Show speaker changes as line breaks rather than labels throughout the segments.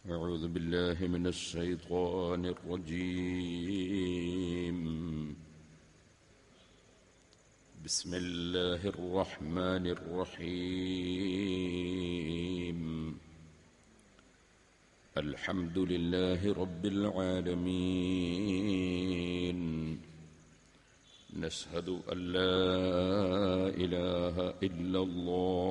أعوذ بالله من الشيطان الرجيم. بسم الله الرحمن الرحيم. الحمد لله رب العالمين. نشهد أن لا إله إلا الله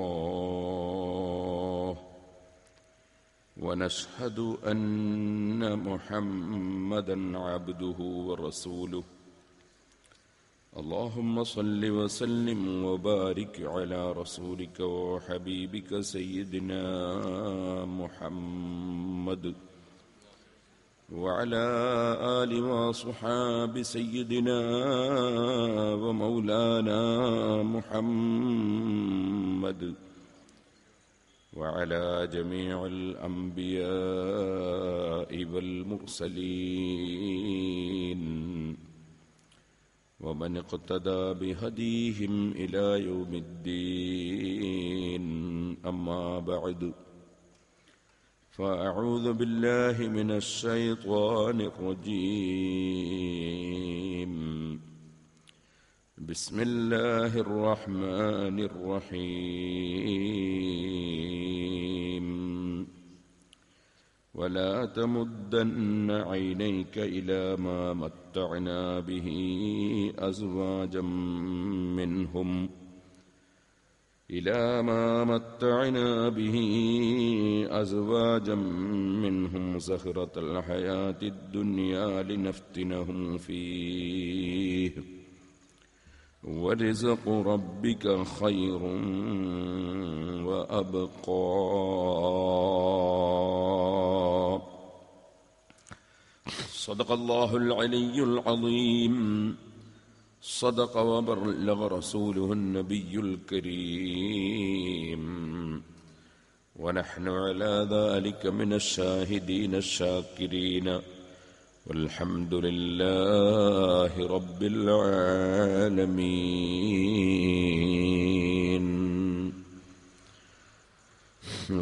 ونشهد أن محمدًا عبده ورسوله. اللهم صل وسلم وبارك على رسولك وحبيبك سيدنا محمد وعلى آل وصحاب سيدنا ومولانا محمد وعلى جميع الأنبياء والمرسلين ومن اقتدى بهديهم إلى يوم الدين. أما بعد، فأعوذ بالله من الشيطان الرجيم. بسم الله الرحمن الرحيم. ولا تمدن عينيك إلى ما متعنا به أزواجا منهم زهرة الحياة الدنيا لنفتنهم فيه ورزق ربك خير وأبقى. صدق الله العلي العظيم. صدق وبلغ رسوله النبي الكريم. ونحن على ذلك من الشاهدين الشاكرين والحمد لله رب العالمين.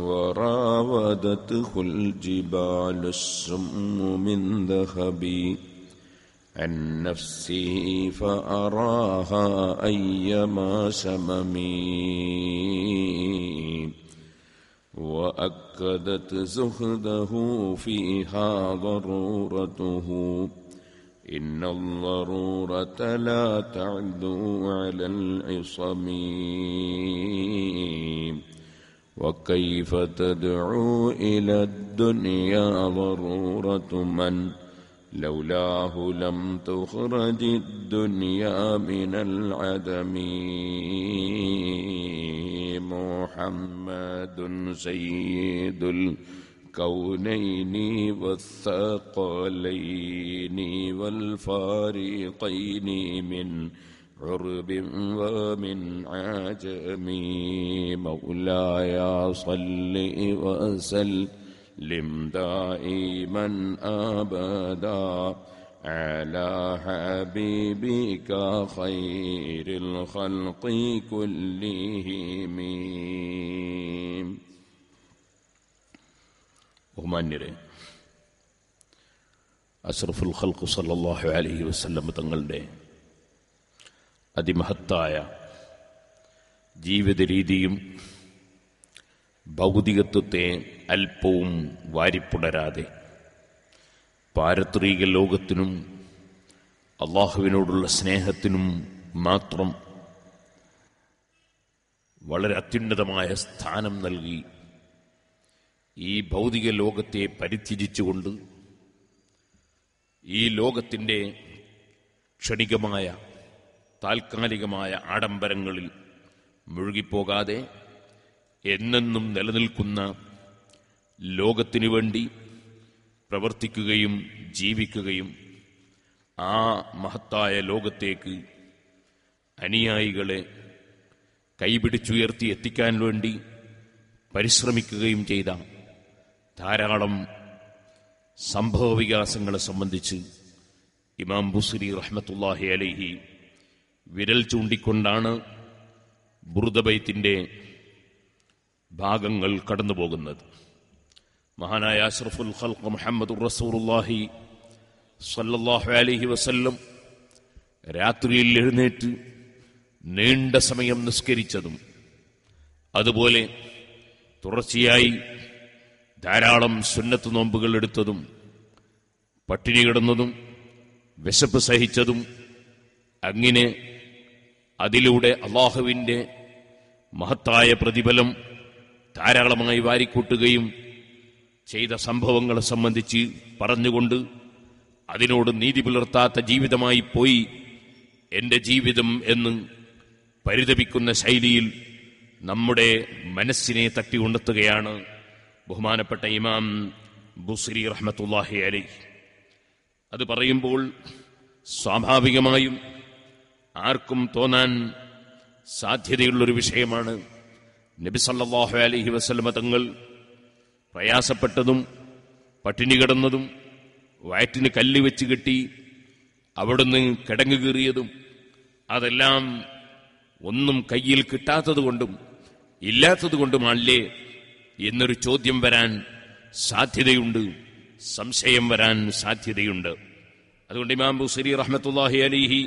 وراودته الجبال السم من ذهب عن نفسه فأراها أيما سمم وأكدت زهده فيها ضرورته إن الضرورة لا تعدو على العصم. وكيف تدعو إلى الدنيا ضرورة من لولاه لم تخرج الدنيا من العدم. محمد سيد الكونين والثقلين والفارقين من عرب ومن عجم. مولاي صل وسلم دائما أبدا على حبيبك خير الخلق كلهم. ബഹുമാന്യരെ, അഷ്റഫുൽ ഖൽഖ് സല്ലല്ലാഹു അലൈഹി വസല്ലം തങ്ങളുടെ അതിമഹത്തായ ജീവിത രീതിയും ഭൗതികത്വത്തെ അല്പവും വാരിപ്പുണരാതെ പാരത്രിക ലോകത്തിനും അള്ളാഹുവിനോടുള്ള സ്നേഹത്തിനും മാത്രം വളരെ അത്യുന്നതമായ സ്ഥാനം നൽകി ഈ ഭൗതിക ലോകത്തെ പരിത്യജിച്ചുകൊണ്ട് ഈ ലോകത്തിൻ്റെ ക്ഷണികമായ താൽക്കാലികമായ ആഡംബരങ്ങളിൽ മുഴുകിപ്പോകാതെ എന്നെന്നും നിലനിൽക്കുന്ന ലോകത്തിനു വേണ്ടി പ്രവർത്തിക്കുകയും ജീവിക്കുകയും ആ മഹത്തായ ലോകത്തേക്ക് അനുയായികളെ കൈപിടിച്ചുയർത്തി എത്തിക്കാൻ വേണ്ടി പരിശ്രമിക്കുകയും ചെയ്ത ധാരാളം സംഭവവികാസങ്ങളെ സംബന്ധിച്ച് ഇമാം ബുസ്രി റഹ്മത്തുള്ളാഹി അലൈഹി വിരൽ ചൂണ്ടിക്കൊണ്ടാണ് ബുർദ ബൈത്തിന്റെ ഭാഗങ്ങൾ കടന്നുപോകുന്നത്. മഹാനായ അഷ്റഫുൽ ഖൽഖ് മുഹമ്മദുർ റസൂലുള്ളാഹി സ്വല്ലല്ലാഹു അലൈഹി വസല്ലം രാത്രിയിൽ എഴുന്നേറ്റ് നീണ്ട സമയം നിസ്കരിച്ചതും അതുപോലെ തുടർച്ചയായി ധാരാളം സുന്നത്ത് നോമ്പുകൾ എടുത്തതും പട്ടിണി കിടന്നതും വിശപ്പ് സഹിച്ചതും അങ്ങനെ അതിലൂടെ അല്ലാഹുവിൻ്റെ മഹത്തായ പ്രതിഫലം ധാരാളമായി വാരിക്കൂട്ടുകയും ചെയ്ത സംഭവങ്ങളെ സംബന്ധിച്ച് പറഞ്ഞുകൊണ്ട് അതിനോട് നീതി പുലർത്താത്ത ജീവിതമായി പോയി എൻ്റെ ജീവിതം എന്ന് പരിതപിക്കുന്ന ശൈലിയിൽ നമ്മുടെ മനസ്സിനെ തട്ടി ഉണർത്തുകയാണ് ബഹുമാനപ്പെട്ട ഇമാം ബുസ്രി റഹ്മത്തുള്ളാഹി അലൈഹി. അത് പറയുമ്പോൾ സ്വാഭാവികമായും ആർക്കും തോന്നാൻ സാധ്യതയുള്ളൊരു വിഷയമാണ് നബി സല്ലല്ലാഹു അലൈഹി വസല്ലമ തങ്ങൾ പ്രയാസപ്പെട്ടതും പട്ടിണി കിടന്നതും വയറ്റിന് കല്ല് വെച്ച് കെട്ടി അവിടുന്ന് കിടങ്ങു കീറിയതും അതെല്ലാം ഒന്നും കയ്യിൽ കിട്ടാത്തതുകൊണ്ടും ഇല്ലാത്തതുകൊണ്ടുമല്ലേ എന്നൊരു ചോദ്യം വരാൻ സാധ്യതയുണ്ട്, സംശയം വരാൻ സാധ്യതയുണ്ട്. അതുകൊണ്ട് ഇമാം ബുസ്രി റഹ്മത്തുള്ളാഹി അലൈഹി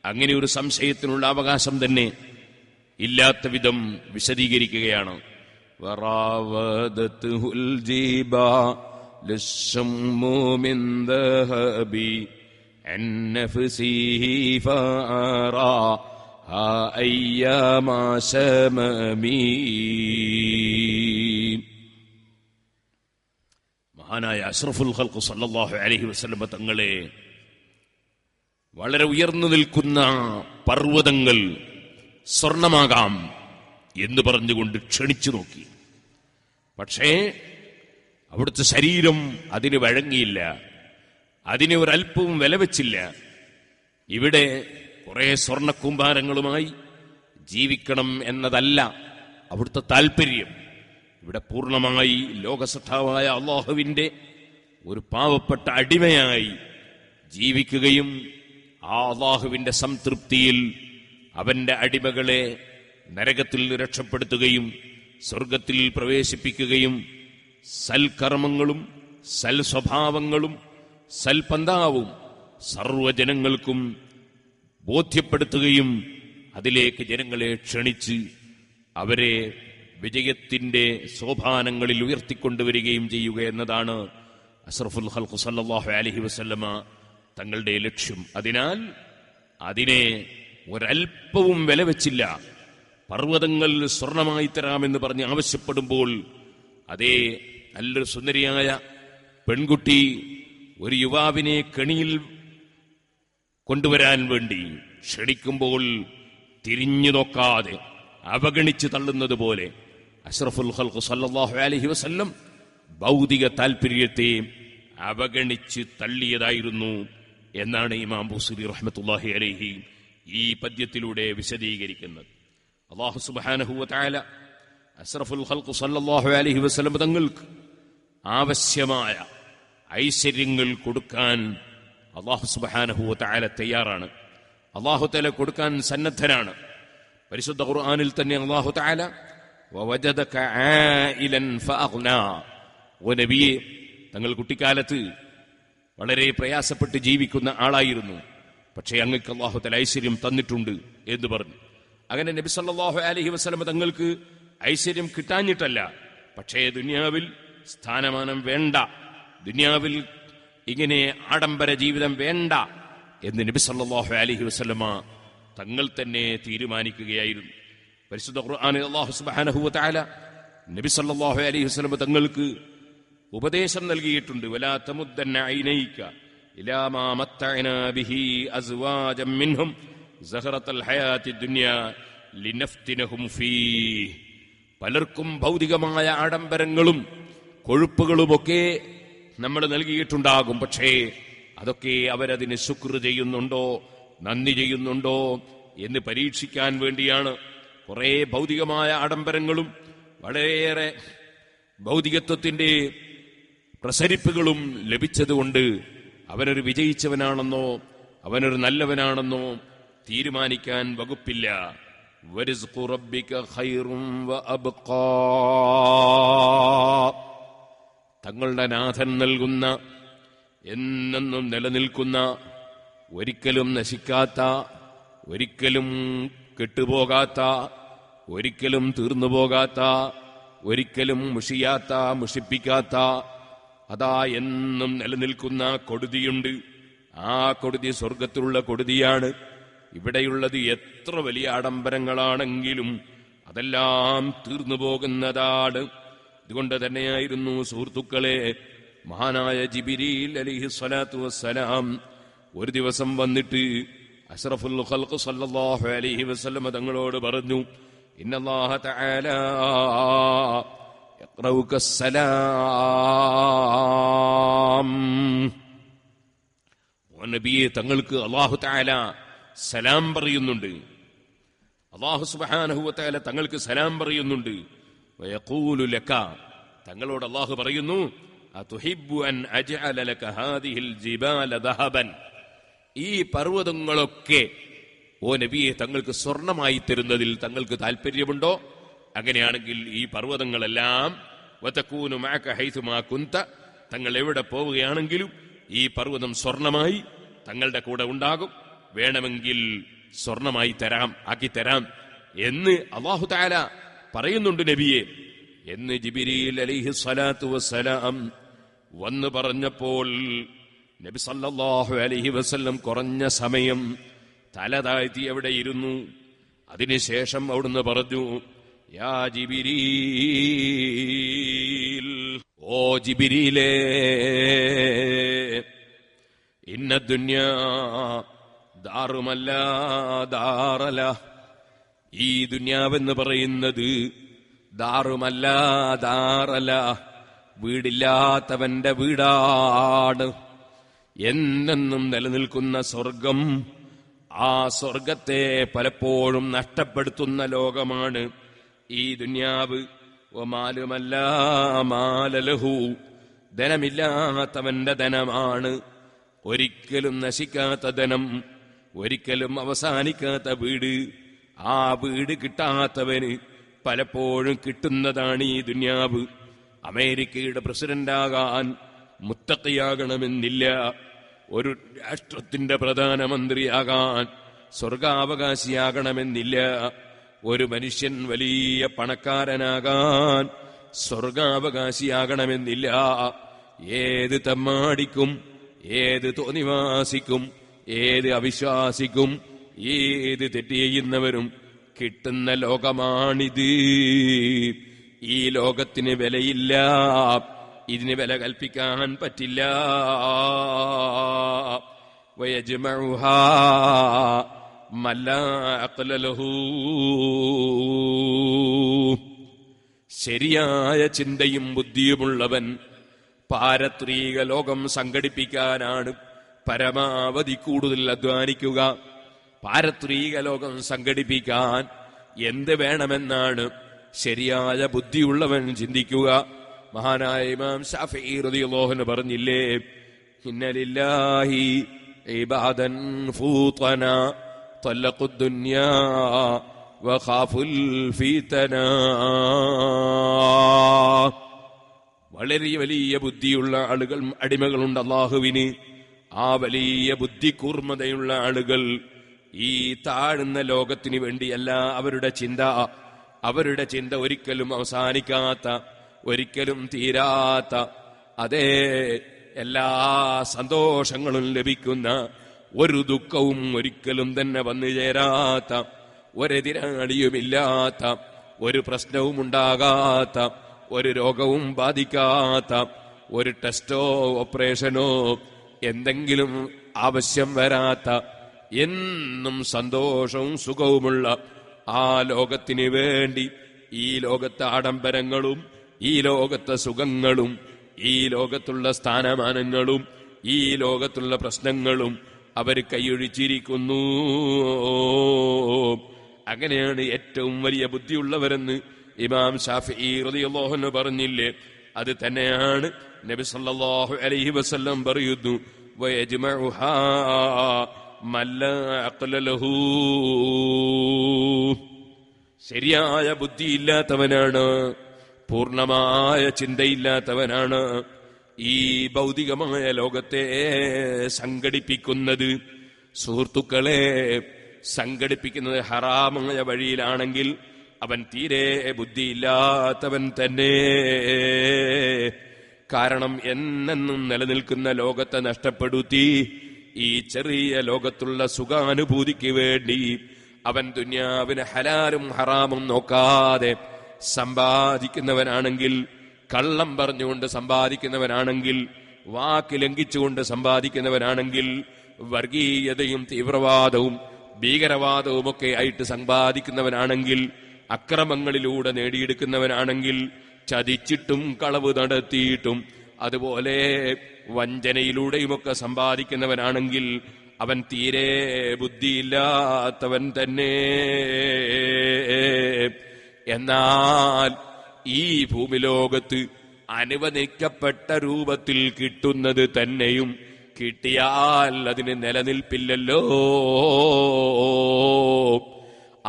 അങ്ങനെ ഒരു സംശയത്തിനുള്ള അവകാശം തന്നെ ഇല്ലാത്ത വിധം വിശദീകരിക്കുകയാണ്. വറാവദത്തുൽ ജിബാലു ശമ്മു മിൻ ദഹബി അൻ നഫ്സിഹി ഫഅറാഹാ അയ്യാമാ ശമമി. മഹാനായ അഷ്റഫുൽ ഖൽഖ് സല്ലല്ലാഹു അലൈഹി വസല്ലം തങ്ങളെ വളരെ ഉയർന്നു നിൽക്കുന്ന പർവ്വതങ്ങൾ സ്വർണമാകാം എന്ന് പറഞ്ഞുകൊണ്ട് ക്ഷണിച്ചു നോക്കി. പക്ഷേ അവിടുത്തെ ശരീരം അതിന് വഴങ്ങിയില്ല, അതിന് ഒരല്പവും വില വെച്ചില്ല. ഇവിടെ കുറെ സ്വർണക്കൂമ്പാരങ്ങളുമായി ജീവിക്കണം എന്നതല്ല അവിടുത്തെ താല്പര്യം. ഇവിടെ പൂർണ്ണമായി ലോകസത്താവായ അല്ലാഹുവിൻ്റെ ഒരു പാവപ്പെട്ട അടിമയായി ജീവിക്കുകയും ആ അല്ലാഹുവിൻ്റെ സംതൃപ്തിയിൽ അവന്റെ അടിമകളെ നരകത്തിൽ രക്ഷപ്പെടുത്തുകയും സ്വർഗത്തിൽ പ്രവേശിപ്പിക്കുകയും സൽക്കർമ്മങ്ങളും സൽസ്വഭാവങ്ങളും സൽപന്താവും സർവജനങ്ങൾക്കും ബോധ്യപ്പെടുത്തുകയും അതിലേക്ക് ജനങ്ങളെ ക്ഷണിച്ച് അവരെ വിജയത്തിന്റെ സോപാനങ്ങളിൽ ഉയർത്തിക്കൊണ്ടുവരികയും ചെയ്യുക എന്നതാണ് അഷ്റഫുൽ ഖൽഖ് സല്ലല്ലാഹു അലൈഹി വസല്ലമ തങ്ങളുടെ ലക്ഷ്യം. അതിനാൽ അതിനെ ഒരൽപ്പവും വില വെച്ചില്ല. പർവ്വതങ്ങൾ സ്വർണമായി തരാമെന്ന് പറഞ്ഞ് ആവശ്യപ്പെടുമ്പോൾ അതേ നല്ലൊരു സുന്ദരിയായ പെൺകുട്ടി ഒരു യുവാവിനെ കെണിയിൽ കൊണ്ടുവരാൻ വേണ്ടി ക്ഷണിക്കുമ്പോൾ തിരിഞ്ഞു നോക്കാതെ അവഗണിച്ച് തള്ളുന്നത് പോലെ അഷ്റഫുൽ ഖൽഖ് സല്ലല്ലാഹു അലൈഹി വസല്ലം ഭൗതിക താല്പര്യത്തെ അവഗണിച്ച് തള്ളിയതായിരുന്നു എന്നാണ് ഇമാം ബുസ്രി റഹ്മത്തുള്ളാഹി അലൈഹി ഈ പദ്യത്തിലൂടെ വിശദീകരിക്കുന്നത്. അല്ലാഹു സുബ്ഹാനഹു വ തആല അഷ്റഫുൽ ഖൽഖ് സല്ലല്ലാഹു അലൈഹി വസല്ലം തങ്ങൾക്ക് ആവശ്യമായ ഐശ്വര്യങ്ങൾ കൊടുക്കാൻ അല്ലാഹു സുബ്ഹാനഹു വ തആല തയ്യാറാണ്. അല്ലാഹു തആല കൊടുക്കാൻ സന്നദ്ധനാണ്. പരിശുദ്ധ ഖുർആനിൽ തന്നെ അല്ലാഹു തആല വവജദക ആയിലൻ ഫഅഗ്നാ, ഓ നബിയെ, തങ്ങൾ കുട്ടിക്കാലത്ത് വളരെ പ്രയാസപ്പെട്ട് ജീവിക്കുന്ന ആളായിരുന്നു, പക്ഷേ അങ്ങക്ക് അല്ലാഹു തആല ഐശ്വര്യം തന്നിട്ടുണ്ട് എന്ന് പറഞ്ഞു. അങ്ങനെ നബി സല്ലല്ലാഹു അലൈഹി വസല്ലം തങ്ങൾക്ക് ഐശ്വര്യം കിട്ടാഞ്ഞിട്ടല്ല, പക്ഷേ ദുനിയാവിൽ സ്ഥാനമാനം വേണ്ട, ദുനിയാവിൽ ഇങ്ങനെ ആഡംബര ജീവിതം വേണ്ട എന്ന് നബി സല്ലല്ലാഹു അലൈഹി വസല്ലമ തങ്ങൾ തന്നെ തീരുമാനിക്കുകയായിരുന്നു. പരിശുദ്ധ ഖുർആനിൽ അല്ലാഹു സുബ്ഹാനഹു വ തആല നബി സല്ലല്ലാഹു അലൈഹി വസല്ലം തങ്ങൾക്ക് ഉപദേശം നൽകിയിട്ടുണ്ട്. വലാ തമുദ്ദന്ന ഐനൈക ഇലാ മാ മത്തഅനാ ബിഹി അസ്വാജം മിൻഹും സഹറത്തുൽ ഹയാത്തി ദുനിയ ലിനഫ്തിനഹും ഫീഹ്. പലർക്കും ഭൗതികമായ ആഡംബരങ്ങളും കൊഴുപ്പുകളുമൊക്കെ നമ്മൾ നൽകിയിട്ടുണ്ടാകും, പക്ഷേ അതൊക്കെ അവരതിന് ശുക്ർ ചെയ്യുന്നുണ്ടോ, നന്ദി ചെയ്യുന്നുണ്ടോ എന്ന് പരീക്ഷിക്കാൻ വേണ്ടിയാണ്. കുറെ ഭൗതികമായ ആഡംബരങ്ങളും വളരെയേറെ ഭൗതികത്വത്തിന്റെ പ്രസരിപ്പുകളും ലഭിച്ചതുകൊണ്ട് അവനൊരു വിജയിച്ചവനാണെന്നോ അവനൊരു നല്ലവനാണെന്നോ തീരുമാനിക്കാൻ വകുപ്പില്ല. വരിസ്ഖു റബ്ബിക ഖൈറും വഅബ്ഖാ. തങ്ങളുടെ നാഥൻ നൽകുന്ന എന്നെന്നും നിലനിൽക്കുന്ന, ഒരിക്കലും നശിക്കാത്ത, ഒരിക്കലും കെട്ടുപോകാത്ത, ഒരിക്കലും തീർന്നുപോകാത്ത, ഒരിക്കലും മുഷിയാത്ത, മുഷിപ്പിക്കാത്ത, അതാ എന്നും നിലനിൽക്കുന്ന കൊടുതിയുണ്ട്. ആ കൊടുതി സ്വർഗത്തിലുള്ള കൊടുതിയാണ്. ഇവിടെയുള്ളത് എത്ര വലിയ ആഡംബരങ്ങളാണെങ്കിലും അതെല്ലാം തീർന്നു പോകുന്നതാണ്. ഇതുകൊണ്ട് തന്നെയായിരുന്നു സുഹൃത്തുക്കളെ, മഹാനായ ജിബ്രീൽ അലൈഹിസ്സലാത്തു വസ്സലാം ഒരു ദിവസം വന്നിട്ട് അഷ്റഫുൽ ഖൽഖ് സല്ലല്ലാഹു അലൈഹി വസല്ലം തങ്ങളോട് പറഞ്ഞു, ഇന്നല്ലാഹ തആല യഖ്റഉകസ്സലാം. നബിയെ, തങ്ങൾക്ക് അല്ലാഹു തആല സലാം പറയുന്നുണ്ട്. അല്ലാഹു സുബ്ഹാനഹു വ തആല തങ്ങൾക്ക് സലാം പറയുന്നുണ്ട്. വയഖൂലു ലക, തങ്ങളോട് അല്ലാഹു പറയുന്നു, അതുഹിബ്ബു അൻ അജ്അല ലക ഹാദിഹിൽ ജിബാല ദഹബൻ. ഈ പർവ്വതങ്ങളൊക്കെ ഓ നബിയെ തങ്ങൾക്ക് സ്വർണമായി തരുന്നതിൽ തങ്ങൾക്ക് താല്പര്യമുണ്ടോ? അങ്ങനെയാണെങ്കിൽ ഈ പർവ്വതങ്ങളെല്ലാം വതകൂനു മഅക ഹൈസുമാ കുന്ത, തങ്ങൾ എവിടെ പോവുകയാണെങ്കിലും ഈ പർവ്വതം സ്വർണമായി തങ്ങളുടെ കൂടെ ഉണ്ടാകും, വേണമെങ്കിൽ സ്വർണമായി തരാം, ആക്കിത്തരാം എന്ന് അല്ലാഹു തആല പറയുന്നുണ്ട് നബിയെ എന്ന് ജിബ്രീൽ അലൈഹിസ്സലാത്തു വസ്സലാം വന്ന് പറഞ്ഞപ്പോൾ നബി സല്ലല്ലാഹു അലൈഹി വസല്ലം കുറഞ്ഞ സമയം തല താഴ്ത്തി അവിടെ ഇരുന്നു. അതിനുശേഷം അവിടുന്ന് പറഞ്ഞു, യാ ജിബ്രീൽ, ഓ ജിബ്രീലേ, ഇന്ന ദുനിയാ ദാറുമല്ല ദാറല. ഈ ദുനിയാവെന്ന് പറയുന്നത് ദാറുമല്ല ദാറല, വീടില്ലാത്തവന്റെ വീടാണ്. എന്നെന്നും നിലനിൽക്കുന്ന സ്വർഗം, ആ സ്വർഗത്തെ പലപ്പോഴും നഷ്ടപ്പെടുത്തുന്ന ലോകമാണ് ഈ ദുനിയാവ്. വമാലുമല്ല മാലലഹു, ധനമില്ലാത്തവന്റെ ധനമാണ്. ഒരിക്കലും നശിക്കാത്ത ധനം, ഒരിക്കലും അവസാനിക്കാത്ത വീട്. ആ വീട് കിട്ടാത്തവന് പലപ്പോഴും കിട്ടുന്നതാണ് ഈ ദുനിയാവ്. അമേരിക്കയുടെ പ്രസിഡന്റാകാൻ മുത്തഖിയാകണമെന്നില്ല, ഒരു രാഷ്ട്രത്തിന്റെ പ്രധാനമന്ത്രിയാകാൻ സ്വർഗാവകാശിയാകണമെന്നില്ല, ഒരു മനുഷ്യൻ വലിയ പണക്കാരനാകാൻ സ്വർഗാവകാശിയാകണമെന്നില്ല. ഏത് തമ്മാടിക്കും, ഏത് തോന്നിവാസിക്കും, ഏത് അവിശ്വാസിക്കും, ഏത് തെറ്റ് ചെയ്യുന്നവരും കിട്ടുന്ന ലോകമാണിത്. ഈ ലോകത്തിന് വിലയില്ല, ഇതിന് വില കൽപ്പിക്കാൻ പറ്റില്ല. വയജ്മഉഹാ മല്ലാ അഖ്ല ലഹു, ശരിയായ ചിന്തയും ബുദ്ധിയുമുള്ളവൻ പാരത്രിക ലോകം സംഘടിപ്പിക്കാനാണ് പരമാവധി കൂടുതൽ അധ്വാനിക്കുക. പാരത്രിക ലോകം സംഘടിപ്പിക്കാൻ എന്ത് വേണമെന്നാണ് ശരിയായ ബുദ്ധിയുള്ളവൻ ചിന്തിക്കുക. മഹാനായ ഇമാം ശാഫിഈ റളിയല്ലാഹു അൻഹു പറഞ്ഞില്ലേ, ഇന്ന ലില്ലാഹി ഇബാദൻ ഫൂതന തലഖുദ് ദുനിയാ വഖാഫുൽ ഫിതന. വളരെ വലിയ ബുദ്ധിയുള്ള ആളുകൾ, അടിമകളുണ്ട് അല്ലാഹുവിന്. ആ വലിയ ബുദ്ധി കൂർമ്മതയുള്ള ആളുകൾ ഈ താഴ്ന്ന ലോകത്തിന് വേണ്ടിയല്ല അവരുടെ ചിന്ത ഒരിക്കലും അവസാനിക്കാത്ത, ഒരിക്കലും തീരാത്ത, അതേ എല്ലാ സന്തോഷങ്ങളും ലഭിക്കുന്ന, ഒരു ദുഃഖവും ഒരിക്കലും തന്നെ വന്നു ചേരാത്ത, ഒരെതിരാളിയുമില്ലാത്ത, ഒരു പ്രശ്നവും ഉണ്ടാകാത്ത, ഒരു രോഗവും ബാധിക്കാത്ത, ഒരു ടെസ്റ്റോ ഓപ്പറേഷനോ എന്തെങ്കിലും ആവശ്യം വരാത്ത, എന്നും സന്തോഷവും സുഖവുമുള്ള ആ ലോകത്തിന് വേണ്ടി ഈ ലോകത്തെ ആഡംബരങ്ങളും, ഈ ലോകത്തെ സുഖങ്ങളും, ഈ ലോകത്തുള്ള സ്ഥാനമാനങ്ങളും, ഈ ലോകത്തുള്ള പ്രശ്നങ്ങളും അവർ കൈയൊഴിച്ചിരിക്കുന്നു. അങ്ങനെയാണ് ഏറ്റവും വലിയ ബുദ്ധിയുള്ളവരെന്ന് ഇമാം ശാഫിഈ റളിയല്ലാഹു അൻഹു പറഞ്ഞില്ലേ? അത് തന്നെയാണ് നബി സല്ലല്ലാഹു അലൈഹി വസല്ലം പറയുന്നു, വയജ്മഉഹാ മല്ലാ അഖ്ല ലഹു. ശരിയായ ബുദ്ധിയില്ലാത്തവനാണ്, പൂർണ്ണമായ ചിന്തയില്ലാത്തവനാണ്, ഈ ഭൗതികമായ ലോകത്തെ സംഘടിപ്പിക്കുന്നത്. സുഹൃത്തുക്കളെ, സംഘടിപ്പിക്കുന്നത് ഹറാമായ വഴിയിലാണെങ്കിൽ അവൻ തീരെ ബുദ്ധിയില്ലാത്തവൻ തന്നെ. കാരണം എന്നെന്നും നിലനിൽക്കുന്ന ലോകത്തെ നഷ്ടപ്പെടുത്തി ഈ ചെറിയ ലോകത്തുള്ള സുഖാനുഭൂതിക്ക് വേണ്ടി അവൻ ദുനിയാവിന് ഹലാലും ഹറാമും നോക്കാതെ സമ്പാദിക്കുന്നവനാണെങ്കിൽ, കള്ളം പറഞ്ഞുകൊണ്ട് സമ്പാദിക്കുന്നവനാണെങ്കിൽ, വാക്ക് ലംഘിച്ചുകൊണ്ട് സമ്പാദിക്കുന്നവനാണെങ്കിൽ, വർഗീയതയും തീവ്രവാദവും ഭീകരവാദവും ഒക്കെ ആയിട്ട് സമ്പാദിക്കുന്നവനാണെങ്കിൽ, അക്രമങ്ങളിലൂടെ നേടിയെടുക്കുന്നവനാണെങ്കിൽ, ചതിച്ചിട്ടും കളവ് നടത്തിയിട്ടും അതുപോലെ വഞ്ചനയിലൂടെയുമൊക്കെ സമ്പാദിക്കുന്നവനാണെങ്കിൽ അവൻ തീരെ ബുദ്ധിയില്ലാത്തവൻ തന്നെ. എന്നാൽ ഈ ഭൂമിലോകത്ത് അനുവദിക്കപ്പെട്ട രൂപത്തിൽ കിട്ടുന്നത് തന്നെയും കിട്ടിയാൽ അതിന് നിലനിൽപ്പില്ലല്ലോ.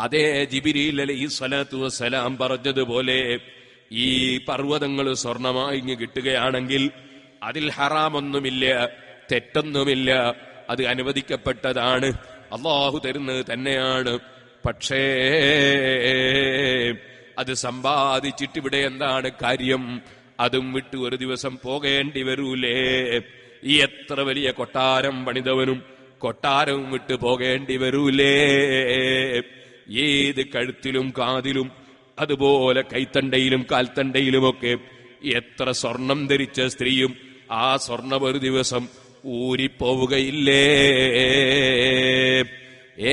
അതേ ജിബ്രീൽ അലൈഹിസ്സലാത്തു വസ്സലാം പറഞ്ഞതുപോലെ ഈ പർവ്വതങ്ങൾ സ്വർണമായി കിട്ടുകയാണെങ്കിൽ അതിൽ ഹറാമൊന്നുമില്ല, തെറ്റൊന്നുമില്ല, അത് അനുവദിക്കപ്പെട്ടതാണ്, അള്ളാഹു തരുന്നത് തന്നെയാണ്. പക്ഷേ അത് സമ്പാദിച്ചിട്ട് ഇവിടെ എന്താണ് കാര്യം? അതും വിട്ട് ഒരു ദിവസം പോകേണ്ടി വരൂലേ? ഈ എത്ര വലിയ കൊട്ടാരം പണിതവനും കൊട്ടാരവും വിട്ട് പോകേണ്ടി വരൂലേ? ഏത് കഴുത്തിലും കാതിലും അതുപോലെ കൈത്തണ്ടയിലും കാൽത്തണ്ടയിലുമൊക്കെ എത്ര സ്വർണം ധരിച്ച സ്ത്രീയും ആ സ്വർണം ഒരു ദിവസം ഊരിപ്പോവുകയില്ലേ?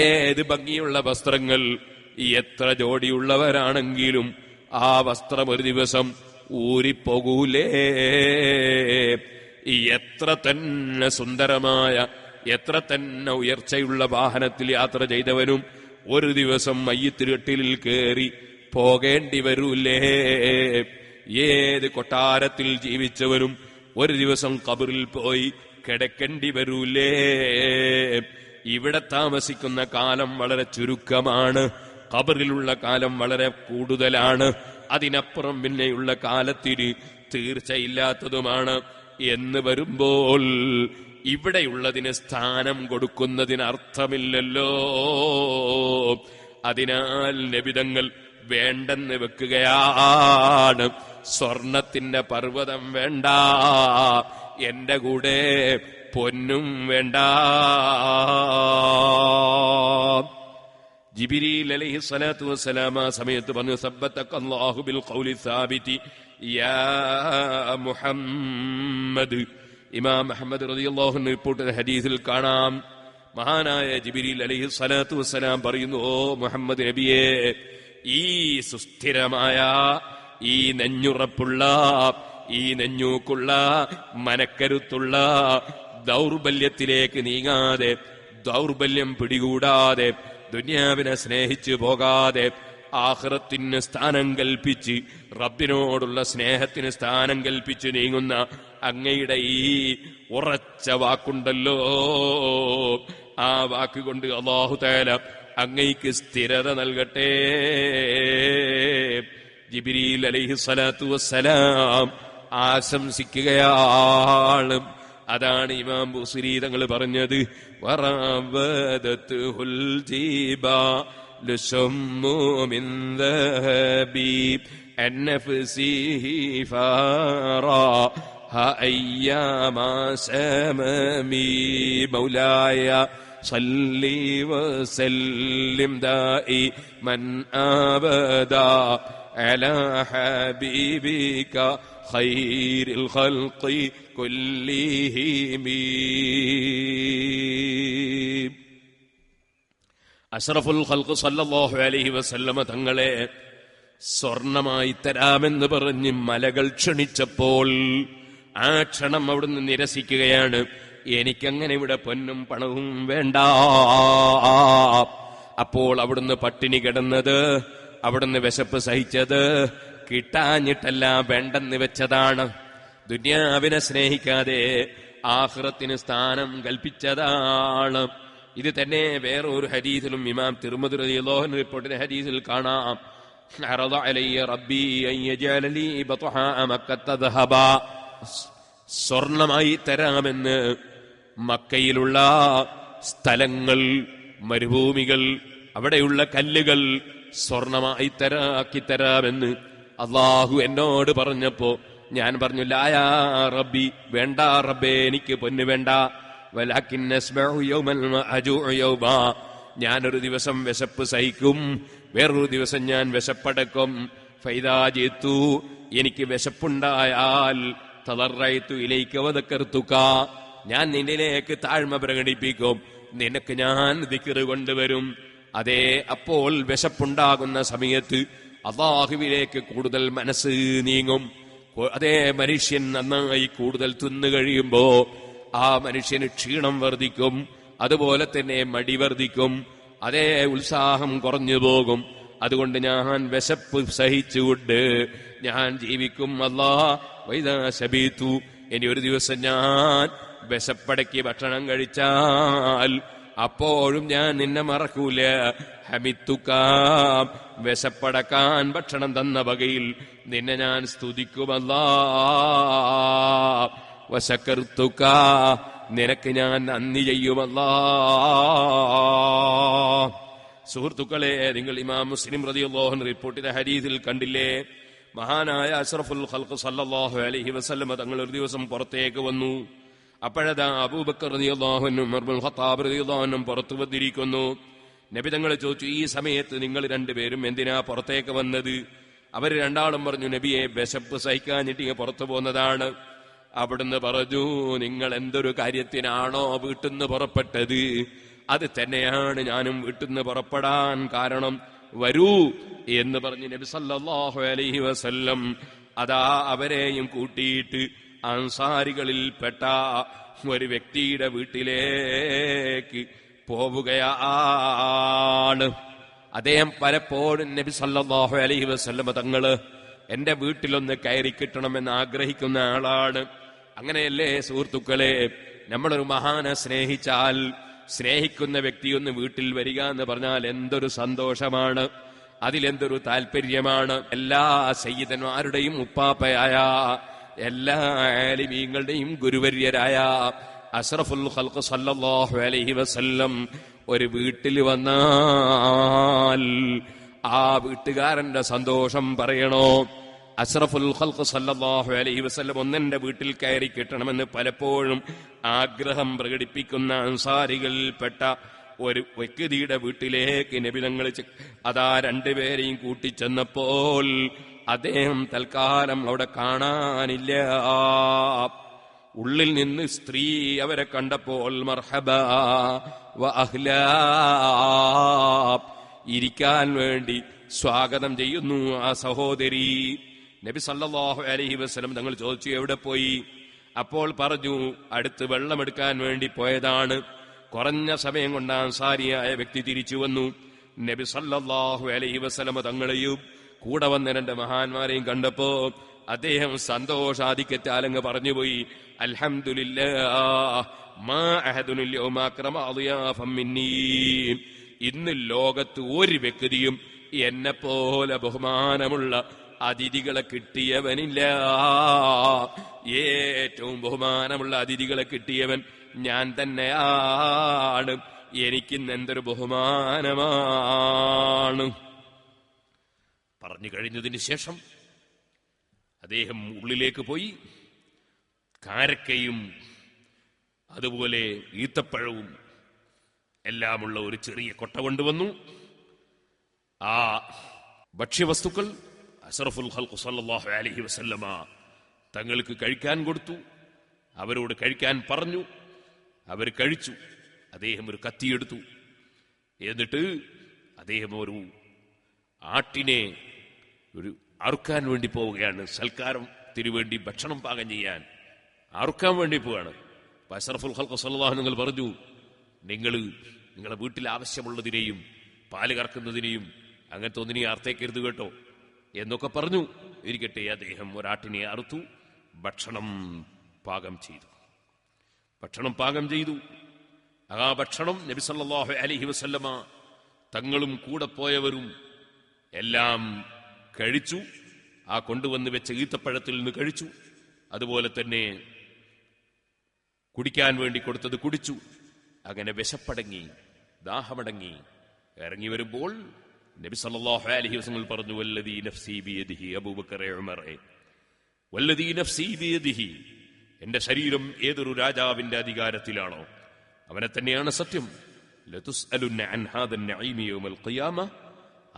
ഏത് ഭംഗിയുള്ള വസ്ത്രങ്ങൾ എത്ര ജോഡിയുള്ളവരാണെങ്കിലും ആ വസ്ത്രം ഒരു ദിവസം ഊരിപ്പോകൂലേ? എത്ര തന്നെ സുന്ദരമായ, എത്ര തന്നെ ഉയർച്ചയുള്ള വാഹനത്തിൽ യാത്ര ചെയ്തവനും ഒരു ദിവസം മയ്യിത്തുകെട്ടിലിൽ കയറി പോകേണ്ടി വരൂലേ? ഏത് കൊട്ടാരത്തിൽ ജീവിച്ചവനും ഒരു ദിവസം ഖബറിൽ പോയി കിടക്കേണ്ടി വരൂലേ? ഇവിടെ താമസിക്കുന്ന കാലം വളരെ ചുരുക്കമാണ്, ഖബറിലുള്ള കാലം വളരെ കൂടുതലാണ്, അതിനപ്പുറം പിന്നെയുള്ള കാലത്തിന് തീർച്ചയില്ലാത്തതുമാണ്. എന്ന് വരുമ്പോൾ ഇവിടെയുള്ളതിന് സ്ഥാനം കൊടുക്കുന്നതിന് അർത്ഥമില്ലല്ലോ. അതിനാൽ നബിതങ്ങൾ വേണ്ടെന്ന് വെക്കുകയാണ്. സ്വർണത്തിന്റെ പർവ്വതം വേണ്ട, എന്റെ കൂടെ പൊന്നും വേണ്ട. ജിബ്രീൽ അലൈഹിസ്സലാത്തു വസ്സലാം ആ സമയത്ത് പറഞ്ഞു, സബ്ബതകല്ലാഹു ബിൽ ഖൗലി സാബിതി യാ മുഹമ്മദ്. ഇമാം അഹ്മദ് റളിയല്ലാഹു അൻഹു റിപ്പോർട്ട് ചെയ്ത ഹദീസിൽ കാണാം, മഹാനായ ജിബ്രീൽ അലൈഹിസ്സലാത്തു വസ്സലാം പറയുന്നു, ഓ മുഹമ്മദ് നബിയെ, ഈ സുസ്ഥിരമായ, ഈ നെഞ്ഞുറപ്പുള്ള, ഈ നെഞ്ഞൂക്കുള്ള, മനക്കരുത്തുള്ള, ദൗർബല്യത്തിലേക്ക് നീങ്ങാതെ, ദൗർബല്യം പിടികൂടാതെ, ദുനിയാവിനെ സ്നേഹിച്ചു പോകാതെ, ആഖിറത്തിന് സ്ഥാനം കൽപ്പിച്ച്, റബ്ബിനോടുള്ള സ്നേഹത്തിന് സ്ഥാനം കൽപ്പിച്ച് നീങ്ങുന്ന അങ്ങയുടെ ഈ ഉറച്ച വാക്കുണ്ടല്ലോ, ആ വാക്കുകൊണ്ട് അല്ലാഹു തആല അങ്ങയ്ക്ക് സ്ഥിരത നൽകട്ടെ. ജിബ്രീൽ അലൈഹിസ്സലാത്തു വസ്സലാം ആശംസിക്കുകയാണ്. അതാണ് ഇമാം ബുസ്രി തങ്ങൾ പറഞ്ഞത്, വറവദത്തുൽ ജിബാലു ശമ്മു മിൻ ദഹബി അൻഫസിഹി ഫറാഹ അയ്യാമാ സമമി മൗലായ സല്ലി വസല്ലിം ദായിമൻ അബദാ അലാ ഹബീബിക ഖൈറിൽ ഖൽഖി കുല്ലിഹിം. അഷ്റഫുൽ ഖൽഖ് സല്ലല്ലാഹു അലൈഹി വസല്ലമ തങ്ങളെ സ്വർണമായി തരാമെന്ന് പറഞ്ഞ് മലകൾ ക്ഷണിച്ചപ്പോൾ ആ ക്ഷണം അവിടുന്ന് നിരസിക്കുകയാണ്. എനിക്കങ്ങനെ ഇവിടെ പൊന്നും പണവും വേണ്ട. അപ്പോൾ അവിടുന്ന് പട്ടിണി കിടന്നത്, അവിടുന്ന് വിശപ്പ് സഹിച്ചത് കിട്ടാഞ്ഞിട്ടല്ല, വേണ്ടെന്ന് വെച്ചതാണ്. ദുനിയാവിനെ സ്നേഹിക്കാതെ ആഖിറത്തിന് സ്ഥാനം കൽപ്പിച്ചതാണ്. ഇത് തന്നെ വേറെ ഒരു ഹദീസിലും ഇമാം തിർമിദി റളിയല്ലാഹു അൻഹു റിപ്പോർട്ടിന്റെ ഹദീസിൽ കാണാം, അറദ അലയ്യ റബ്ബി അൻ യജഅല ലീ ബത്ഹാ മക്കത്ത ദഹബ. സ്വർണമായി തരാമെന്ന് മക്കയിലുള്ള സ്ഥലങ്ങൾ, മരുഭൂമികൾ, അവിടെയുള്ള കല്ലുകൾ സ്വർണമായി ആക്കിത്തരാമെന്ന് അള്ളാഹു എന്നോട് പറഞ്ഞപ്പോ ഞാൻ പറഞ്ഞു, ലാ യാ റബ്ബി, വേണ്ട റബ്ബേ, എനിക്ക് പൊന്നു വേണ്ട. വലാകിൻ അസ്മഉ യൗമൽ അജൂഉ യൗമാ, ഞാനൊരു ദിവസം വിശപ്പ് സഹിക്കും, വേറൊരു ദിവസം ഞാൻ വിശപ്പടക്കും. ഫൈദാ ജിത്തു, എനിക്ക് വിശപ്പുണ്ടായാൽ തളറൈതു ഇലൈക വദക്കർതുക, ഞാൻ നിന്നിലേക്ക് താഴ്മ പ്രകടിപ്പിക്കും, നിനക്ക് ഞാൻ ദിക്ർ കൊണ്ടുവരും. അതേ, അപ്പോൾ വിശപ്പുണ്ടാകുന്ന സമയത്ത് അല്ലാഹുവിലേക്ക് കൂടുതൽ മനസ്സ് നീങ്ങും. അതേ, മനുഷ്യൻ നന്നായി കൂടുതൽ തിന്നു കഴിയുമ്പോ ആ മനുഷ്യന് ക്ഷീണം വർദ്ധിക്കും, അതുപോലെ തന്നെ മടി വർദ്ധിക്കും, അതേ, ഉത്സാഹം കുറഞ്ഞു പോകും. അതുകൊണ്ട് ഞാൻ വിശപ്പ് സഹിച്ചുകൊണ്ട് ഞാൻ ജീവിക്കും. വൈദാ ശബീതു, ഇനി ഒരു ദിവസം ഞാൻ വിശപ്പടക്കി ഭക്ഷണം കഴിച്ചാൽ അപ്പോഴും ഞാൻ നിന്നെ മറക്കൂല. ഹമിത്തുക്കാം, വിശപ്പടക്കാൻ ഭക്ഷണം തന്ന വകയിൽ നിന്നെ ഞാൻ സ്തുതിക്കുമല്ലാ. വശക്കർത്തുക, നിനക്ക് ഞാൻ നന്ദി ചെയ്യുമല്ലാ. സുഹൃത്തുക്കളെ, നിങ്ങൾ ഇമാം മുസ്ലിം റളിയല്ലാഹു അൻഹു റിപ്പോർട്ട് ചെയ്ത ഹദീസിൽ കണ്ടില്ലേ, മഹാനായ അഷ്റഫുൽ ഖൽഖ് സല്ലല്ലാഹു അലൈഹി വസല്ലം തങ്ങൾ ഒരു ദിവസം പുറത്തേക്ക് വന്നു. അപ്പോഴതാ അബൂബക്കർ റളിയല്ലാഹു അൻഹു, ഉമർ ഇബ്നുൽ ഖത്താബ് റളിയല്ലാഹു അൻഹു പുറത്തു വന്നിരിക്കുന്നു. നബി തങ്ങൾ ചോദിച്ചു, ഈ സമയത്ത് നിങ്ങൾ രണ്ടുപേരും എന്തിനാ പുറത്തേക്ക് വന്നത്? അവർ രണ്ടാളും പറഞ്ഞു, നബിയെ, വിശപ്പ് സഹിക്കാഞ്ഞിട്ട് പുറത്തു പോന്നതാണ്. അവിടുന്ന് പറഞ്ഞു, നിങ്ങൾ എന്തൊരു കാര്യത്തിനാണോ വീട്ടിൽ നിന്ന് പുറപ്പെട്ടത്, അത് തന്നെയാണ് ഞാനും വീട്ടിൽ നിന്ന് പുറപ്പെടാൻ കാരണം. വരൂ എന്ന് പറഞ്ഞ് നബി സല്ലല്ലാഹു അലൈഹി വസല്ലം അതാ അവരെയും കൂട്ടിയിട്ട് അൻസാരികളിൽപ്പെട്ട ഒരു വ്യക്തിയുടെ വീട്ടിലേക്ക് പോവുകയാണ്. അദ്ദേഹം പലപ്പോഴും നബി സല്ലല്ലാഹു അലൈഹി വസല്ലം തങ്ങള് എന്റെ വീട്ടിലൊന്ന് കയറി കിട്ടണമെന്ന് ആഗ്രഹിക്കുന്ന ആളാണ്. അങ്ങനെയല്ലേ സുഹൃത്തുക്കളെ, നമ്മളൊരു മഹാനെ സ്നേഹിച്ചാൽ, സ്നേഹിക്കുന്ന വ്യക്തിയൊന്ന് വീട്ടിൽ വരിക എന്ന് പറഞ്ഞാൽ എന്തൊരു സന്തോഷമാണ്, അതിലെന്തൊരു താല്പര്യമാണ്. എല്ലാ സയ്യിദന്മാരുടെയും ഉപ്പാപ്പയായ, എല്ലാ ആലിമീങ്ങളുടെയും ഗുരുവര്യരായ അഷ്റഫുൽ ഖൽഖ് സല്ലല്ലാഹു അലൈഹി വസല്ലം ഒരു വീട്ടിൽ വന്നാൽ ആ വീട്ടുകാരന്റെ സന്തോഷം പറയണോ? അഷ്റഫുൽ ഖൽഖ് സല്ലല്ലാഹു അലൈഹി വസല്ലം ഒന്നെന്റെ വീട്ടിൽ കയറി കിട്ടണമെന്ന് പലപ്പോഴും ആഗ്രഹം പ്രകടിപ്പിക്കുന്ന അൻസാരികളിൽപ്പെട്ട ഒരു വ്യക്തിയുടെ വീട്ടിലേക്ക് നബി തങ്ങൾ അതാ രണ്ടുപേരെയും കൂട്ടിച്ചെന്നപ്പോൾ അദ്ദേഹം തൽക്കാലം അവിടെ കാണാനില്ല. ഉള്ളിൽ നിന്ന് സ്ത്രീ അവരെ കണ്ടപ്പോൾ മർഹബാ വ അഹ്ലാ, ഇരിക്കാൻ വേണ്ടി സ്വാഗതം ചെയ്യുന്നു ആ സഹോദരി. നബി സല്ലല്ലാഹു അലൈഹി വസല്ലം തങ്ങൾ ചോദിച്ചു, എവിടെ പോയി? അപ്പോൾ പറഞ്ഞു, അടുത്ത് വെള്ളമെടുക്കാൻ വേണ്ടി പോയതാണ്. കുറഞ്ഞ സമയം കൊണ്ട് അൻസാരിയായ വ്യക്തി തിരിച്ചു വന്നു. നബി സല്ലല്ലാഹു അലൈഹി വസല്ലം തങ്ങളെയും കൂടെ വന്ന രണ്ട് മഹാന്മാരെയും കണ്ടപ്പോ അദ്ദേഹം സന്തോഷാധിക്യത്താലങ്ങ് പറഞ്ഞുപോയി, അൽഹംദുലില്ലാഹ് മാ അഹദുൻ യൗമ അക്രമ അളിയാഫം മിന്നീ, ഇന്ന് ലോകത്ത് ഒരു വ്യക്തിയും എന്നെ പോലെ ബഹുമാനമുള്ള അതിഥികളെ കിട്ടിയവനില്ല. ഏറ്റവും ബഹുമാനമുള്ള അതിഥികളെ കിട്ടിയവൻ ഞാൻ തന്നെയാണ്. എനിക്കിന്ന് എന്തൊരു ബഹുമാനമാണ്. പറഞ്ഞു കഴിഞ്ഞതിന് ശേഷം അദ്ദേഹം ഉള്ളിലേക്ക് പോയി കാരക്കയും അതുപോലെ ഈത്തപ്പഴവും എല്ലാമുള്ള ഒരു ചെറിയ കൊട്ട കൊണ്ടുവന്നു. ആ ഭക്ഷ്യവസ്തുക്കൾ അഷ്റഫുൽ ഖൽഖ് സല്ലല്ലാഹു അലൈഹി വസല്ലമ തങ്ങൾക്ക് കഴിക്കാൻ കൊടുത്തു. അവരോട് കഴിക്കാൻ പറഞ്ഞു. അവർ കഴിച്ചു. അദ്ദേഹം ഒരു കത്തിയെടുത്തു. എന്നിട്ട് അദ്ദേഹം ഒരു ആട്ടിനെ അറുക്കാൻ വേണ്ടി പോവുകയാണ്. സൽക്കാരത്തിന് വേണ്ടി ഭക്ഷണം പാകം ചെയ്യാൻ അറുക്കാൻ വേണ്ടി പോവുകയാണ്. അഷ്റഫുൽ ഖൽഖ് സല്ലല്ലാഹു അലൈഹി വസല്ലം പറഞ്ഞു, നിങ്ങളെ വീട്ടിൽ ആവശ്യമുള്ളതിനെയും പാല് കറക്കുന്നതിനെയും അങ്ങനത്തെ ഒന്നിനെയും അർത്ഥേക്കരുത് കേട്ടോ എന്നൊക്കെ പറഞ്ഞു. ഇരിക്കട്ടെ, അദ്ദേഹം ഒരാട്ടിനെ അറുത്തു. ഭക്ഷണം പാകം ചെയ്തു. ആ ഭക്ഷണം നബി സല്ലല്ലാഹു അലൈഹി വസല്ലമ തങ്ങളും കൂടെ പോയവരും എല്ലാം കഴിച്ചു. ആ കൊണ്ടുവന്ന് വെച്ച ഈത്തപ്പഴത്തിൽ നിന്ന് കഴിച്ചു. അതുപോലെ തന്നെ കുടിക്കാൻ വേണ്ടി കൊടുത്തത് കുടിച്ചു. അങ്ങനെ വിശപ്പടങ്ങി, ദാഹമടങ്ങി. ഇറങ്ങി വരുമ്പോൾ നബി സല്ലല്ലാഹു അലൈഹി വസല്ലം പറഞ്ഞു, വല്ലദീ നഫ്സി ബിയദിഹി, അബൂബക്കറെ ഉമറെ, വല്ലദീ നഫ്സി ബിയദിഹി, എന്റെ ശരീരം ഏതൊരു രാജാവിന്റെ അധികാരത്തിലാണോ അവനെ തന്നെയാണ് സത്യം. ലതുസ്അലുന്ന അൻ ഹാദൻ നഈമി യൗമൽ ഖിയാമ,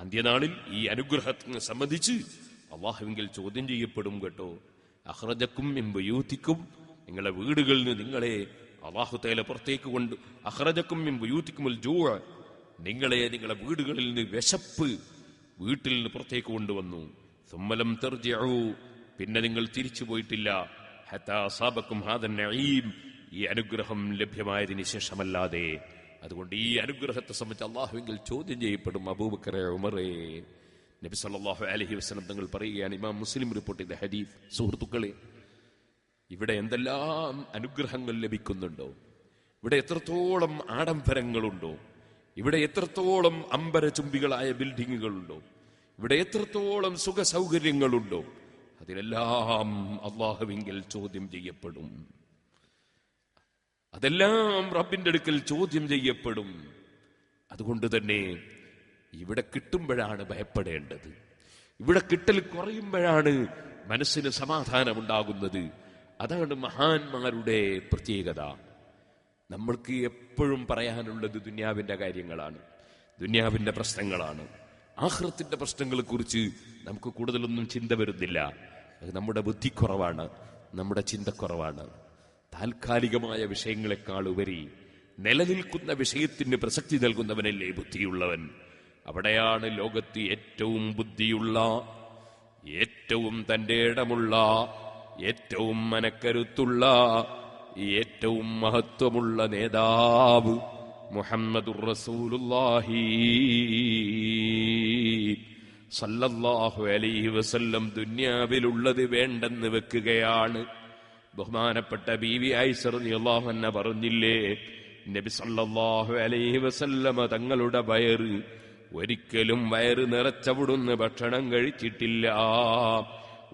അന്ത്യനാളിൽ ഈ അനുഗ്രഹത്തെ സംബന്ധിച്ച് അല്ലാഹുവിങ്കിൽ ചോദ്യം ചെയ്യപ്പെടും കേട്ടോ. അഖ്റജക്കും മിൻ ബുയൂതിക്കും, നിങ്ങളുടെ വീടുകളിൽ നിന്ന് നിങ്ങളെ അല്ലാഹു തആല പുറത്തേക്ക് കൊണ്ട്, അഖ്റജക്കും മിൻ ബുയൂതിക്കുമുൽ ജൂഅ, നിങ്ങളെ നിങ്ങളുടെ വീടുകളിൽ നിന്ന് വിശപ്പ് വീട്ടിൽ നിന്ന് പുറത്തേക്ക് കൊണ്ടുവന്നു. സുമ്മലം തർജിഉ, പിന്നെ നിങ്ങൾ തിരിച്ചു പോയിട്ടില്ല. ഹത്താ അസാബക്കും ഹാദൻ നഈം, ഈ അനുഗ്രഹം ലഭ്യമായതിനു ശേഷമല്ലാതെ. അതുകൊണ്ട് ഈ അനുഗ്രഹത്തെ സംബന്ധിച്ച് അല്ലാഹുവിൽ ചോദ്യം ചെയ്യപ്പെടും. അബൂബക്കറെ ഉമറെ, നബി സല്ലല്ലാഹു അലൈഹി വസല്ലം തങ്ങൾ പറയുകയാണ്, ഇമാം മുസ്ലിം റിപ്പോർട്ട് ചെയ്ത ഹദീസ്. സുഹൃത്തുക്കളെ, ഇവിടെ എന്തെല്ലാം അനുഗ്രഹങ്ങൾ ലഭിക്കുന്നുണ്ടോ, ഇവിടെ എത്രത്തോളം ആഡംബരങ്ങളുണ്ടോ, ഇവിടെ എത്രത്തോളം അമ്പരചുംബികളായ ബിൽഡിങ്ങുകളുണ്ടോ, ഇവിടെ എത്രത്തോളം സുഖ സൗകര്യങ്ങളുണ്ടോ, അതിലെല്ലാം അല്ലാഹുവിങ്കിൽ ചോദ്യം ചെയ്യപ്പെടും. അതെല്ലാം റബ്ബിന്റെ അടുക്കൽ ചോദ്യം ചെയ്യപ്പെടും. അതുകൊണ്ട് തന്നെ ഇവിടെ കിട്ടുമ്പോഴാണ് ഭയപ്പെടേണ്ടത്. ഇവിടെ കിട്ടൽ കുറയുമ്പോഴാണ് മനസ്സിന് സമാധാനമുണ്ടാകുന്നത്. അതാണ് മഹാന്മാരുടെ പ്രത്യേകത. നമ്മൾക്ക് എപ്പോഴും പറയാനുള്ളത് ദുനിയാവിന്റെ കാര്യങ്ങളാണ്, ദുനിയാവിന്റെ പ്രശ്നങ്ങളാണ്. ആഖിറത്തിന്റെ പ്രശ്നങ്ങളെ കുറിച്ച് നമുക്ക് കൂടുതലൊന്നും ചിന്ത വരുന്നില്ല. അത് നമ്മുടെ ബുദ്ധിക്കുറവാണ്, നമ്മുടെ ചിന്തക്കുറവാണ്. താൽക്കാലികമായ വിഷയങ്ങളെക്കാൾ ഉപരി നിലനിൽക്കുന്ന വിഷയത്തിന് പ്രസക്തി നൽകുന്നവനല്ലേ ബുദ്ധിയുള്ളവൻ. അവിടെയാണ് ലോകത്ത് ഏറ്റവും ബുദ്ധിയുള്ള, ഏറ്റവും തന്റെ ഇടമുള്ള, ഏറ്റവും മനക്കരുത്തുള്ള, ഏറ്റവും മഹത്വമുള്ള നേതാവ് മുഹമ്മദുർ റസൂലുള്ളാഹി സല്ലല്ലാഹു അലൈഹി വസല്ലം ദുനിയാവിലുള്ളത് വേണ്ടെന്ന് വെക്കുകയാണ്. ബഹുമാനപ്പെട്ട ബീവി ആയിഷ റളിയല്ലാഹു അൻഹ പറഞ്ഞില്ലേ, നബി സല്ലല്ലാഹു അലൈഹി വസല്ലമ തങ്ങളുടെ ഒരിക്കലും വയറ് നിറച്ചവിടുന്ന് ഭക്ഷണം കഴിച്ചിട്ടില്ല.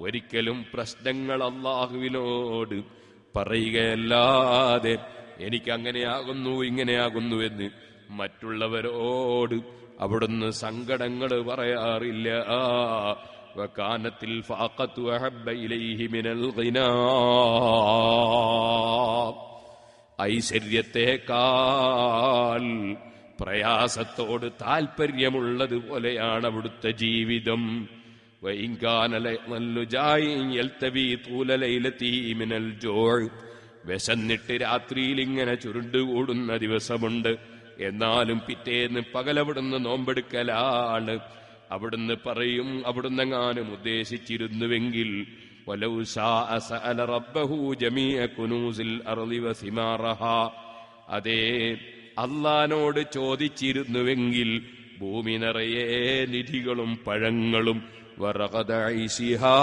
ഒരിക്കലും പ്രശ്നങ്ങൾ അല്ലാഹുവിനോട് പറയുകയല്ലാതെ എനിക്കങ്ങനെയാകുന്നു ഇങ്ങനെയാകുന്നു എന്ന് മറ്റുള്ളവരോട് അവിടുന്ന് സങ്കടങ്ങൾ പറയാറില്ല. വകാനത്തിൽ ഫാഖത്തു അഹബ്ബ ഇലൈഹി മിനൽ ഗിനാ, ഐശ്വര്യത്തെക്കാൾ പ്രയാസത്തോട് താല്പര്യമുള്ളതുപോലെയാണ് അവിടുത്തെ ജീവിതം. വിശന്നിട്ട് രാത്രിയിൽ ഇങ്ങനെ ചുരുണ്ടുകൂടുന്ന ദിവസമുണ്ട്. എന്നാലും പിറ്റേന്ന് പകലവിടുന്ന് നോമ്പെടുക്കലാണ്. അവിടുന്ന് പറയും, അവിടുന്നെങ്ങാനും ഉദ്ദേശിച്ചിരുന്നുവെങ്കിൽ വലൗ ശാഅ സഅല റബ്ബഹു ജമീഅ കുനൂസിൽ അർളി വസിമാറഹാ, അതേ അല്ലാഹുവോട് ചോദിച്ചിരുന്നുവെങ്കിൽ ഭൂമി നിറയെ നിധികളും പഴങ്ങളും വറഗദ ഐശിഹാ,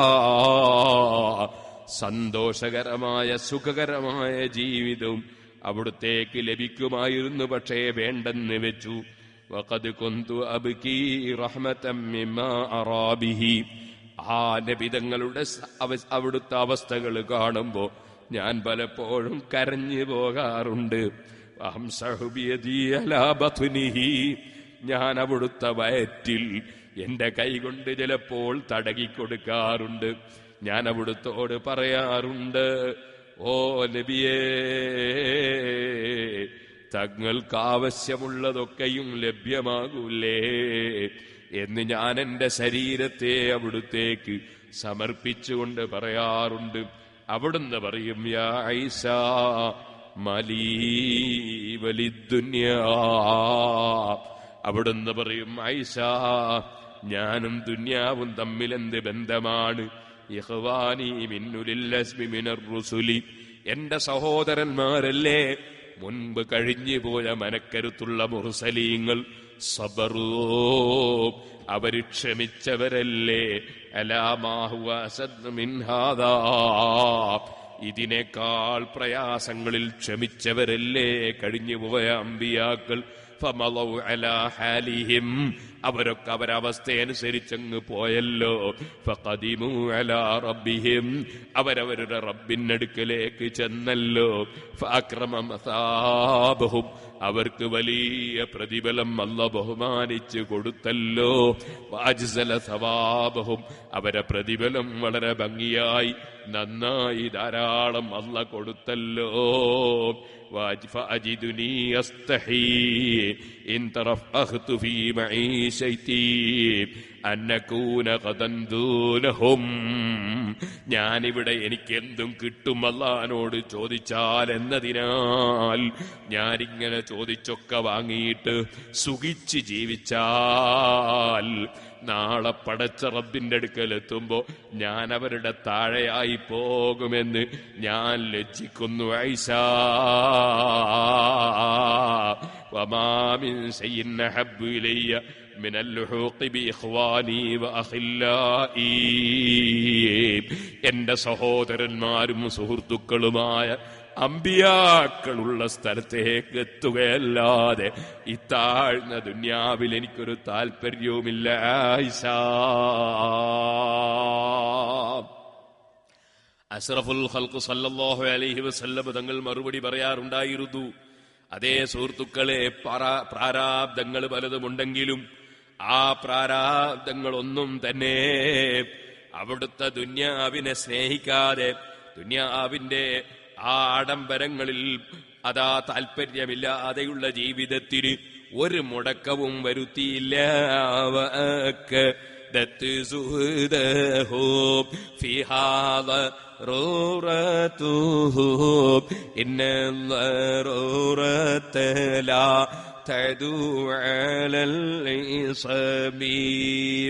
സന്തോഷകരമായ സുഖകരമായ ജീവിതവും അവിടുത്തേക്ക് ലഭിക്കുമായിരുന്നു. പക്ഷേ വേണ്ടെന്ന് വെച്ചു. വഖദ് കുന്തു അബ്കി റഹ്മതൻ മിമ്മാ അറാ ബിഹി, ആ നബിതങ്ങളുടെ അവിടുത്തെ അവസ്ഥകൾ കാണുമ്പോ ഞാൻ പലപ്പോഴും കരഞ്ഞു പോകാറുണ്ട്. അംസഹു ബിയദി അലാ ബത്നിഹി, ഞാൻ അവിടുത്തെ വയറ്റിൽ എന്റെ കൈകൊണ്ട് ചിലപ്പോൾ തടകിക്കൊടുക്കാറുണ്ട്. ഞാൻ അവിടുത്തോട് പറയാറുണ്ട്, ഓ നബിയേ, തങ്ങൾക്ക് ആവശ്യമുള്ളതൊക്കെയും ലഭ്യമാകൂലേ എന്ന് ഞാൻ എന്റെ ശരീരത്തെ അവിടുത്തേക്ക് സമർപ്പിച്ചുകൊണ്ട് പറയാറുണ്ട്. അവിടുന്ന് പറയും, യാ ഐസ മലീ വലിദ്ദുനിയാ, അവിടുന്ന് പറയും, ഐഷ, ഞാനും ദുനിയാവും തമ്മിലെന്ത് ബന്ധമാണ്? ഇഖ്വാനി മിന്നുലിൽ അസ്മി മിനർ റുസുലി, എന്റെ സഹോദരന്മാരല്ലേ, മുൻപ് കഴിഞ്ഞു പോയ മനക്കരുത്തുള്ള മുർസലീങ്ങൾ. സബറൂ, അവര് ക്ഷമിച്ചവരല്ലേ. അലാ മാ ഹുവ അസദ് മിൻ ഹാദാ, ഇതിനേക്കാൾ പ്രയാസങ്ങളിൽ ക്ഷമിച്ചവരല്ലേ കഴിഞ്ഞു പോയ അമ്പിയാക്കൾ. ഫമളൗ അലാ ഹാലിഹിം, അവരൊക്കെ അവരവസ്ഥയനുസരിച്ചങ്ങ് പോയല്ലോ. ഫഖദിമു അലാ റബ്ബിഹിം, അവരവരുടെ റബ്ബിനടുക്കലേക്ക് ചെന്നല്ലോ. ഫഅക്രമ മസാബഹും, അവർക്ക് വലിയ പ്രതിഫലം അല്ലാഹു ബഹുമാനിച്ചു കൊടുത്തല്ലോ. വഅജ്സല സവാബഹും, അവരെ പ്രതിഫലം വളരെ ഭംഗിയായി നന്നായി ധാരാളം അല്ലാഹു കൊടുത്തല്ലോ. فأجدني أستحي إن ترفعت في معيشتي أن أكون غدا دونهم. ഞാനിവിടെ എനിക്കെന്തും കിട്ടും അല്ലാഹുവോട് ചോദിച്ചാൽ എന്നതിനാൽ ഞാനിങ്ങനെ ചോദിച്ചൊക്കെ വാങ്ങിയിട്ട് സുഖിച്ച് ജീവിച്ചാൽ നാളെ പടച്ച റബ്ബിന്റെ അടുക്കലെത്തുമ്പോ ഞാൻ അവരുടെ താഴെയായി പോകുമെന്ന് ഞാൻ ലജ്ജിക്കുന്നു. ഐസാ വമാ മിൻ ശൈഇൻ അഹബ്ബു ഇലയ്യ മിനൽ ലുഹൂഖി ബിഇഖ്വാനി വഅഖില്ലായി, എന്റെ സഹോദരന്മാരും സുഹൃത്തുക്കളുമായ അമ്പിയാക്കളുള്ള സ്ഥലത്തേക്ക് എത്തുകയല്ലാതെ ഈ താഴ്ന്ന ദുന്യാവിൽ എനിക്കൊരു താല്പര്യവുമില്ല. അഷ്റഫുൽ ഖൽഖ് സല്ലല്ലാഹു അലൈഹി വസല്ലം തങ്ങൾ മറുപടി പറയാറുണ്ടായിരുന്നു, അതേ സുഹൃത്തുക്കളെ, പ്രാരാബ്ദങ്ങൾ പലതുമുണ്ടെങ്കിലും ആ പ്രാരാബ്ദങ്ങളൊന്നും തന്നെ അവിടുത്തെ ദുന്യാവിനെ സ്നേഹിക്കാതെ ദുന്യാവിന്റെ ആ ആഡംബരങ്ങളിൽ അതാ താല്പര്യമില്ലാതെയുള്ള ജീവിതത്തിന് ഒരു മുടക്കവും വരുത്തിയില്ല.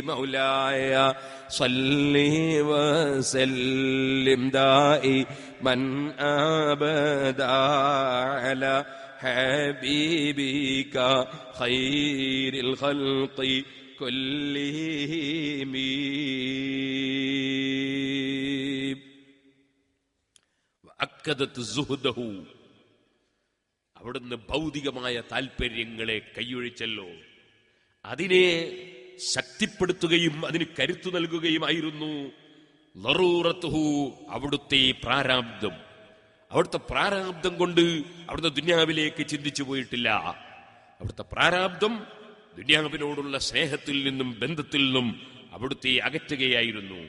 മൗലായ സല്ലി വസല്ലിം ദായിമൻ അബദാ അലാ ഹബീബിക ഖൈറിൽ ഖൽഖി കുല്ലിഹിം. വഅക്കദത് സുഹ്ദഹു, അവിടുന്ന് ഭൗതികമായ താല്പര്യങ്ങളെ കൈയൊഴിച്ചല്ലോ, അതിനെ ശക്തിപ്പെടുത്തുകയും അതിന് കരുത്തു നൽകുകയുമായിരുന്നു. ലറൂറത്തുഹു, അവിടുത്തെ പ്രാരാബ്ദം, അവിടുത്തെ പ്രാരാബ്ദം കൊണ്ട് അവിടുത്തെ ദുന്യാവിലേക്ക് ചിന്തിച്ചു പോയിട്ടില്ല. അവിടുത്തെ പ്രാരാബ്ദം ദുന്യാവിനോടുള്ള സ്നേഹത്തിൽ നിന്നും ബന്ധത്തിൽ നിന്നും അവിടുത്തെ അകറ്റുകയായിരുന്നു.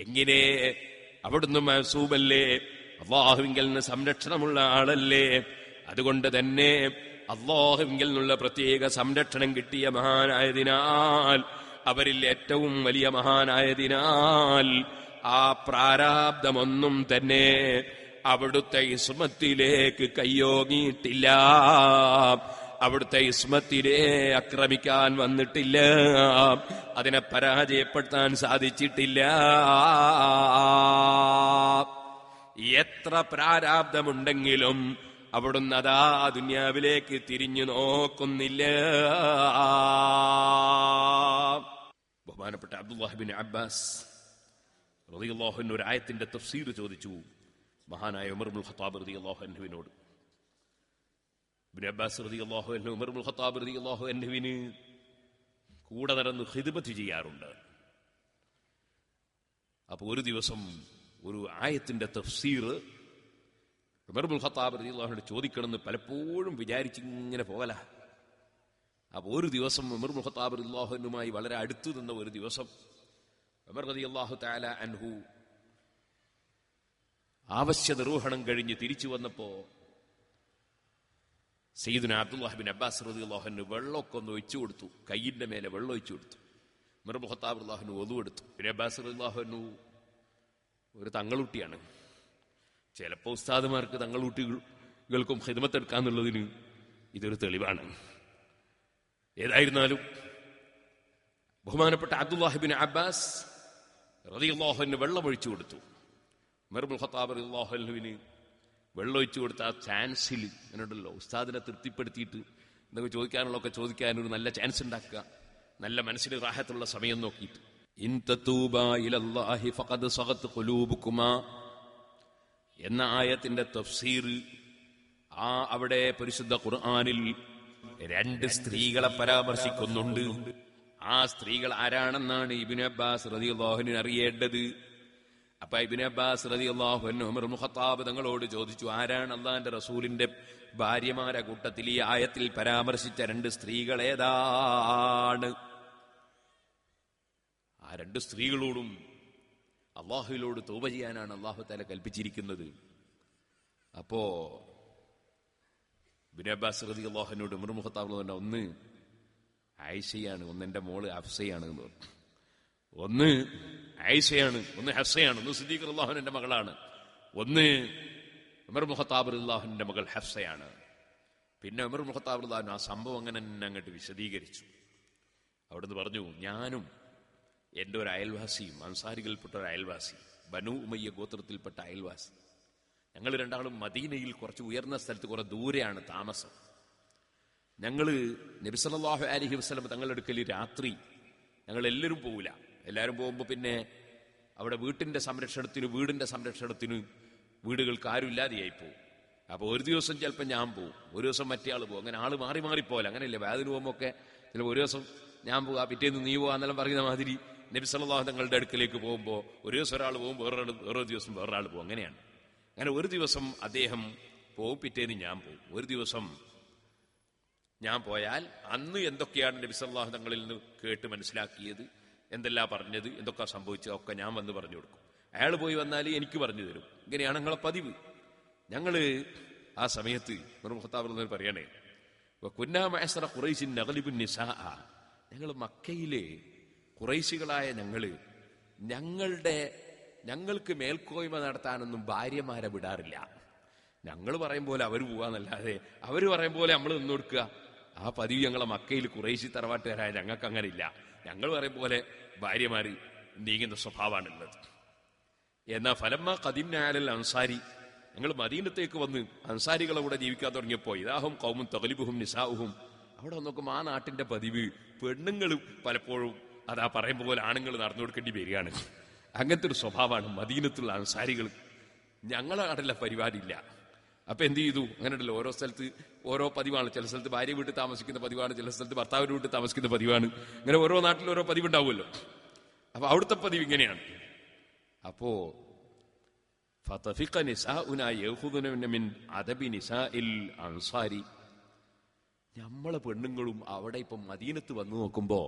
എങ്ങനെ അവിടുന്ന് മഅസൂമല്ലേ, അല്ലാഹുവിങ്കൽ നിന്ന് സംരക്ഷണമുള്ള ആളല്ലേ. അതുകൊണ്ട് തന്നെ അല്ലാഹുവിങ്കൽ നിന്നുള്ള പ്രത്യേക സംരക്ഷണം കിട്ടിയ മഹാനായതിനാൽ, അവരിൽ ഏറ്റവും വലിയ മഹാനായതിനാൽ ആ പ്രാരാബ്ദമൊന്നും തന്നെ അവിടുത്തെ ഇസ്മത്തിലേക്ക് കയ്യോങ്ങിയിട്ടില്ല, അവിടുത്തെ ഇസ്മത്തിനെ ആക്രമിക്കാൻ വന്നിട്ടില്ല, അതിനെ പരാജയപ്പെടുത്താൻ സാധിച്ചിട്ടില്ല. എത്ര പ്രാരാബ്ദമുണ്ടെങ്കിലും അവിടുന്ന് അതാ ദുന്യാവിലേക്ക് തിരിഞ്ഞു നോക്കുന്നില്ല. ബഹുമാനപ്പെട്ട അബ്ദുല്ലാഹ് ബിൻ അബ്ബാസ് റളിയല്ലാഹു അൻഹു ഒരു ആയത്തിന്റെ തഫ്സീർ ചോദിച്ചു മഹാനായ ഉമർ ഇബ്നുൽ ഖത്താബ് റളിയല്ലാഹു അൻഹുവിനോട്. ഇബ്നു അബ്ബാസ് റളിയല്ലാഹു അൻഹു ഉമർ ഇബ്നുൽ ഖത്താബ് റളിയല്ലാഹു അൻഹുവിന് കൂടെ നടന്ന് ഖിദ്മത്ത് ചെയ്യാറുണ്ട്. അപ്പോൾ ഒരു ദിവസം ഒരു ആയത്തിന്റെ തഫ്സീർ ഉമർ ഇബ്നുൽ ഖത്താബ് റളിയല്ലാഹു അൻഹു ചോദിക്കണമെന്ന് പലപ്പോഴും വിചാരിച്ചിങ്ങനെ പോകല. അപ്പോൾ ഒരു ദിവസം ഉമർ ഇബ്നുൽ ഖത്താബ് റളിയല്ലാഹു അൻഹുമായി വളരെ അടുത്തു നിന്ന ഒരു ദിവസം ഉമർ റളിയല്ലാഹു തആല അൻഹു ആവശ്യ നിർവഹണം കഴിഞ്ഞ് തിരിച്ചു വന്നപ്പോ സയ്യിദുനാ അബ്ദുല്ലാഹ് ബിൻ അബ്ബാസ് റളിയല്ലാഹു അൻഹു വെള്ളമൊക്കെ ഒന്ന് ഒഴിച്ചു കൊടുത്തു, കയ്യിന്റെ മേലെ വെള്ളം ഒഴിച്ചു കൊടുത്തു. ഉമർ ഇബ്നുൽ ഖത്താബ് റളിയല്ലാഹു അൻഹു ഒളു എടുത്തു. ബിൻ അബ്ബാസ് റളിയല്ലാഹു അൻഹു ഒരു തങ്ങളുട്ടിയാണ്. ചിലപ്പോൾ ഉസ്താദുമാർക്ക് തങ്ങളുട്ടികൾക്കും ഖിദ്മത്ത് എടുക്കാന്നുള്ളതിന് ഇതൊരു തെളിവാണ്. ഏതായിരുന്നാലും ബഹുമാനപ്പെട്ട അബ്ദുല്ലാഹ് ബിൻ അബ്ബാസ് റളിയല്ലാഹു അൻഹു വെള്ളം ഒഴിച്ചു കൊടുത്തു. ഉമർ ഇബ്നുൽ ഖത്താബ് റളിയല്ലാഹു അൻഹുവിന് വെള്ളമൊഴിച്ചു കൊടുത്ത ആ ചാൻസിൽ അങ്ങനെയുണ്ടല്ലോ, ഉസ്താദിനെ തൃപ്തിപ്പെടുത്തിയിട്ട് എന്തൊക്കെ ചോദിക്കാനുള്ളതൊക്കെ ചോദിക്കാനൊരു നല്ല ചാൻസ് ഉണ്ടാക്കുക, നല്ല മനസ്സിന് റാഹത്തുള്ള സമയം നോക്കിയിട്ട്. ഇൻ തതൂബാ ഇലല്ലാഹി ഫഖദ് സഗത് ഖുലൂബുകുമാ എന്ന ആയത്തിന്റെ തഫ്സീർ അവിടെ പരിശുദ്ധ ഖുർആനിൽ രണ്ട് സ്ത്രീകളെ പരാമർശിക്കുന്നുണ്ട്. ആ സ്ത്രീകൾ ആരാണെന്നാണ് ഇബ്നു അബ്ബാസ് റളിയല്ലാഹു അൻഹു അറിയേണ്ടത്. അപ്പൊ ഇബ്നു അബ്ബാസ് റളിയല്ലാഹു അൻഹു ഉമർ ഇബ്നു ഖത്താബ് തങ്ങളോട് ചോദിച്ചു, ആരാണ് അല്ലാഹുവിന്റെ റസൂലിന്റെ ഭാര്യമാരെ കൂട്ടത്തിൽ ഈ ആയത്തിൽ പരാമർശിച്ച രണ്ട് സ്ത്രീകൾ ഏതാണ്? ആ രണ്ട് സ്ത്രീകളോടും അള്ളാഹുവിനോട് തൗബ ചെയ്യാനാണ് അള്ളാഹു തആല കൽപ്പിച്ചിരിക്കുന്നത്. അപ്പോ ഇബ്നു അബ്ബാസ് റളിയല്ലാഹു അൻഹു ഉമർ ഇബ്നു ഖത്താബ് പറഞ്ഞ ഒന്ന് ആയിഷയാണ്, ഒന്ന് എന്റെ മോള് ഹഫ്സയാണ് എന്ന് പറഞ്ഞു. ഒന്ന് ആയിഷയാണ്, ഒന്ന് ഹഫ്സയാണ്. ഒന്ന് സിദ്ദീഖ് റളിയല്ലാഹു അൻഹുവിന്റെ മകളാണ്, ഒന്ന് ഉമർ ഇബ്നു ഖത്താബ് റളിയല്ലാഹു അൻഹുവിന്റെ മകൾ ഹഫ്സയാണ്. പിന്നെ ഉമർ ഇബ്നു ഖത്താബ് റളിയല്ലാഹു അൻഹു ആ സംഭവം അങ്ങനെ അങ്ങോട്ട് വിശദീകരിച്ചു. അവിടുന്ന് പറഞ്ഞു, ഞാനും എൻ്റെ ഒരു അയൽവാസിയും, അൻസാരികളിൽപ്പെട്ട ഒരു അയൽവാസി, ബനു ഉമയ്യ ഗോത്രത്തിൽപ്പെട്ട അയൽവാസി, ഞങ്ങൾ രണ്ടാളും മദീനയിൽ കുറച്ച് ഉയർന്ന സ്ഥലത്ത് കുറെ ദൂരെയാണ് താമസം. ഞങ്ങൾ നബി സല്ലല്ലാഹു അലൈഹി വസല്ലം തങ്ങളുടെ അടുക്കൽ രാത്രി ഞങ്ങൾ എല്ലാവരും പോവില്ല. എല്ലാവരും പോകുമ്പോൾ പിന്നെ അവിടെ വീടിന്റെ സംരക്ഷണത്തിന് വീടുകൾക്ക് ആരും ഇല്ലാതെയായി പോകും. അപ്പോൾ ഒരു ദിവസം ചിലപ്പോൾ ഞാൻ പോകും, ഒരു ദിവസം മറ്റേ ആൾ പോകും. അങ്ങനെ ആൾ മാറി മാറിപ്പോലെ, അങ്ങനെയല്ലേ വേദന പോകുമ്പോൾ ഒക്കെ ചിലപ്പോൾ ഒരു ദിവസം ഞാൻ പോകാം, പിറ്റേന്ന് നീ പോകാന്നെല്ലാം പറയുന്ന മാതിരി നബി സല്ലല്ലാഹു തങ്ങളുടെ അടുക്കലേക്ക് പോകുമ്പോൾ ഒരു ദിവസം ഒരാൾ പോകും, വേറൊരു ദിവസം വേറൊരാൾ പോകും. അങ്ങനെയാണ്. അങ്ങനെ ഒരു ദിവസം അദ്ദേഹം പോകും, പിറ്റേന്ന് ഞാൻ പോകും. ഒരു ദിവസം ഞാൻ പോയാൽ അന്ന് എന്തൊക്കെയാണ് നബി സല്ലല്ലാഹു തങ്ങളിൽ നിന്ന് കേട്ട് മനസ്സിലാക്കിയത്, എന്തെല്ലാം പറഞ്ഞത്, എന്തൊക്കെ സംഭവിച്ചത് ഒക്കെ ഞാൻ വന്ന് പറഞ്ഞു കൊടുക്കും. അയാൾ പോയി വന്നാൽ എനിക്ക് പറഞ്ഞു തരും. ഇങ്ങനെയാണ് ഞങ്ങളെ പതിവ്. ഞങ്ങള് ആ സമയത്ത് പറയണേ, ഞങ്ങൾ മക്കയിലെ ഖുറൈശികളായ ഞങ്ങൾക്ക് മേൽക്കോയ്മ നടത്താനൊന്നും ഭാര്യമാരെ വിടാറില്ല. ഞങ്ങൾ പറയും പോലെ അവർ പോവാന്നല്ലാതെ അവർ പറയും പോലെ നമ്മൾ നിന്ന് കൊടുക്കുക. ആ പതിവ് ഞങ്ങളെ മക്കയിൽ ഖുറൈശി തറവാട്ടുകാരായ ഞങ്ങൾക്ക് അങ്ങനെ ഇല്ല. ഞങ്ങൾ പറയും പോലെ ഭാര്യമാര് നീങ്ങുന്ന സ്വഭാവമാണുള്ളത്. എന്നാൽ ഫലമ്മ ഖദിംനാ അലൽ അൻസാരി, ഞങ്ങൾ മദീനത്തേക്ക് വന്ന് അൻസാരികളെ കൂടെ ജീവിക്കാൻ തുടങ്ങിയപ്പോൾ ഇദാഹും ഖൗമുൻ തഗ്ലിബുഹും നിസാഉഹും, അവിടെ നോക്കുമ്പോൾ ആ നാട്ടിന്റെ പതിവ് പെണ്ണുങ്ങൾ പലപ്പോഴും അതാ പറയുമ്പോൾ പോലെ ആണുങ്ങൾ നടന്നു കൊടുക്കേണ്ടി വരികയാണ്. അങ്ങനത്തെ ഒരു സ്വഭാവമാണ് മദീനത്തുള്ള അൻസാരികൾ. ഞങ്ങളെ നാട്ടിലെ പരിപാടിയില്ല. അപ്പൊ എന്ത് ചെയ്തു? അങ്ങനെയുണ്ടല്ലോ, ഓരോ സ്ഥലത്ത് ഓരോ പതിവാണ്. ചില സ്ഥലത്ത് ഭാര്യ വീട്ടിൽ താമസിക്കുന്ന പതിവാണ്, ചില സ്ഥലത്ത് ഭർത്താവിന്റെ വീട്ടിൽ താമസിക്കുന്ന പതിവാണ്. അങ്ങനെ ഓരോ നാട്ടിലും ഓരോ പതിവുണ്ടാവുമല്ലോ. അപ്പൊ അവിടുത്തെ പതിവ് ഇങ്ങനെയാണ്. അപ്പോ നമ്മളെ പെണ്ണുങ്ങളും അവിടെ ഇപ്പൊ മദീനത്ത് വന്നു നോക്കുമ്പോ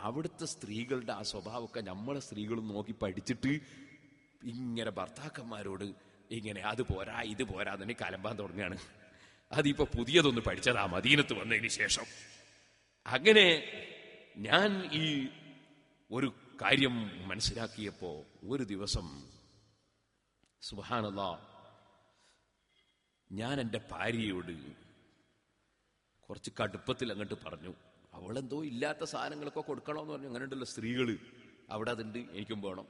അവിടുത്തെ സ്ത്രീകളുടെ ആ സ്വഭാവമൊക്കെ നമ്മളെ സ്ത്രീകളും നോക്കി പഠിച്ചിട്ട് ഇങ്ങനെ ഭർത്താക്കന്മാരോട് ഇങ്ങനെ അത് പോരാ ഇത് പോരാ തന്നെ കലമ്പാൻ തുടങ്ങുകയാണ്. അതിപ്പോ പുതിയതൊന്ന് പഠിച്ചതാ മദീനത്ത് വന്നതിന് ശേഷം. അങ്ങനെ ഞാൻ ഈ ഒരു കാര്യം മനസ്സിലാക്കിയപ്പോ ഒരു ദിവസം സുബ്ഹാനല്ലാഹ്, ഞാൻ എൻ്റെ ഭാര്യയോട് കുറച്ച് കടുപ്പത്തിൽ അങ്ങോട്ട് പറഞ്ഞു. അവളെന്തോ ഇല്ലാത്ത സാധനങ്ങളൊക്കെ കൊടുക്കണമെന്ന് പറഞ്ഞു. അങ്ങനെ ഉണ്ടല്ലോ സ്ത്രീകൾ, അവിടെ അതുണ്ട്, എനിക്കും വേണം.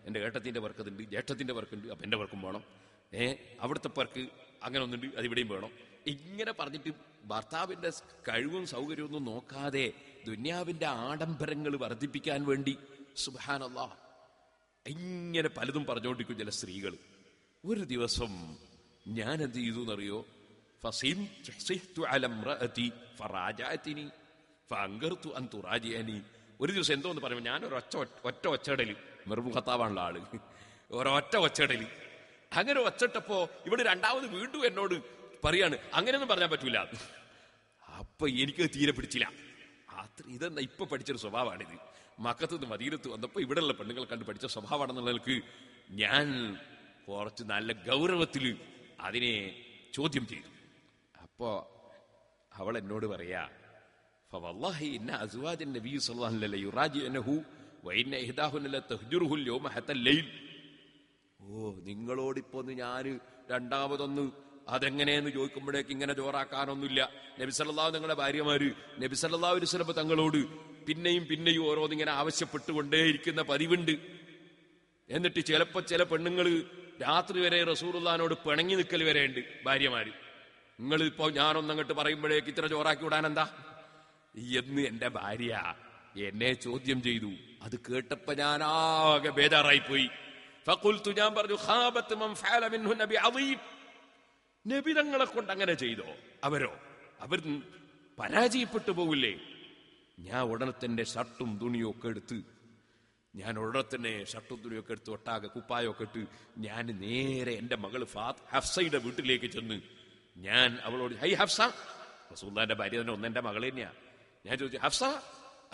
എൻ്റെ ഏട്ടത്തിൻ്റെ വർക്ക് അതുണ്ട്, ജ്യേഷ്ഠത്തിൻ്റെ വർക്കുണ്ട്, അപ്പം എൻ്റെ വർക്കും വേണം. അവിടുത്തെ വർക്ക് അങ്ങനെ ഒന്നുണ്ട്, അതിവിടെയും വേണം. ഇങ്ങനെ പറഞ്ഞിട്ട് ഭർത്താവിൻ്റെ കഴിവും സൗകര്യവും ഒന്നും നോക്കാതെ ദുന്യാവിൻ്റെ ആഡംബരങ്ങൾ വർദ്ധിപ്പിക്കാൻ വേണ്ടി സുബ്ഹാനല്ലാഹ് ഇങ്ങനെ പലതും പറഞ്ഞുകൊണ്ടിരിക്കും ചില സ്ത്രീകൾ. ഒരു ദിവസം ഞാൻ എന്ത് ചെയ്തു എന്നറിയോ? ഒരു ദിവസം എന്തോന്ന് പറയുമ്പോൾ ഞാൻ ഒറ്റ ഒച്ചടല്, മെറുമുഖത്താവാനുള്ള ആള്, ഒരൊറ്റ ഒച്ചടല്. അങ്ങനെ ഒച്ചട്ടപ്പോ ഇവിടെ രണ്ടാമത് വീണ്ടും എന്നോട് പറയാണ് അങ്ങനെയൊന്നും പറഞ്ഞാൻ പറ്റൂല. അപ്പൊ എനിക്ക് തീരെ പിടിച്ചില്ല. ഇതെന്താ ഇപ്പൊ പഠിച്ചൊരു സ്വഭാവമാണിത്. മക്കത്ത് നിന്ന് മദീനത്ത് വന്നപ്പോ ഇവിടെയുള്ള പെണ്ണുങ്ങൾ കണ്ട് പഠിച്ച സ്വഭാവമാണെന്നുള്ളവർക്ക് ഞാൻ കുറച്ച് നല്ല ഗൗരവത്തിൽ അതിനെ ചോദ്യം ചെയ്തു. അപ്പോ അവൾ എന്നോട് പറയാ, ഫവല്ലാഹി ഇന്ന അസ്വാജൻ നബി സല്ലല്ലാഹു അലൈഹി വസല്ലം യുറാജിഅനഹു വഇന്ന ഇഹ്ദാഹുന്ന ലതഹ്ജുറുഹു യൗമ ഹത്തൽ ലൈൽ. നിങ്ങളോടിപ്പോ ഞാൻ രണ്ടാമതൊന്ന് അതെങ്ങനെയെന്ന് ചോദിക്കുമ്പോഴേക്ക് ഇങ്ങനെ ജോറാക്കാനൊന്നുമില്ല. നബി സല്ലല്ലാഹു നിങ്ങളുടെ ഭാര്യമാര് നബി സല്ലല്ലാഹു അലൈഹി വസല്ലം തങ്ങളോട് പിന്നെയും പിന്നെയും ഓരോന്നിങ്ങനെ ആവശ്യപ്പെട്ടുകൊണ്ടേയിരിക്കുന്ന പതിവുണ്ട്. എന്നിട്ട് ചിലപ്പോ ചില പെണ്ണുങ്ങള് രാത്രി വരെ റസൂലുള്ളാഹിനോട് പിണങ്ങി നിൽക്കൽ വരെ ഉണ്ട് ഭാര്യമാര്. നിങ്ങളിപ്പോ ഞാനൊന്നങ്ങോട്ട് പറയുമ്പോഴേക്ക് ഇത്ര ചോറാക്കി വിടാൻ എന്താ എന്ന് എന്റെ ഭാര്യ എന്നെ ചോദ്യം ചെയ്തു. അത് കേട്ടപ്പോ ഞാൻ ആകെ ബേജാറായി പോയി. ഫഖുൽതു, ഞാൻ പറഞ്ഞു, ഖാബത്ത് മൻ ഫഅല മിൻഹുന്ന ബിഅദീം. നബി തങ്ങളെ കൊണ്ട് അങ്ങനെ ചെയ്തോ? അവർ പരാജയപ്പെട്ടു പോകില്ലേ? ഞാൻ ഉടനെ തന്നെ ഷർട്ടും തുണിയും ഒക്കെ എടുത്ത് ഒട്ടാകെ കുപ്പായൊക്കെ ഇട്ട് ഞാൻ നേരെ എന്റെ മകൾ ഹഫ്സയുടെ വീട്ടിലേക്ക് ചെന്ന് ഞാൻ അവളോട്, ഹൈ ഹഫ്സ, റസൂലുള്ളാഹിന്റെ ഭാര്യ തന്നെ ഒന്നെന്റെ മകൾ തന്നെയാ. ഞാൻ ചോദിച്ചു, ഹഫ്സ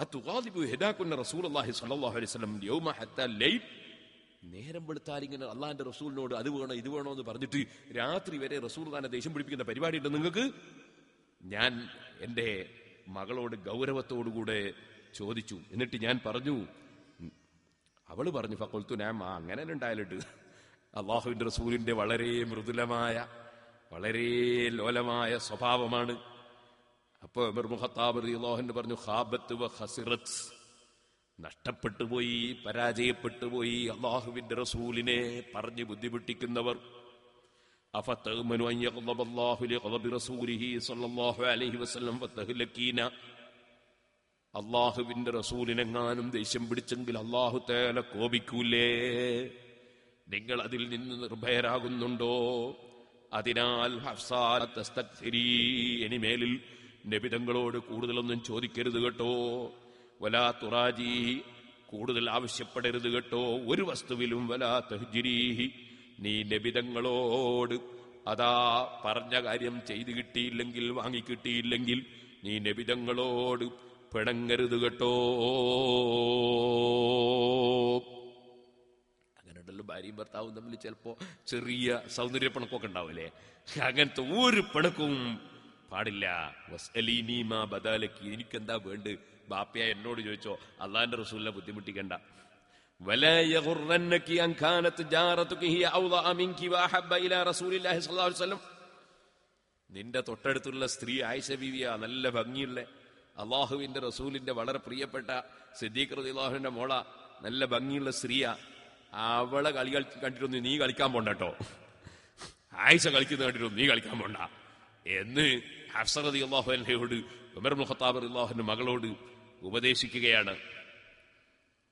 അതുഗാദിബു ഹിദാകുന്ന റസൂലുള്ളാഹി സ്വല്ലല്ലാഹു അലൈഹി വസല്ലം യൗമ ഹത്താ ലൈൽ. നേരം വെളുത്താൽ ഇങ്ങനെ അള്ളാഹിന്റെ റസൂലിനോട് അത് വേണോ ഇത് വേണോ എന്ന് പറഞ്ഞിട്ട് രാത്രി വരെ റസൂലുള്ളാഹിനെ ദേഷ്യം പിടിപ്പിക്കുന്ന പരിപാടി ഉണ്ട് നിങ്ങൾക്ക്? ഞാൻ എന്റെ മകളോട് ഗൗരവത്തോടുകൂടെ ചോദിച്ചു. എന്നിട്ട് ഞാൻ പറഞ്ഞു, അവള് പറഞ്ഞു, ഫഖുൽതു നഅം, അങ്ങനെ ഉണ്ടായാലിട്ട് അള്ളാഹുവിന്റെ റസൂലിന്റെ വളരെ മൃദുലമായ വളരെ ലോലമായ സ്വഭാവമാണ്. അപ്പൊ ഉമർ ഇബ്നു ഖത്താബ് റളിയല്ലാഹു അൻഹു പറഞ്ഞു, ഖാബത്ത് വ ഖസിറത്ത്, നഷ്ടപ്പെട്ടുപോയി, പരാജയപ്പെട്ടുപോയി അള്ളാഹുവിന്റെ റസൂലിനെ പറഞ്ഞു ബുദ്ധിമുട്ടിക്കുന്നവർ. അഫതഅ്മനു അൻ യഗ്ളബ അല്ലാഹു ലിഗളബി റസൂലിഹി സ്വല്ലല്ലാഹു അലൈഹി വസല്ലം ഫതഹ്ലകീന. അള്ളാഹുവിന്റെ റസൂലിനെങ്ങാനും ദേഷ്യം പിടിച്ചെങ്കിൽ അള്ളാഹു തആല കോപിക്കൂലേ? നിങ്ങൾ അതിൽ നിന്ന് നിർഭയരാകുന്നുണ്ടോ? അതിനാൽ ഹഫ്സാ തസ്തക്സിരി, ഇനിമേലിൽ നബി തങ്ങളോട് കൂടുതലൊന്നും ചോദിക്കരുത് കേട്ടോ. വലാ തുറാജി, കൂടുതൽ ആവശ്യപ്പെടരുത് കേട്ടോ. ഒരു വസ്തുവിലും വലാ തഹ്ജിരീഹി, നീ നബി തങ്ങളോട് അതാ പറഞ്ഞ കാര്യം ചെയ്തു കിട്ടിയില്ലെങ്കിൽ, വാങ്ങിക്കിട്ടിയില്ലെങ്കിൽ നീ നബി തങ്ങളോട് പിണങ്ങരുത് കേട്ടോ. അങ്ങനെയുണ്ടല്ലോ ഭാര്യയും ഭർത്താവും തമ്മിൽ ചിലപ്പോ ചെറിയ സൗന്ദര്യപ്പിണക്കൊക്കെ ഉണ്ടാവില്ലേ? അങ്ങനത്തെ ഒരു പിണക്കവും പാടില്ല. വസ്അലീനി മാ ബദാലക്കി, എനിക്കെന്താ വേണ്ട ബാപ്പയ എന്നോട് ചോദിച്ചോ, അള്ളാഹിന്റെ റസൂലിനെ ബുദ്ധിമുട്ടിക്കണ്ട. വലാ യഗുറന്നകി അൻ കാനത് ജാറതുകി ഹിയ ഔളഅ മിൻകി വഅഹബ്ബ ഇലാ റസൂലില്ലാഹി സ്വല്ലല്ലാഹു അലൈഹി വസല്ലം. നിന്റെ തൊട്ടടുത്തുള്ള സ്ത്രീ ആയിഷ ബീവിയാ, നല്ല ഭംഗിയുള്ള അള്ളാഹുവിന്റെ റസൂലിന്റെ വളരെ പ്രിയപ്പെട്ട സിദ്ദീഖ് റളിയല്ലാഹുവിന്റെ മോള, നല്ല ഭംഗിയുള്ള സ്ത്രീയാ. അവളെ കളി കണ്ടിട്ടൊന്നും നീ കളിക്കാൻ പോണ്ട കേട്ടോ. ആയിഷ കളിക്കുന്ന കണ്ടിട്ടൊന്നും നീ കളിക്കാൻ പോണ്ട എന്ന് ഹഫ്സ റളിയല്ലാഹു അൻഹയോട് ഉമർ ഇബ്നു ഖത്താബ് റളിയല്ലാഹു അൻഹു മകളോട് ഉപദേശിക്കുകയാണ്.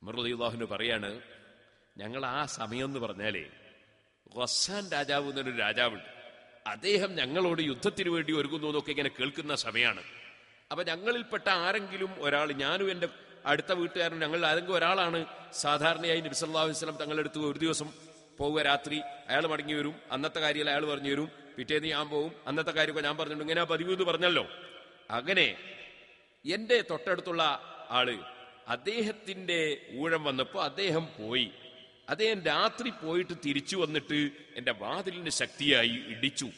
ഉമർ റളിയല്ലാഹു അൻഹു പറയാണ്, ഞങ്ങൾ ആ സമയം എന്ന് പറഞ്ഞാലേ ഗസ്സാൻ രാജാവ് എന്നൊരു രാജാവുണ്ട്. അദ്ദേഹം ഞങ്ങളോട് യുദ്ധത്തിന് വേണ്ടി ഒരുങ്ങുന്നു എന്നൊക്കെ ഇങ്ങനെ കേൾക്കുന്ന സമയമാണ്. അപ്പൊ ഞങ്ങളിൽപ്പെട്ട ആരെങ്കിലും ഒരാൾ, ഞാനും എന്റെ അടുത്ത വീട്ടുകാരനും, ഞങ്ങൾ ആരെങ്കിലും ഒരാളാണ് സാധാരണയായി നബി സല്ലല്ലാഹു അലൈഹി വസല്ലം തങ്ങളുടെ അടുത്ത് ഒരു ദിവസം പോവുക, രാത്രി അയാൾ മടങ്ങി വരും, അന്നത്തെ കാര്യം അയാൾ പറഞ്ഞു തരും, പിറ്റേന്ന് ഞാൻ പോവും, അന്നത്തെ കാര്യമൊക്കെ ഞാൻ പറഞ്ഞിട്ടുണ്ട്, ഇങ്ങനെ പതിവ് എന്ന് പറഞ്ഞല്ലോ. അങ്ങനെ എന്റെ തൊട്ടടുത്തുള്ള ആള്, അദ്ദേഹത്തിന്റെ ഊഴം വന്നപ്പോ അദ്ദേഹം പോയി. അദ്ദേഹം രാത്രി പോയിട്ട് തിരിച്ചു വന്നിട്ട് എന്റെ വാതിലിന് ശക്തിയായി ഇടിച്ചു.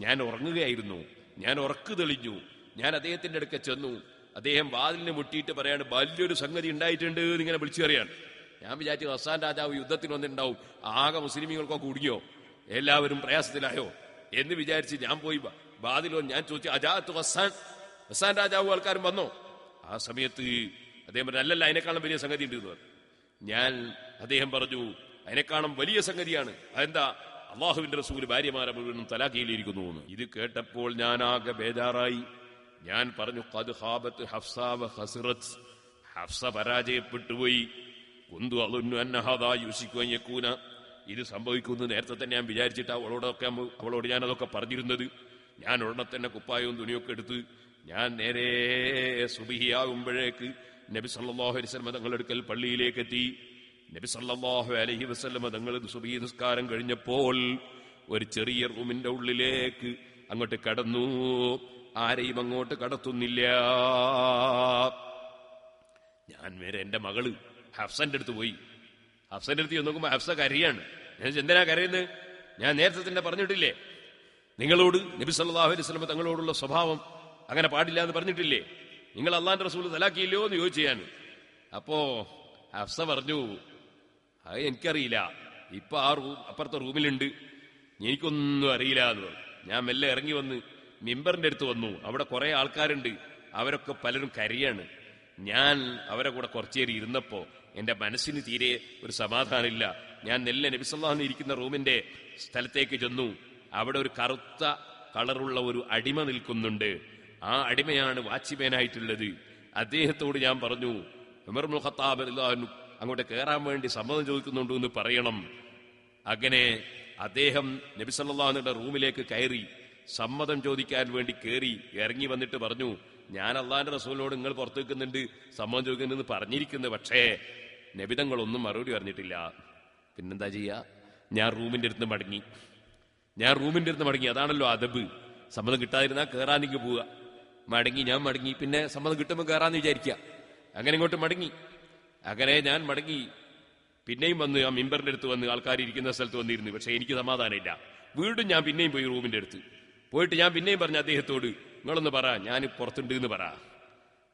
ഞാൻ ഉറങ്ങുകയായിരുന്നു, ഞാൻ ഉറക്കു തെളിഞ്ഞു. ഞാൻ അദ്ദേഹത്തിന്റെ അടുക്ക ചെന്നു. അദ്ദേഹം വാതിലിന് മുട്ടിയിട്ട് പറയാണ്, വലിയൊരു സംഗതി ഉണ്ടായിട്ടുണ്ട് എന്നിങ്ങനെ വിളിച്ചു പറയാൻ. ഞാൻ വിചാരിച്ചു ഹസ്സാൻ രാജാവ് യുദ്ധത്തിന് വന്നിട്ടുണ്ടാവും, ആകെ മുസ്ലിമീങ്ങൾക്കൊക്കെ കുടുങ്ങിയോ, എല്ലാവരും പ്രയാസത്തിലായോ എന്ന് വിചാരിച്ച് ഞാൻ പോയി വാതിലോ. ഞാൻ ചോദിച്ചു, അജാത്ത് ഹസ്സാൻ രാജാവ് ആൾക്കാരും വന്നോ? ആ സമയത്ത് അദ്ദേഹം പറഞ്ഞു, അല്ലല്ല, അതിനേക്കാളും വലിയ സംഗതി ഉണ്ട് എന്ന് പറഞ്ഞു. അദ്ദേഹം പറഞ്ഞു, അതിനേക്കാളും വലിയ സംഗതിയാണ്. അതെന്താ? അള്ളാഹുവിന്റെ റസൂൽ ഭാര്യമാരെ മുഴുവനും തലാഖിയിലിരിക്കുന്നു എന്ന്. ഇത് കേട്ടപ്പോൾ ഞാൻ ആകെ ബേജാറായി. ഞാൻ പറഞ്ഞു, ഖദ് ഖാബത്ത് ഹഫ്സ വ ഖസിറത്ത്, ഹഫ്സ പരാജയപ്പെട്ടുപോയി. കുന്തു അളുന്നു അന്ന ഹാദാ യുസികു അൻ യകൂന, ഇത് സംഭവിക്കുന്നു നേരത്തെ തന്നെ ഞാൻ വിചാരിച്ചിട്ട് അവളോട് ഞാൻ അതൊക്കെ പറഞ്ഞിരുന്നത്. ഞാൻ ഉടനെ തന്നെ കുപ്പായവും തുണിയൊക്കെ എടുത്ത് ഞാൻ നേരെ സുബ്ഹിയാകുമ്പോഴേക്ക് നബി സല്ലല്ലാഹു അലൈഹി വസല്ലം തങ്ങളുടെ അടുക്കൽ പള്ളിയിലേക്ക് എത്തി. നബി സല്ലല്ലാഹു അലൈഹി വസല്ലം തങ്ങൾ സുബ്ഹി നിസ്കാരം കഴിഞ്ഞപ്പോൾ ഒരു ചെറിയ റൂമിന്റെ ഉള്ളിലേക്ക് അങ്ങോട്ട് കടന്നു. ആരെയും അങ്ങോട്ട് കടത്തുന്നില്ല. ഞാൻ നേരെ എന്റെ മകള് ഹഫ്സന്റെ അടുത്ത് പോയി. ഹഫ്സന്റെ അടുത്ത് നോക്കുമ്പോ ഹഫ്സ കരയാണ്. ഞാൻ എന്തിനാ കരയുന്നത്? ഞാൻ നേരത്തെ തന്നെ പറഞ്ഞിട്ടില്ലേ നിങ്ങളോട്, നബി സല്ലല്ലാഹു അലൈഹി വസല്ലം തങ്ങളോടുള്ള സ്വഭാവം അങ്ങനെ പാടില്ല എന്ന് പറഞ്ഞിട്ടില്ലേ? നിങ്ങൾ അള്ളാന്റെ റസൂൽ തലാക്കിയില്ലോ എന്ന് ചോദിച്ചു ഞാൻ. അപ്പോ ഹഫ്സ പറഞ്ഞു, അത് എനിക്കറിയില്ല, ഇപ്പൊ ആ അപ്പുറത്തെ റൂമിലുണ്ട്, എനിക്കൊന്നും അറിയില്ല എന്ന് പറഞ്ഞു. ഞാൻ മെല്ലെ ഇറങ്ങി വന്ന് മിമ്പറിന്റെ അടുത്ത് വന്നു. അവിടെ കുറെ ആൾക്കാരുണ്ട്, അവരൊക്കെ പലരും കരയാണ്. ഞാൻ അവരെ കൂടെ കുറച്ചേരി ഇരുന്നപ്പോ എന്റെ മനസ്സിന് തീരെ ഒരു സമാധാനമില്ല. ഞാൻ നെല്ലെ നബി സല്ലല്ലാഹു അലൈഹി ഇരിക്കുന്ന റൂമിന്റെ സ്ഥലത്തേക്ക് ചെന്നു. അവിടെ ഒരു കറുത്ത കളറുള്ള ഒരു അടിമ നിൽക്കുന്നുണ്ട്. ആ അടിമയാണ് വാച്ച്മാനായിട്ടുള്ളത്. അദ്ദേഹത്തോട് ഞാൻ പറഞ്ഞു, ഉമർ ഇബ്നുൽ ഖത്താബ് റളിയല്ലാഹു അൻഹു അങ്ങോട്ട് കയറാൻ വേണ്ടി സമ്മതം ചോദിക്കുന്നുണ്ട് എന്ന് പറയണം. അങ്ങനെ അദ്ദേഹം നബി സല്ലല്ലാഹു അലൈഹി വസല്ലം റൂമിലേക്ക് കയറി സമ്മതം ചോദിക്കാൻ വേണ്ടി കയറി ഇറങ്ങി വന്നിട്ട് പറഞ്ഞു, ഞാൻ അള്ളാന്റെ റസൂലിനോട് നിങ്ങൾ പുറത്തു വെക്കുന്നുണ്ട്, സമ്മതം ചോദിക്കുന്നെന്ന് പറഞ്ഞിരിക്കുന്നത്, പക്ഷേ നബിതങ്ങളൊന്നും മറുപടി പറഞ്ഞിട്ടില്ല. പിന്നെന്താ ചെയ്യാ? ഞാൻ റൂമിന്റെ അടുത്ത് മടങ്ങി. അതാണല്ലോ അദബ്. സമ്മതം കിട്ടാതിരുന്നാ കയറാനിക്ക് പോവുക. ഞാൻ മടങ്ങി. പിന്നെ സമ്മതം കിട്ടുമ്പോൾ കയറാന്ന് വിചാരിക്കുക. അങ്ങനെ ഇങ്ങോട്ട് മടങ്ങി. അങ്ങനെ ഞാൻ മടങ്ങി. പിന്നെയും വന്ന് ആ മിമ്പറിന്റെ അടുത്ത് വന്ന് ആൾക്കാർ ഇരിക്കുന്ന സ്ഥലത്ത് വന്നിരുന്നു. പക്ഷെ എനിക്ക് സമാധാനമില്ല. വീണ്ടും ഞാൻ പിന്നെയും പോയി റൂമിന്റെ അടുത്ത് പോയിട്ട് ഞാൻ പിന്നെയും പറഞ്ഞു അദ്ദേഹത്തോട്, നിങ്ങളൊന്ന് പറ, ഞാൻ പുറത്തുണ്ട് എന്ന് പറ.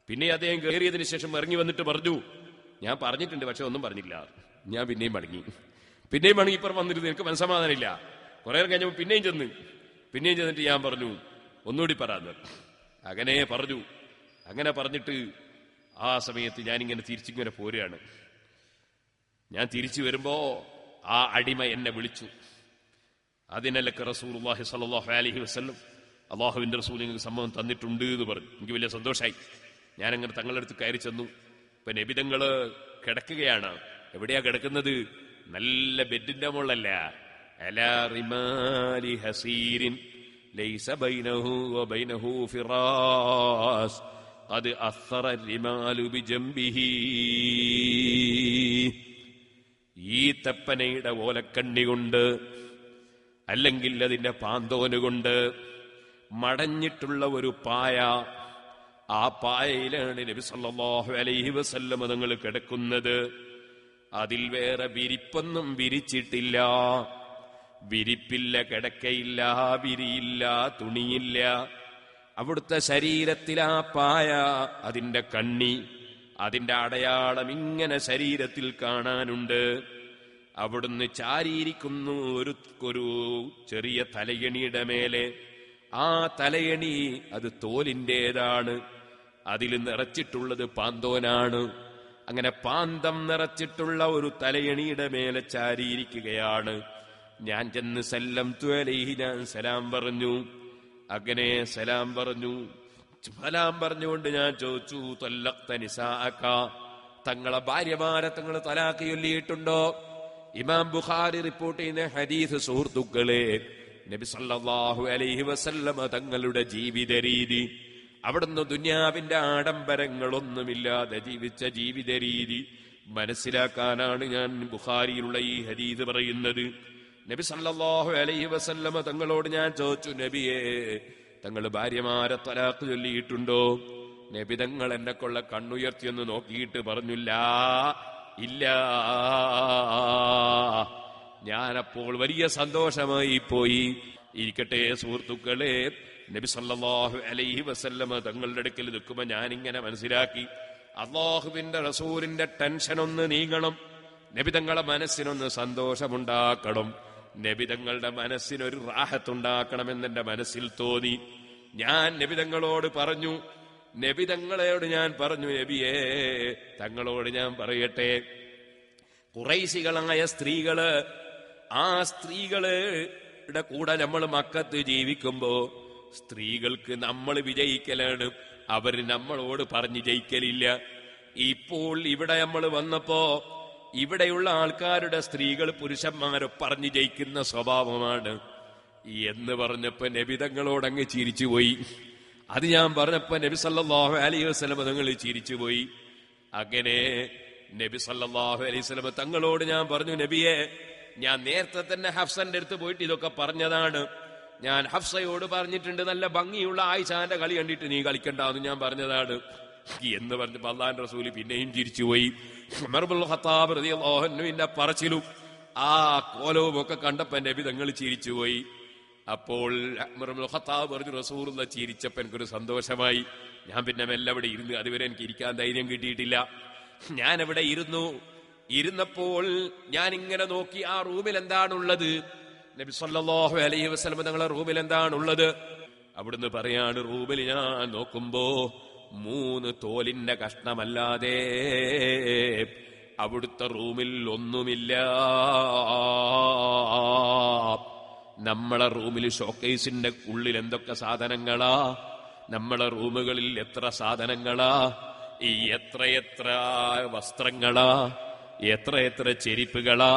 പിന്നെ അദ്ദേഹം കയറിയതിന് ശേഷം ഇറങ്ങി വന്നിട്ട് പറഞ്ഞു, ഞാൻ പറഞ്ഞിട്ടുണ്ട് പക്ഷെ ഒന്നും പറഞ്ഞില്ല. ഞാൻ പിന്നെയും മടങ്ങി. ഇപ്പുറം വന്നിരുന്നു. എനിക്ക് മനസ്സമാധാനമില്ല. കുറെ നേരം കഴിഞ്ഞപ്പോൾ പിന്നെയും ചെന്നിട്ട് ഞാൻ പറഞ്ഞു, ഒന്നുകൂടി പറയാന്ന്. അങ്ങനെ പറഞ്ഞു. അങ്ങനെ പറഞ്ഞിട്ട് ആ സമയത്ത് ഞാനിങ്ങനെ തിരിച്ചിങ്ങനെ പോരുകയാണ്. ഞാൻ തിരിച്ചു വരുമ്പോ ആ അടിമ എന്നെ വിളിച്ചു. അതിനല്ലൊക്കെ റസൂലുള്ളാഹി സ്വല്ലല്ലാഹു അലൈഹി വസല്ലം, അള്ളാഹുവിന്റെ റസൂൽ നിങ്ങൾക്ക് സമ്മതം തന്നിട്ടുണ്ട് എന്ന് പറഞ്ഞു. എനിക്ക് വലിയ സന്തോഷമായി. ഞാനങ്ങനെ തങ്ങളുടെ അടുത്ത് കയറി ചെന്നു. ഇപ്പൊ നബിതങ്ങള് കിടക്കുകയാണ്. എവിടെയാ കിടക്കുന്നത്? നല്ല ബെഡിന്റെ മുകളിലല്ല, അലാ റിമാലി ഹസീരിൻ ലൈസ ബൈനഹു വബൈനഹു ഫിറാസ് ഖദ് അസ്സറ റിമാലു ബിജംബിഹി. ഈ തപ്പനയുടെ ഓലക്കണ്ണി കൊണ്ട്, അല്ലെങ്കിൽ അതിന്റെ പാന്തോനുകൊണ്ട് മടഞ്ഞിട്ടുള്ള ഒരു പായ, ആ പായയിലാണ് നബി സല്ലല്ലാഹു അലൈഹി വസല്ലം തങ്ങൾ കിടക്കുന്നത്. അതിൽ വേറെ വിരിപ്പൊന്നും വിരിച്ചിട്ടില്ല. വിരിപ്പില്ല, കിടക്കയില്ല, വിരിയില്ല, തുണിയില്ല. അവിടുത്തെ ശരീരത്തിൽ ആ പായ, അതിന്റെ കണ്ണി, അതിന്റെ അടയാളം ഇങ്ങനെ ശരീരത്തിൽ കാണാനുണ്ട്. അവിടുന്ന് ചാരിയിരിക്കുന്നു ഒരു ചെറിയ തലയണിയുടെ മേലെ. ആ തലയണി അത് തോലിൻ്റെതാണ്. അതിൽ നിറച്ചിട്ടുള്ളത് പാന്തോനാണ്. അങ്ങനെ പാന്തം നിറച്ചിട്ടുള്ള ഒരു തലയണിയുടെ മേലെ ചാരിയിരിക്കുകയാണ്. ഞാൻ ചെന്ന് സല്ലംതു അലൈഹി, ഞാൻ സലാം പറഞ്ഞു. അങ്ങനെ സലാം പറഞ്ഞുകൊണ്ട് ഞാൻ ചോദിച്ചു, തല്ലഖ്ത നിസാഅക, തങ്ങളെ ഭാര്യമാരെ തങ്ങൾ തലാഖ് ചൊല്ലിയിട്ടുണ്ടോ? ഇമാം ബുഖാരി റിപ്പോർട്ട് ചെയ്യുന്ന ഹദീസ് സുഹൃത്തുക്കളെ, നബി സല്ലല്ലാഹു അലൈഹി വസല്ലമ തങ്ങളുടെ ജീവിത രീതി, അവിടുന്ന് ദുനിയാവിന്റെ ആഡംബരങ്ങളൊന്നുമില്ലാതെ ജീവിച്ച ജീവിത രീതി മനസ്സിലാക്കാനാണ് ഞാൻ ബുഖാരിയിലുള്ള ഈ ഹദീസ് പറയുന്നത്. നബി സല്ലല്ലാഹു അലൈഹി വസല്ലമ തങ്ങളോട് ഞാൻ ചോദിച്ചു, നബിയെ, തങ്ങൾ ഭാര്യമാരെ തലാഖ് ചൊല്ലിയിട്ടുണ്ടോ? നബി തങ്ങൾ എന്നെ കൊള്ള കണ്ണുയർത്തിയെന്ന് നോക്കിയിട്ട് പറഞ്ഞില്ല, ഇല്ല. ഞാനപ്പോൾ വലിയ സന്തോഷമായി പോയി. ഇരിക്കട്ടെ സുഹൃത്തുക്കളെ, നബി സല്ലല്ലാഹു അലൈഹി വസല്ലമ തങ്ങളുടെ അടുക്കൽ നിൽക്കുമ്പോൾ ഞാനിങ്ങനെ മനസ്സിലാക്കി, അല്ലാഹുവിന്റെ റസൂലിന്റെ ടെൻഷൻ ഒന്ന് നീങ്ങണം, നബി തങ്ങളുടെ മനസ്സിനൊന്ന് സന്തോഷമുണ്ടാക്കണം, നബി തങ്ങളുടെ മനസ്സിനൊരു റാഹത്തുണ്ടാക്കണമെന്ന് എന്റെ മനസ്സിൽ തോന്നി. ഞാൻ നബി തങ്ങളോട് പറഞ്ഞു, നബിയെ, തങ്ങളോട് ഞാൻ പറയട്ടെ, ഖുറൈശികളായ സ്ത്രീകള്, ആ സ്ത്രീകളുടെ കൂടെ നമ്മൾ മക്കത്ത് ജീവിക്കുമ്പോ സ്ത്രീകൾക്ക് നമ്മൾ വിജയിക്കലാണ്, അവര് നമ്മളോട് പറഞ്ഞ് ജയിക്കലില്ല. ഇപ്പോൾ ഇവിടെ നമ്മൾ വന്നപ്പോ ഇവിടെയുള്ള ആൾക്കാരുടെ സ്ത്രീകൾ പുരുഷന്മാരെ പറഞ്ഞു ജയിക്കുന്ന സ്വഭാവമാണ് എന്ന് പറഞ്ഞപ്പോ നബി തങ്ങളോടങ്ങ് ചിരിച്ചുപോയി. അത് ഞാൻ പറഞ്ഞപ്പോ നബി സല്ലല്ലാഹു അലൈഹി വസല്ലം തങ്ങൾ ചിരിച്ചുപോയി. അങ്ങനെ നബി സല്ലല്ലാഹു അലൈഹി വസല്ലം തങ്ങളോട് ഞാൻ പറഞ്ഞു, നബിയെ, ഞാൻ നേരത്തെ തന്നെ ഹഫ്സന്റെ അടുത്ത് പോയിട്ട് ഇതൊക്കെ പറഞ്ഞതാണ്. ഞാൻ ഹഫ്സയോട് പറഞ്ഞിട്ടുണ്ട്, നല്ല ഭംഗിയുള്ള ആയിഷാന്റെ കളി കണ്ടിട്ട് നീ കളിക്കണ്ടെന്ന് ഞാൻ പറഞ്ഞതാണ് എന്ന് പറഞ്ഞപ്പോ അല്ലാഹുവിന്റെ റസൂൽ പിന്നെയും ചിരിച്ചുപോയി. ഉമർ ഇബ്നുൽ ഖത്താബ് റളിയല്ലാഹു അൻഹുവിന്റെ പറച്ചിലും ആ കോലവും ഒക്കെ കണ്ടപ്പോ നബി തങ്ങൾ ചിരിച്ചുപോയി. അപ്പോൾ ഉമർ ഇബ്നുൽ ഖത്താബ് പറഞ്ഞു, റസൂലുള്ളാഹി ചിരിച്ചപ്പോ എനിക്കൊരു സന്തോഷമായി. ഞാൻ പിന്നെ മെല്ലെ അവിടെ ഇരുന്ന്. അതുവരെ എനിക്ക് ഇരിക്കാൻ ധൈര്യം കിട്ടിയിട്ടില്ല. ഞാൻ അവിടെ ഇരുന്നപ്പോൾ ഞാൻ ഇങ്ങനെ നോക്കി, ആ റൂമിൽ എന്താണുള്ളത്? നബി സല്ലല്ലാഹു അലൈഹി വസല്ലം തങ്ങളുടെ റൂമിൽ എന്താണുള്ളത്? അവിടുന്ന് പറയാണ്, റൂമിൽ ഞാൻ നോക്കുമ്പോ 3 തോലിന്റെ കഷ്ണമല്ലാതെ അവിടുത്തെ റൂമിൽ ഒന്നുമില്ല. നമ്മളെ റൂമിൽ ഷോക്കേസിന്റെ ഉള്ളിൽ എന്തൊക്കെ സാധനങ്ങളാ, നമ്മളെ റൂമുകളിൽ എത്ര സാധനങ്ങളാ. ഈ എത്രയെത്ര വസ്ത്രങ്ങളാ, എത്രയെത്ര ചെരിപ്പുകളാ.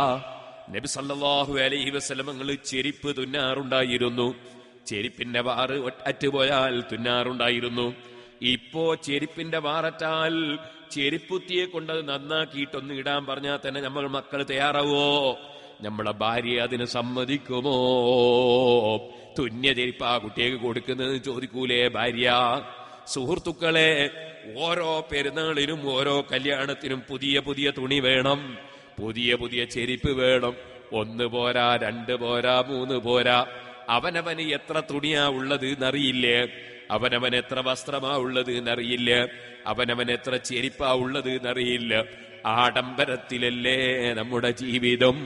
നബി സല്ലല്ലാഹു അലൈഹി വസല്ലം ചെരിപ്പ് തുന്നാറുണ്ടായിരുന്നു. ചെരിപ്പിന്റെ വാറ് അറ്റുപോയാൽ തുന്നാറുണ്ടായിരുന്നു. ഇപ്പോ ചെരിപ്പിന്റെ വാററ്റാൽ ചെരിപ്പുത്തിയെ കൊണ്ട് അത് നന്നാക്കിയിട്ടൊന്ന് ഇടാൻ പറഞ്ഞാൽ തന്നെ നമ്മൾ മക്കൾ തയ്യാറാവോ? നമ്മളെ ഭാര്യ അതിന് സമ്മതിക്കുമോ? തുന്നിയ ചെരിപ്പാ കുട്ടിയേക്ക് കൊടുക്കുന്നത് ചോദിക്കൂലേ ഭാര്യ? സുഹൃത്തുക്കളെ, ഓരോ പെരുന്നാളിനും ഓരോ കല്യാണത്തിനും പുതിയ പുതിയ തുണി വേണം, പുതിയ പുതിയ ചെരിപ്പ് വേണം. 1 പോരാ, 2 പോരാ, 3 പോരാ. അവനവന് എത്ര തുണിയാ ഉള്ളത് എന്നറിയില്ലേ? അവനവൻ എത്ര വസ്ത്രമാ ഉള്ളത് എന്നറിയില്ല. അവനവൻ എത്ര ചെരിപ്പാ ഉള്ളത് എന്നറിയില്ല. ആഡംബരത്തിലല്ലേ നമ്മുടെ ജീവിതം,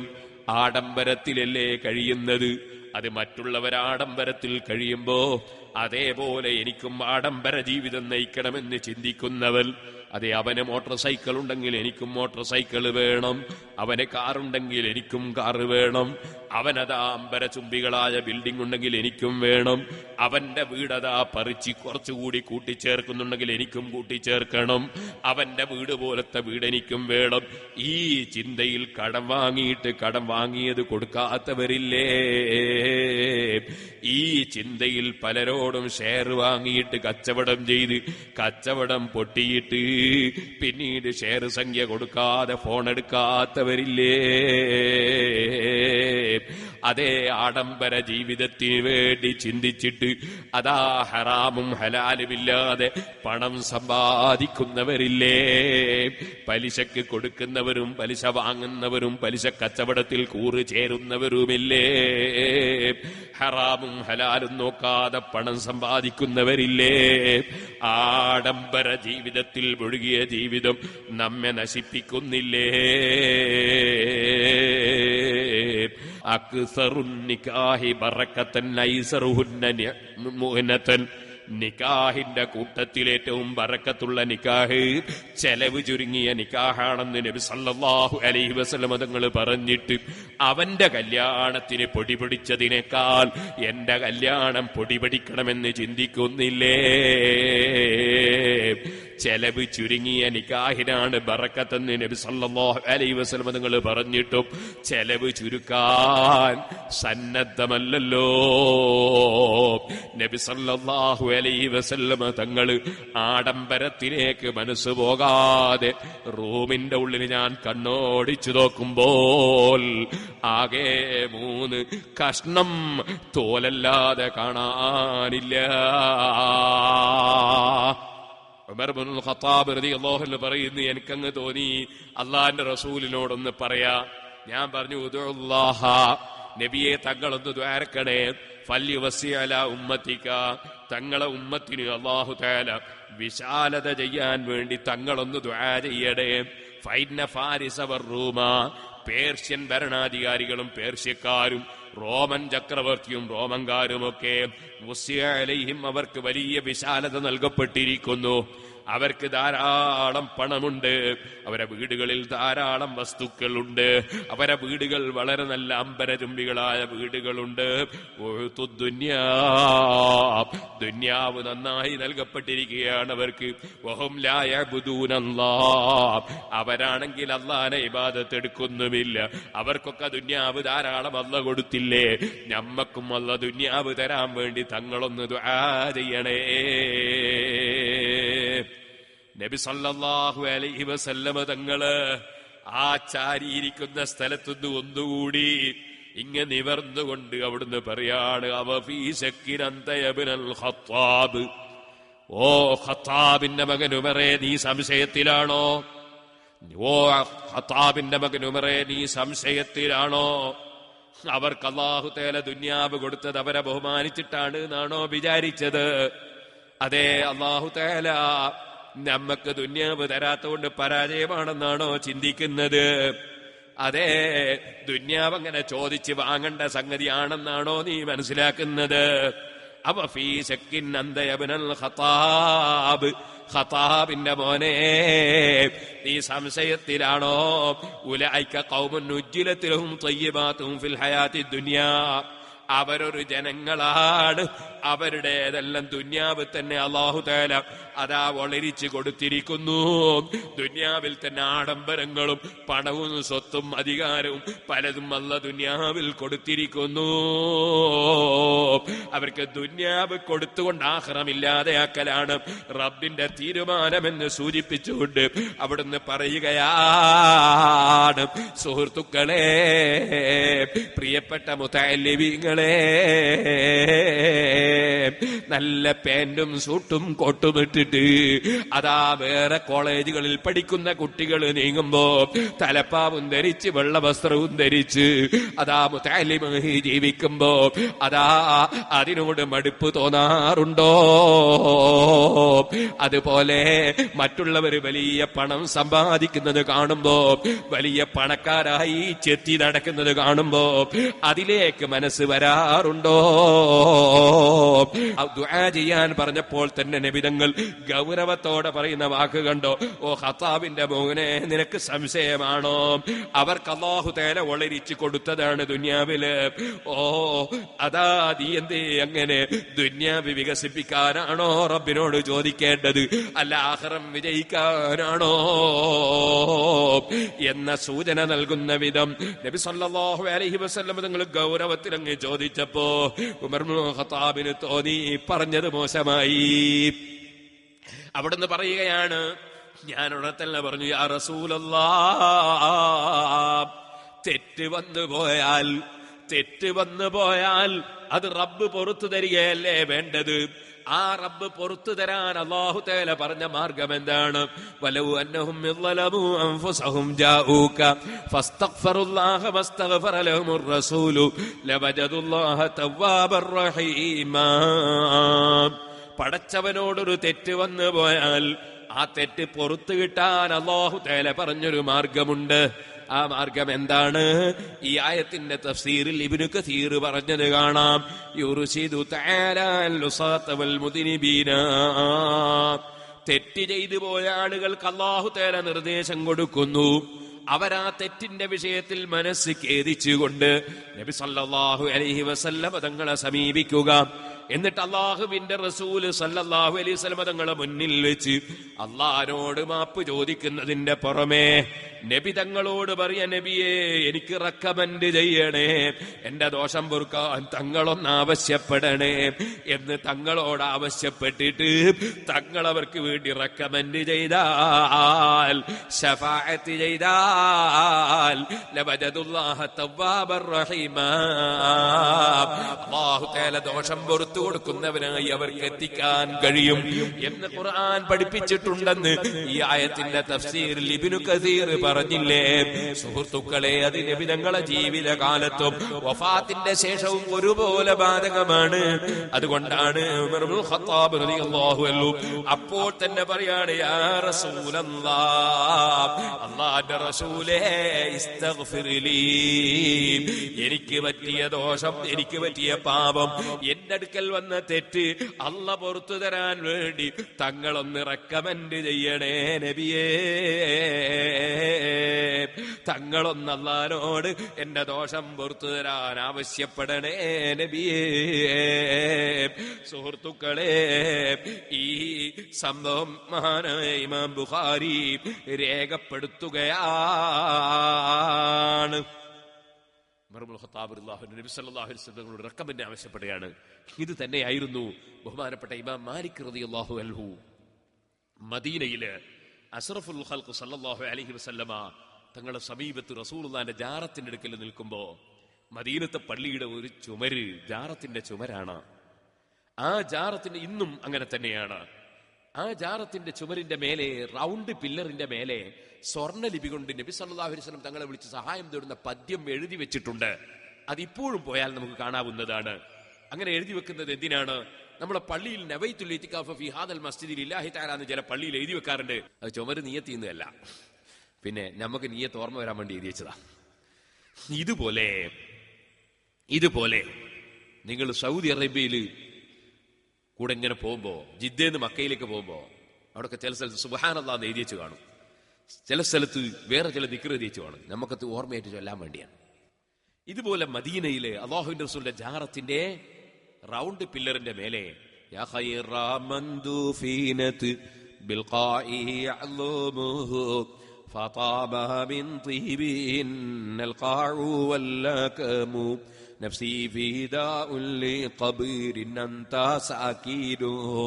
ആഡംബരത്തിലല്ലേ കഴിയുന്നത്. അത് മറ്റുള്ളവർ ആഡംബരത്തിൽ കഴിയുമ്പോ അതേപോലെ എനിക്കും ആഡംബര ജീവിതം നയിക്കണമെന്ന് ചിന്തിക്കുന്നവർ, അതെ, അവന് മോട്ടോർ സൈക്കിൾ ഉണ്ടെങ്കിൽ എനിക്കും മോട്ടോർ സൈക്കിൾ വേണം, അവന് കാറുണ്ടെങ്കിൽ എനിക്കും കാറ് വേണം, അവനതാ അമ്പരചുംബികളായ ബിൽഡിംഗ് ഉണ്ടെങ്കിൽ എനിക്കും വേണം, അവന്റെ വീടതാ പറിച്ച് കുറച്ചുകൂടി കൂട്ടിച്ചേർക്കുന്നുണ്ടെങ്കിൽ എനിക്കും കൂട്ടിച്ചേർക്കണം, അവന്റെ വീട് പോലത്തെ വീട് എനിക്കും വേണം. ഈ ചിന്തയിൽ കടം വാങ്ങിയിട്ട് കടം വാങ്ങിയത് കൊടുക്കാത്തവരില്ലേ? ഈ ചിന്തയിൽ പലരോടും ഷെയർ വാങ്ങിയിട്ട് കച്ചവടം ചെയ്ത് കച്ചവടം പൊട്ടിയിട്ട് പിന്നീട് ഷെയർ സംഖ്യ കൊടുക്കാതെ ഫോൺ എടുക്കാത്തവരില്ലേ? അതേ, ആഡംബര ജീവിതത്തിന് വേണ്ടി ചിന്തിച്ചിട്ട് അതാ ഹറാമും ഹലാലുമില്ലാതെ പണം സമ്പാദിക്കുന്നവരില്ലേ? പലിശക്ക് കൊടുക്കുന്നവരും പലിശ വാങ്ങുന്നവരും പലിശ കച്ചവടത്തിൽ കൂറ് ചേരുന്നവരുമില്ലേ? ഹറാമും ഹലാലും നോക്കാതെ പണം സമ്പാദിക്കുന്നവരില്ലേ? ആഡംബര ജീവിതത്തിൽ മുഴുകിയ ജീവിതം നമ്മെ നശിപ്പിക്കുന്നില്ലേ? അക്സറുന്നിക്കാഹി ബറക്കത്തൻ ഐസറുഹുന്ന മുഹ്നതൻ. നിക്കാഹിന്റെ കൂട്ടത്തിൽ ഏറ്റവും ബറക്കത്തുള്ള നിക്കാഹ് ചെലവ് ചുരുങ്ങിയ നിക്കാഹാണെന്ന് നബി സല്ലല്ലാഹു അലൈഹി വസല്ലം തങ്ങൾ പറഞ്ഞിട്ട് അവന്റെ കല്യാണത്തിന് പൊടി പിടിച്ചതിനേക്കാൾ എന്റെ കല്യാണം പൊടി പിടിക്കണമെന്ന് ചിന്തിക്കുന്നില്ലേ? ചെലവ് ചുരുങ്ങിയ നിക്കാഹിനാണ് ബറക്കത്തെന്ന് നബി സല്ലല്ലാഹു അലൈഹി വസല്ലം തങ്ങൾ പറഞ്ഞിട്ടും ചെലവ് ചുരുക്കാൻ സന്നദ്ധമല്ലല്ലോ. നബി സല്ലല്ലാഹു അലൈഹി വസല്ലം തങ്ങൾ ആഡംബരത്തിലേക്ക് മനസ്സ് പോകാതെ റൂമിന്റെ ഉള്ളിൽ ഞാൻ കണ്ണോടിച്ചു നോക്കുമ്പോൾ ആകെ 3 കഷ്ണം തോലല്ലാതെ കാണാനില്ല. ഉമർ ഇബ്നുൽ ഖത്താബ് റളിയല്ലാഹു അൻഹു പറയുന്നു, എനിക്കങ്ങ് തോന്നി അള്ളാഹിന്റെ റസൂലിനോടൊന്ന് പറയാ. ഞാൻ പറഞ്ഞു, ഉദുല്ലാഹ, നബിയെ തങ്ങളൊന്ന് ദ്വാരക്കണേ, ഫല്യുവസ്സി അലാ ഉമ്മത്തിക, തങ്ങളെ ഉമ്മത്തിന് അല്ലാഹു തആല വിശാലത ചെയ്യാൻ വേണ്ടി തങ്ങളൊന്ന് ദുആ ചെയ്യണേ. ഫൈന ഫാരിസ വറൂമ, പേർഷ്യൻ ഭരണാധികാരികളും പേർഷ്യക്കാരും റോമൻ ചക്രവർത്തിയും റോമൻകാരുമൊക്കെ മുസ്ലിം, അവർക്ക് വലിയ വിശാലത നൽകപ്പെട്ടിരിക്കുന്നു. അവർക്ക് ധാരാളം പണമുണ്ട്, അവരുടെ വീടുകളിൽ ധാരാളം വസ്തുക്കളുണ്ട്, അവരുടെ വീടുകൾ വളരെ നല്ല അമ്പരചുംബികളായ വീടുകളുണ്ട്. ദുന്യാവ് നന്നായി നൽകപ്പെട്ടിരിക്കുകയാണ് അവർക്ക്. വഹും ലാ യഅ്ബുദൂനല്ലാഹ്, അവരാണെങ്കിൽ അല്ലാഹുവിനെ ഇബാദത്ത് എടുക്കുന്നുമില്ല. അവർക്കൊക്കെ ദുന്യാവ് ധാരാളം അല്ലാഹു കൊടുത്തില്ലേ? നമ്മക്കും അല്ലാഹു ദുന്യാവ് തരാൻ വേണ്ടി തങ്ങളൊന്ന് ദുആ ചെയ്യണേ. നബി സല്ലല്ലാഹു അലൈഹി വസല്ലമ തങ്ങള് ആ ചാരിയിരിക്കുന്ന സ്ഥലത്തുനിന്ന് ഒന്നുകൂടി ഇങ്ങ് നിവർന്നുകൊണ്ട് അവിടുന്ന് പറയാണ്, അവഫീ ശക്കിൻ അൻത ഇബ്നുൽ ഖത്താബ്, ഓ ഖത്താബിന്റെ മകൻ ഉമറേ, നീ സംശയത്തിലാണോ? ഓ ഖത്താബിന്റെ മകൻ ഉമറേ, നീ സംശയത്തിലാണോ? അവർക്ക് അല്ലാഹു തആല ദുന്യാവ് കൊടുത്തത് അവരെ ബഹുമാനിച്ചിട്ടാണ് എന്നാണോ വിചാരിച്ചത്? അതെ, അല്ലാഹു തആല നമ്മക്ക് ദുന്യാവ് തരാത്തോണ്ട് പരാജയമാണെന്നാണോ ചിന്തിക്കുന്നത്? അതെ, ദുന്യാവ് അങ്ങനെ ചോദിച്ച് വാങ്ങേണ്ട സംഗതിയാണെന്നാണോ നീ മനസ്സിലാക്കുന്നത്? അവഫീ ശക്കിൻ അൻത ഇബ്നുൽ ഖത്താബ്, ഖത്താബിന്റെ മോനെ, നീ സംശയത്തിലാണോ? ഉലൈക ഖൗമുൻ ഉജ്ജിലത് ലഹും ത്വയ്യിബാതും ഫിൽ ഹയാത്തി ദുനിയാ, അവരൊരു ജനങ്ങളാണ്, അവരുടേതെല്ലാം ദുന്യാവിൽ തന്നെ അല്ലാഹു തആല അതാ വളരിച്ചു കൊടുത്തിരിക്കുന്നു. ദുന്യാവിൽ തന്നെ ആഡംബരങ്ങളും പണവും സ്വത്തും അധികാരവും പലതും അല്ലാഹു ദുന്യാവിൽ കൊടുത്തിരിക്കുന്നു. അവർക്ക് ദുന്യാവ് കൊടുത്തുകൊണ്ട് ആഖിറമില്ലാതെയാക്കലാണ് റബ്ബിന്റെ തീരുമാനമെന്ന് സൂചിപ്പിച്ചുകൊണ്ട് അവിടുന്ന് പറയുകയാണ്, സുഹൃത്തുക്കളെ, പ്രിയപ്പെട്ട മുതഅല്ലിമീങ്ങളെ, നല്ല പാന്റും സൂട്ടും കോട്ടും ഇട്ടിട്ട് അതാ വേറെ കോളേജുകളിൽ പഠിക്കുന്ന കുട്ടികൾ നീങ്ങുമ്പോ തലപ്പാവും ധരിച്ച് വെള്ള വസ്ത്രവും ധരിച്ച് അതാ മുതഅല്ലിമായി ജീവിക്കുമ്പോ അതാ അതിനോട് മടുപ്പ് തോന്നാറുണ്ടോ? അതുപോലെ മറ്റുള്ളവർ വലിയ പണം സമ്പാദിക്കുന്നത് കാണുമ്പോ, വലിയ പണക്കാരായി ചെത്തി നടക്കുന്നത് കാണുമ്പോ അതിലേക്ക് മനസ്സ് വരാറുണ്ടോ? ദുആ ചെയ്യാൻ പറഞ്ഞപ്പോൾ തന്നെ നബിതങ്ങൾ ഗൗരവത്തോടെ പറയുന്ന വാക്ക് കണ്ടോ? ഓ ഖത്താബിന്റെ മോനെ, നിനക്ക് സംശയമാണോ? അവർക്ക് അല്ലാഹു തആല വളരിച്ചു കൊടുത്തതാണ് ദുനിയാവില്. ഓ അതാ നീ എന്തേ അങ്ങനെ ദുനിയാവ് വികസിപ്പിക്കാനാണോ റബ്ബിനോട് ചോദിക്കേണ്ടത്, അല്ല ആഖിറം വിജയിക്കാനാണോ എന്ന സൂചന നൽകുന്ന വിധം നബി സല്ലല്ലാഹു അലൈഹി വസല്ലം തങ്ങൾ ഗൗരവത്തിൽ അങ്ങ് ചോദിച്ചപ്പോ ഉമർ ഇബ്നു ഖത്താബിന് തോന്നി പറഞ്ഞത് മോശമായി. അവിടുന്ന് പറയുകയാണ്, ഞാൻ ഉടനെ തന്നെ പറഞ്ഞു, യാ റസൂലല്ലാഹ്, തെറ്റ് വന്നു പോയാൽ അത് റബ്ബ് പുറത്തു തരികയല്ലേ വേണ്ടത്? ആ റബ്ബ് പുറത്തു തരാൻ അല്ലാഹു തആല പറഞ്ഞ മാർഗം എന്താണ്? വലൗ അന്നഹും യളമു അൻഫുസഹും ജാഊക ഫസ്തഗ്ഫിറുല്ലാഹ വസ്തഗ്ഫറ ലഹുർ റസൂലു ലവജദുല്ലാഹ തവ്വാബർ റഹീമാ. പടച്ചവനോടൊരു തെറ്റ് വന്നു പോയാൽ ആ തെറ്റ് പുറത്തു കിട്ടാൻ അല്ലാഹു തആല പറഞ്ഞൊരു മാർഗമുണ്ട്. ആ മാർഗം എന്താണ്? ഈ ആയത്തിന്റെ തഫ്സീറിൽ ഇബ്നു കസീർ പറഞ്ഞത് കാണാം. യുർശിദു തആല അൽ-ലുസാത വൽ മുദ്നിബീന. തെറ്റ് ചെയ്തു പോയ ആളുകൾക്ക് അല്ലാഹു തആല നിർദ്ദേശം കൊടുക്കുന്നു. അവരാ തെറ്റിന്റെ വിഷയത്തിൽ മനസ്സ് ഖേദിച്ചുകൊണ്ട് നബി സല്ലല്ലാഹു അലൈഹി വസല്ലം തങ്ങളെ സമീപിക്കുക. എന്നിട്ട് അല്ലാഹുവിന്റെ റസൂൽ സല്ലല്ലാഹു അലൈഹി വസല്ലം തങ്ങളെ മുന്നിൽ വെച്ച് അല്ലാഹുവിനോട് മാപ്പ് ചോദിക്കുന്നതിന്റെ പുറമെ നബി തങ്ങളോട് പറയാ, നബിയെ എനിക്ക് റെക്കമെൻഡ് ചെയ്യണേ, എന്റെ ദോഷം പൊറുക്കാൻ തങ്ങളൊന്ന് ആവശ്യപ്പെടണേ എന്ന് തങ്ങളോട് ആവശ്യപ്പെട്ടിട്ട് തങ്ങളവർക്ക് വേണ്ടി റെക്കമെൻഡ് ചെയ്താൽ, ശഫാഅത്ത് ചെയ്താൽ ലവജദുല്ലാഹ തവ്വാബർ റഹീമാ. അല്ലാഹു തആല ദോഷം പൊറുത്തു കൊടുക്കുന്നവനായി അവർക്ക് എത്തിക്കാൻ കഴിയും എന്ന് ഖുർആൻ പഠിപ്പിച്ചിട്ടുണ്ടെന്ന് ഈ ആയത്തിന്റെ തഫ്സീറിൽ ഇബ്നു കസീർ പറഞ്ഞില്ലേ? സുഹൃത്തുക്കളെ, അത് നബി തങ്ങളുടെ ജീവിതകാലത്തും വഫാത്തിന്റെ ശേഷവും ഒരുപോലെ ബാധകമാണ്. അതുകൊണ്ടാണ് ഉമർ ഇബ്നുൽ ഖത്താബ് റളിയല്ലാഹു അൻഹു അപ്പോൾ തന്നെ പറയാണ്, യാ റസൂലല്ലാഹ്, അല്ലാഹുവിന്റെ റസൂലേ, ഇസ്തഗ്ഫിർ ലീ, എനിക്ക് പറ്റിയ ദോഷം, എനിക്ക് പറ്റിയ പാപം, എന്റെ അടുക്കൽ വന്ന തെറ്റ് അല്ലാഹ് പുറത്തു തരാൻ വേണ്ടി തങ്ങളൊന്ന് റെക്കമെൻഡ് ചെയ്യണേ നബിയേ. തങ്ങളൊന്ന് അല്ലാഹുവിനോട് എന്റെ ദോഷം പുറത്തു തരാൻ ആവശ്യപ്പെടണേ നബിയേ. സുഹൃത്തുക്കളെ, ഈ സംഭവം മഹാനായ ഇമാം ബുഖാരി രേഖപ്പെടുത്തുകയാണ്. ഉമർ ഇബ്നുൽ ഖത്താബ് റളിയല്ലാഹു അൻഹു നബി സല്ലല്ലാഹു അലൈഹി വസല്ലമയോട് റെക്കമെൻഡ് ആവശ്യപ്പെടുകയാണ്. ഇത് തന്നെയായിരുന്നു ബഹുമാനപ്പെട്ട ഇമാം മാലിക് റളിയല്ലാഹു അൻഹു മദീനയില് അഷ്റഫുൽ ഖൽഖ് സല്ലല്ലാഹു അലൈഹി വസല്ലമ തങ്ങളുടെ സമീപത്ത് റസൂലുള്ളാഹിന്റെ ജാറത്തിന്റെ അടുക്കൽ നിൽക്കുമ്പോ മദീനത്തെ പള്ളിയുടെ ഒരു ചുമര് ജാറത്തിന്റെ ചുമരാണ്. ആ ജാറത്തിന്റെ ഇന്നും അങ്ങനെ തന്നെയാണ്. ആ ജാറത്തിന്റെ ചുമരിന്റെ മേലെ, റൗണ്ട് പില്ലറിന്റെ മേലെ സ്വർണ്ണലിപി കൊണ്ട് നബി സല്ലല്ലാഹു അലൈഹി വസല്ലം തങ്ങളെ വിളിച്ച് സഹായം തേടുന്ന പദ്യം എഴുതി വെച്ചിട്ടുണ്ട്. അതിപ്പോഴും പോയാൽ നമുക്ക് കാണാവുന്നതാണ്. അങ്ങനെ എഴുതി വെക്കുന്നത് എന്തിനാണ്? നമ്മളെ പള്ളിയിൽ നവൈത്തുൽ ഇത്തികാഫ ഫീ ഹാദൽ മസ്ജിദിൽ ഇല്ലാഹി തആല എന്ന് ചില പള്ളിയിൽ എഴുതി വെക്കാറുണ്ട്. അത് ചുമര് നിയത്തിന്നല്ല, പിന്നെ നമുക്ക് നിയത്ത് ഓർമ്മ വരാൻ വേണ്ടി എഴുതി വെച്ചതാ. ഇതുപോലെ നിങ്ങൾ സൗദി അറേബ്യയിൽ കൂടെ ഇങ്ങനെ പോകുമ്പോ, ജിദ്ദേന്ന് മക്കയിലേക്ക് പോകുമ്പോ, അവിടെയൊക്കെ ചില സ്ഥലത്ത് സുബ്ഹാനല്ലാഹ് എന്ന് എഴുതി വെച്ച് കാണും, ചില സ്ഥലത്ത് വേറെ ചില ദിക്ർ എഴുതി വെച്ച് കാണും. നമുക്കത് ഓർമ്മയായിട്ട് ചൊല്ലാൻ വേണ്ടിയാണ്. ഇതുപോലെ മദീനയിലെ അല്ലാഹുവിന്റെ റസൂലിന്റെ ജാറത്തിന്റെ റൗണ്ട് പില്ലറിന്റെ മേലെ യാ ഖൈറ മന്ദൂഫീനത് ബിൽഖാഇ യഅ്ലുമുഹു ഫതാബ മിൻ طيبിൻ അൽഖാഉ വല്ലകമു നഫ്സി ഫിദാഉൻ ലിഖബ്രിൻ അൻത സാകിനുഹു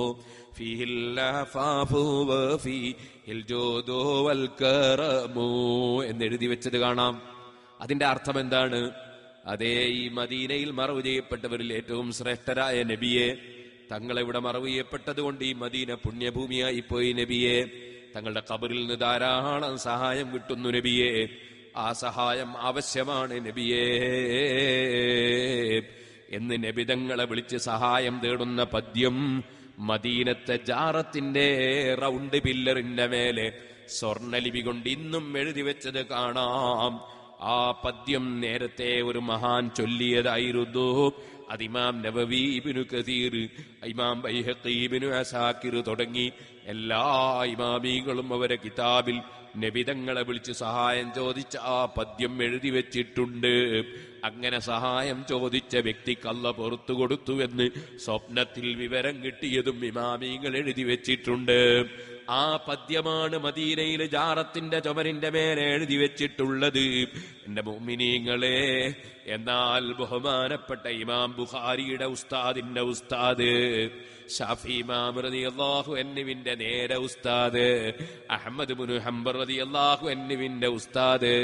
ഫീഹിൽ ലഫാഫു വഫീഹിൽ ജൂദു വൽ കറമു എന്നെഴുതി വെച്ചത് കാണാം. അതിന്റെ അർത്ഥം എന്താണ്? അതേ, ഈ മദീനയിൽ മറവ് ചെയ്യപ്പെട്ടവരിൽ ഏറ്റവും ശ്രേഷ്ഠരായ നബിയെ, തങ്ങളിവിടെ മറവ് ചെയ്യപ്പെട്ടതുകൊണ്ട് ഈ മദീന പുണ്യഭൂമിയായി പോയി നബിയെ. തങ്ങളുടെ ഖബറിൽ നിന്ന് ധാരാളം സഹായം കിട്ടുന്നു നബിയെ. ആ സഹായം ആവശ്യമാണ് നബിയെ എന്ന് നബിതങ്ങളെ വിളിച്ച് സഹായം തേടുന്ന പദ്യം മദീനത്തെ ജാറത്തിന്റെ റൗണ്ട് പില്ലറിന്റെ മേലെ സ്വർണലിപി കൊണ്ട് ഇന്നും എഴുതി വെച്ചത് കാണാം. ആ പദ്യം നേരത്തെ ഒരു മഹാൻ ചൊല്ലിയതായിരുന്നു. അത് ഇമാം നവവി, ഇബ്നു കസീർ, ഇമാം ബൈഹഖി, ഇബ്നു അസാകിർ തുടങ്ങി എല്ലാ ഇമാമികളും അവരെ കിതാബിൽ നബിതങ്ങളെ വിളിച്ച് സഹായം ചോദിച്ച ആ പദ്യം എഴുതി വെച്ചിട്ടുണ്ട്. അങ്ങനെ സഹായം ചോദിച്ച വ്യക്തിക്ക് അല്ലാഹു പുറത്തു കൊടുത്തുവെന്ന് സ്വപ്നത്തിൽ വിവരം കിട്ടിയതും ഇമാമികൾ എഴുതി വെച്ചിട്ടുണ്ട്. ആ പദ്യമാണ് മദീനയിലെ ജാറത്തിന്റെ ചുമരിന്റെ മേലെ എഴുതി വെച്ചിട്ടുള്ളത്. എന്റെ മുഅ്മിനീങ്ങളെ, എന്നാൽ ബഹുമാനപ്പെട്ട ഇമാം ബുഖാരിയുടെ ഉസ്താദിന്റെ ഉസ്താദ്, ഷാഫി ഇമാം റളിയല്ലാഹു അൻഹുവിന്റെ നേരെ ഉസ്താദ്, അഹ്മദ് ഇബ്നു ഹംബൽ റളിയല്ലാഹു അൻഹുവിന്റെ ഉസ്താദ്,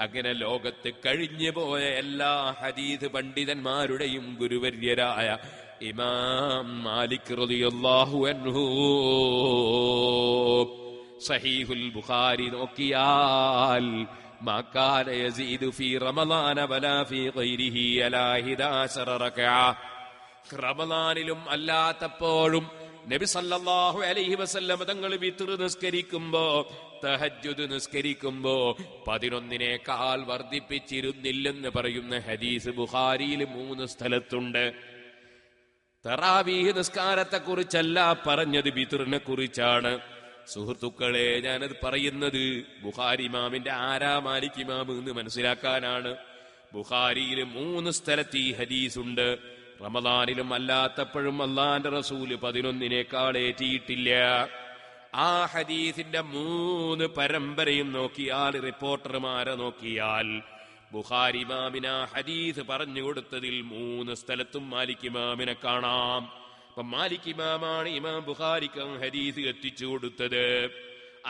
അങ്ങനെ ലോകത്ത് കഴിഞ്ഞു പോയ എല്ലാ ഹദീസ് പണ്ഡിതന്മാരുടെയും ഗുരുവര്യരായ ഇമാം മാലിക് റളിയല്ലാഹു അൻഹു സഹീഹുൽ ബുഖാരി നോക്കിയാൽ മാ കാന യസീദു ഫീ റമളാന വലാ ഫീ ഗൈരിഹി അലാ 11 റകഅ, റമളാനിലും അല്ലാത്തപ്പോഴും നബി സല്ലല്ലാഹു അലൈഹി വസല്ലം തങ്ങൾ വിത്ർ നിസ്കരിക്കുമ്പോ, തഹജ്ജുദ് നിസ്കരിക്കുമ്പോ 11 വർദ്ധിപ്പിച്ചിരുന്നില്ലെന്ന് പറയുന്ന ഹദീസ് ബുഖാരിയിൽ 3 സ്ഥലത്തുണ്ട്. തറാവീഹ് നിസ്കാരത്തെ കുറിച്ചല്ല പറഞ്ഞത്, വിത്റിനെ കുറിച്ചാണ്. സുഹൃത്തുക്കളെ, ഞാനത് പറയുന്നത് ബുഖാരി ഇമാമിന്റെ ആരാ മാലിക് ഇമാം എന്ന് മനസ്സിലാക്കാനാണ്. ബുഖാരിയിൽ 3 സ്ഥലത്ത് ഈ ഹദീസുണ്ട്. റമദാനിലും അല്ലാത്തപ്പോഴും അല്ലാഹുവിന്റെ റസൂല് 11 ഏറ്റിയിട്ടില്ല. ആ ഹദീസിന്റെ 3 പരമ്പരയും നോക്കിയാൽ, റിപ്പോർട്ടർമാരെ നോക്കിയാൽ, ബുഖാരി ഇമാമിന ഹദീസ് പറഞ്ഞു കൊടുത്തതിൽ 3 സ്ഥലത്തും മാലിക് ഇമാമിനെ കാണാം. അപ്പൊ മാലിക് ഇമാമാണ് ഇമാം ബുഖാരിക്ക് ഹദീസ് എത്തിച്ചു കൊടുത്തത്.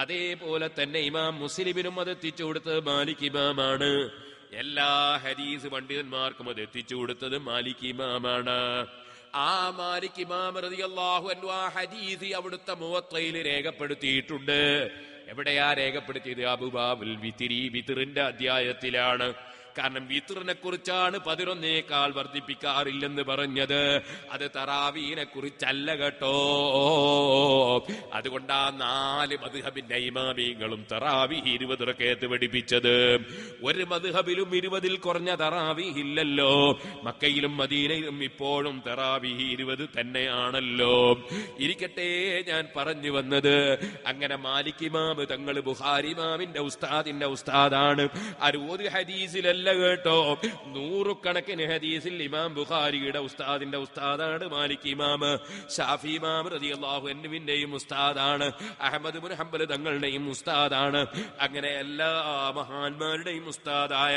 അതേപോലെ തന്നെ ഇമാം മുസ്ലിമിനും അത് എത്തിച്ചു കൊടുത്തത് മാലിക് ഇമാമാണ്. എല്ലാ ഹദീസ് പണ്ഡിതന്മാർക്കും അത് എത്തിച്ചു കൊടുത്തത് മാലിക് ഇമാമാണ്. ആ മാലിക് ഇമാം റളിയല്ലാഹു അൻഹു ആ ഹദീസ് അവിടുത്തെ മുവത്തയിൽ രേഖപ്പെടുത്തിയിട്ടുണ്ട്. എവിടെയാ രേഖപ്പെടുത്തിയത്? അബുബാബുൽ വിത്രി, വിത്റിന്റെ അധ്യായത്തിലാണ്. കാരണം വിത്റിനെ കുറിച്ചാണ് 11 വർദ്ധിപ്പിക്കാറില്ലെന്ന് പറഞ്ഞത്. അത് തറാവീനെ കുറിച്ചല്ല കേട്ടോ. അതുകൊണ്ടാ 4 മദ്ഹബിന്റെ ഇമാമികളും തറാവീഹ് 20 റകഅത്ത് പഠിപ്പിച്ചത്. ഒരു മദ്ഹബിലും 20 കുറഞ്ഞ തറാവീഹ് ഇല്ലല്ലോ. മക്കയിലും മദീനയിലും ഇപ്പോഴും തറാവീഹ് 20 തന്നെയാണല്ലോ. ഇരിക്കട്ടെ, ഞാൻ പറഞ്ഞു വന്നത്, അങ്ങനെ മാലിക് ഇമാം തങ്ങൾ ബുഖാരി ഇമാമിന്റെ ഉസ്താദിന്റെ ഉസ്താദാണ്. ഒരു ഹദീസിലല്ല കേട്ടോ, 100 കണക്കിന് ഹദീസിൽ ഇമാം ബുഖാരിയുടെ ഉസ്താദിന്റെ ഉസ്താദാണ് മാലിക് ഇമാം. ഷാഫി ഇമാം റളിയല്ലാഹു അൻഹുവിന്റെയും ഉസ്താദാണ്. അഹ്മദ് ഇബ്നു ഹംബൽ തങ്ങളുടെയും ഉസ്താദാണ്. അങ്ങനെ എല്ലാ മഹാന്മാരുടെയും ഉസ്താദായ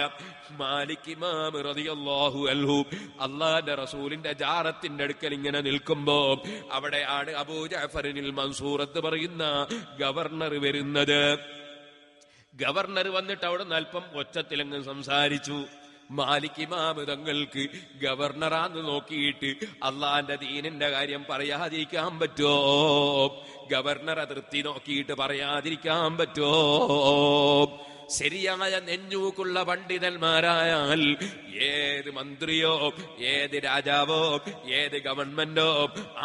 മാലിക് ഇമാം റളിയല്ലാഹു അൻഹു അല്ലാഹുവിന്റെ റസൂലിന്റെ ജാറത്തിന്റെ അടുക്കൽ ഇങ്ങനെ നിൽക്കുമ്പോ, അവിടെയാണ് അബൂ ജഅഫറിൽ മൻസൂർ എന്ന് പറയുന്ന ഗവർണർ വരുന്നത്. ഗവർണർ വന്നിട്ട് അവിടെ നിന്ന് അല്പം ഒച്ചത്തിലങ്ങ് സംസാരിച്ചു. മാലിക് ഇമാം തങ്ങൾക്ക് ഗവർണറാന്ന് നോക്കിയിട്ട് അള്ളാന്റെ ദീനിന്റെ കാര്യം പറയാതിരിക്കാൻ പറ്റുമോ? ഗവർണർ അതിർത്തി നോക്കിയിട്ട് പറയാതിരിക്കാൻ പറ്റുമോ? ശരിയായ നെഞ്ഞൂക്കുള്ള പണ്ഡിതന്മാരായാൽ ഏത് മന്ത്രിയോ ഏത് രാജാവോ ഏത് ഗവൺമെന്റോ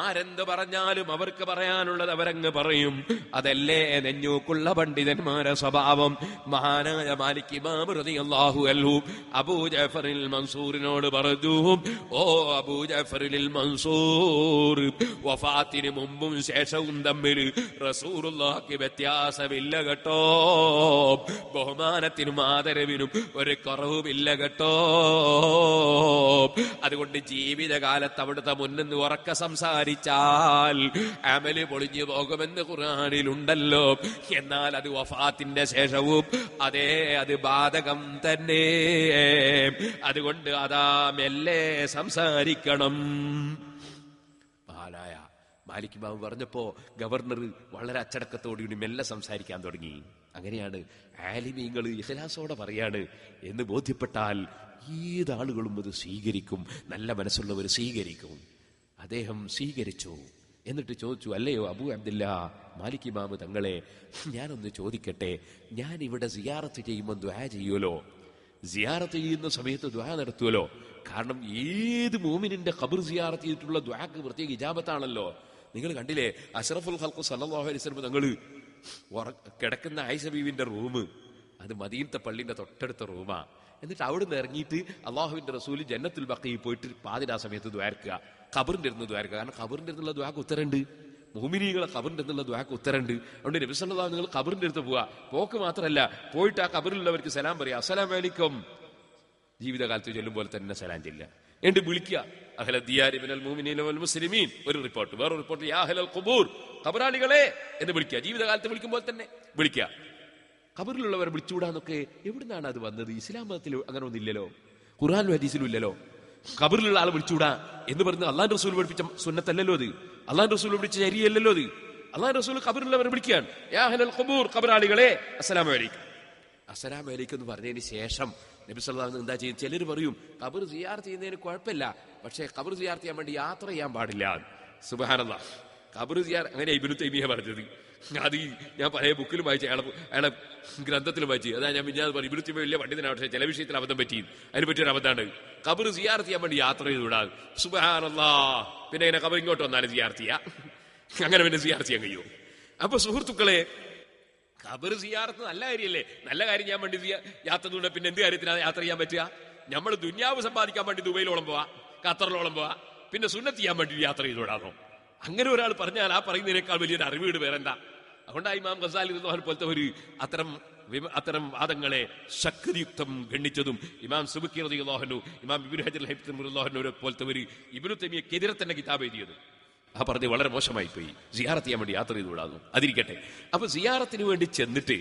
ആരെന്ത് പറഞ്ഞാലും അവർക്ക് പറയാനുള്ളത് അവരങ്ങ് പറയും. അതല്ലേ നെഞ്ഞൂക്കുള്ള പണ്ഡിതന്മാരെ സ്വഭാവം. മഹാനായ മാലിക് ഇമാം റളിയല്ലാഹു അൻഹു അബൂ ജഅഫറിൽ മൻസൂറിനോട് പറഞ്ഞു, ഓ അബൂ ജഅഫറിൽ മൻസൂർ, വഫാത്തിന് മുമ്പും ശേഷവും തമ്മിൽ റസൂലുള്ളാഹിക്ക് വ്യത്യാസമില്ല കേട്ടോ. ബഹുമാനത്തിനും ആദരവിനും ഒരു കുറവുമില്ല കേട്ടോ. അതുകൊണ്ട് ജീവിതകാലത്ത് അവിടുത്തെ മുന്നിൽ ഉറക്ക സംസാരിച്ചാൽ അമല് പൊളിഞ്ഞു പോകുമെന്ന് ഖുർആനിലുണ്ടല്ലോ. എന്നാൽ അത് വഫാത്തിന്റെ ശേഷവും അത് ബാധകം തന്നെ. അതുകൊണ്ട് അതാ മെല്ലെ സംസാരിക്കണം. മഹാനായ മാലിക് ഇമാം പറഞ്ഞപ്പോ ഗവർണർ വളരെ അച്ചടക്കത്തോടുകൂടി മെല്ലെ സംസാരിക്കാൻ തുടങ്ങി. അങ്ങനെയാണ് ആലിമീങ്ങൾ ഇഖ്ലാസോടെ പറയാണ് എന്ന് ബോധ്യപ്പെട്ടാൽ ഏതാളുകളും അത് സ്വീകരിക്കും. നല്ല മനസ്സുള്ളവർ സ്വീകരിക്കും. അദ്ദേഹം സ്വീകരിച്ചു. എന്നിട്ട് ചോദിച്ചു, അല്ലയോ അബൂ അബ്ദുല്ലാ മാലിക് ഇമാം തങ്ങളെ, ഞാനൊന്ന് ചോദിക്കട്ടെ, ഞാൻ ഇവിടെ സിയാറത്ത് ചെയ്യുമ്പോൾ ദുആ ചെയ്യുമല്ലോ, സിയാറത്ത് ചെയ്യുന്ന സമയത്ത് ദുആ നടത്തുമല്ലോ. കാരണം ഏത് മോമിനിന്റെ ഖബർ സിയാറത്ത് ചെയ്തിട്ടുള്ള ദുആക്ക് പ്രത്യേക ഇജാബത്താണല്ലോ. നിങ്ങൾ കണ്ടില്ലേ, അഷ്റഫുൽ ഖൽഖ് സല്ലല്ലാഹു അലൈഹി വസല്ലം തങ്ങൾ കിടക്കുന്ന ആയിഷ ബീവിന്റെ റൂം അത് മദീനത്തെ പള്ളിന്റെ തൊട്ടടുത്ത റൂമാ. എന്നിട്ട് അവിടുന്ന് ഇറങ്ങിയിട്ട് അള്ളാഹുവിന്റെ റസൂൽ ജന്നത്തുൽ ബഖീയിൽ പോയിട്ട് പാതിരാ സമയത്ത് ദ്വാരക്കുക, ഖബറിന്റെ അടുത്ത് ദ്വാരക്കുക. കാരണം ഖബറിന്റെ അടുത്തുള്ള ദ്വാക്ക് ഉത്തരണ്ട്, മുഅ്മിനീങ്ങളെ ഖബറിന്റെ അടുത്തുള്ള ദ്വാക്ക് ഉത്തരണ്ട്. അതുകൊണ്ട് നബി സല്ലല്ലാഹു അലൈഹി വസല്ലം നിങ്ങൾ ഖബറിന്റെ അടുത്ത് പോവുക. പോക്ക് മാത്രമല്ല, പോയിട്ട് ആ ഖബറിലുള്ളവർക്ക് സലാം പറയാ, അസ്സലാമു അലൈക്കും. ജീവിതകാലത്ത് ചൊല്ലും പോലെ തന്നെ സലാം ചെല്ലുക. എന്നിട്ട് വിളിക്കുക, അഹ്ല ദിയാരി മിനൽ മുഅ്മിനീന വൽ മുസ്ലിമീൻ. ഒരു റിപ്പോർട്ട്, വേറൊരു റിപ്പോർട്ട്, യാ അഹ്ലൽ ഖുബൂർ, ഖബറാളികളെ എന്ന് വിളിക്കുക. ജീവിതകാലത്ത് വിളിക്കുമ്പോൾ തന്നെ വിളിക്കുക. ഖബറിലുള്ളവരെ വിളിച്ചുകൂടാന്നൊക്കെ എവിടുന്നാണ് അത് വന്നത്? ഇസ്ലാം മതത്തിൽ അങ്ങനെ ഒന്നില്ലല്ലോ, ഖുർആനിലും ഹദീസിലും ഇല്ലല്ലോ. ഖബറിലുള്ള ആളെ വിളിച്ചുകൂടാ എന്ന് പറയുന്നത് അള്ളാഹുവിന്റെ റസൂൽ പഠിപ്പിച്ച സുന്നത്തല്ലല്ലോ അത്, അള്ളാഹുവിന്റെ റസൂൽ പഠിപ്പിച്ച ശരിയല്ലല്ലോ അത്. അള്ളാഹുവിന്റെ റസൂൽ ഖബറിലുള്ളവരെ വിളിക്കുകയാണ്, യാ അഹ്ലൽ ഖുബൂർ, ഖബറാളികളെ അസ്സലാമു അലൈക്കും. അസ്സലാമു അലൈക്കും എന്ന് പറഞ്ഞതിന് ശേഷം നബി സല്ലല്ലാഹു അലൈഹി വസല്ലം എന്താ ചെയ്യും? ചിലർ പറയും ഖബർ സിയാറത്ത് ചെയ്യുന്നതിന് കുഴപ്പമില്ല, പക്ഷേ ഖബർ സിയാറത്ത് ചെയ്യാൻ വേണ്ടി യാത്ര ചെയ്യാൻ പാടില്ല. സുബ്ഹാനല്ലാഹ്, ഖബർ സിയാർ അങ്ങനെ ഇബ്നു തൈമിയ പറഞ്ഞത്. അത് ഞാൻ പഴയ ബുക്കിലും വായിച്ചു, അയാളെ ഗ്രന്ഥത്തിലും വായിച്ചു. അതാ ഞാൻ പിന്നെ പറയും, ഇബ്നു തൈമിയ വലിയ പണ്ഡിതനാണ്, പക്ഷേ ചില വിഷയത്തിൽ അബദ്ധം പറ്റി. അതിനെ പറ്റിയൊരു അബദ്ധമാണ് ഖബർ സിയാറത്ത് ചെയ്യാൻ വേണ്ടി യാത്ര ചെയ്തുകൂടാതെ. സുബ്ഹാനല്ലാഹ്, പിന്നെ ഇങ്ങനെ ഖബർ ഇങ്ങോട്ട് വന്നാലും സിയാറത്ത് ചെയ്യാം, അങ്ങനെ പിന്നെ സിയാറത്ത് ചെയ്യാൻ കഴിയുമോ? അപ്പൊ സുഹൃത്തുക്കളെ, ഖബർ സിയാറത്ത് നല്ല കാര്യമല്ലേ? നല്ല കാര്യം ചെയ്യാൻ വേണ്ടി യാത്ര ചെയ്തുകൊണ്ട് പിന്നെ എന്ത് കാര്യത്തിനാണ് യാത്ര ചെയ്യാൻ പറ്റുക? നമ്മൾ ദുന്യാവ് സമ്പാദിക്കാൻ വേണ്ടി ദുബൈയിലോളം പോവാ, ഖത്തറിലോളം പോവാ, പിന്നെ സുന്നത്ത് ചെയ്യാൻ വേണ്ടി യാത്ര ചെയ്തുകൂടാണോ? അങ്ങനെ ഒരാൾ പറഞ്ഞാൽ ആ പറയുന്നതിനേക്കാൾ വലിയൊരു അറിവീട് വേറെന്താ? അതുകൊണ്ടാ ഇമാം ഗസാലി റളിയല്ലാഹു പോലത്തെ ഒരു അത്തരം വാദങ്ങളെ ശക്തിയുക്തം ഗണ്ണിച്ചതും ഇമാം സുബക്കി റളിയല്ലാഹു അൻഹു, ഇമാം ഇബ്നു ഹജർ റളിയല്ലാഹു അൻഹു പോലത്തെ ഒരു ഇബ്നു തൈമിയ്യക്കെതിരെ തന്നെ കിതാബ് എഴുതിയത്. ആ പറഞ്ഞ് വളരെ മോശമായി പോയി. സിയാറത്ത് ചെയ്യാൻ വേണ്ടി യാത്ര ചെയ്തുകൂടാന്നു. അതിരിക്കട്ടെ. അപ്പൊ സിയാറത്തിന് വേണ്ടി ചെന്നിട്ട്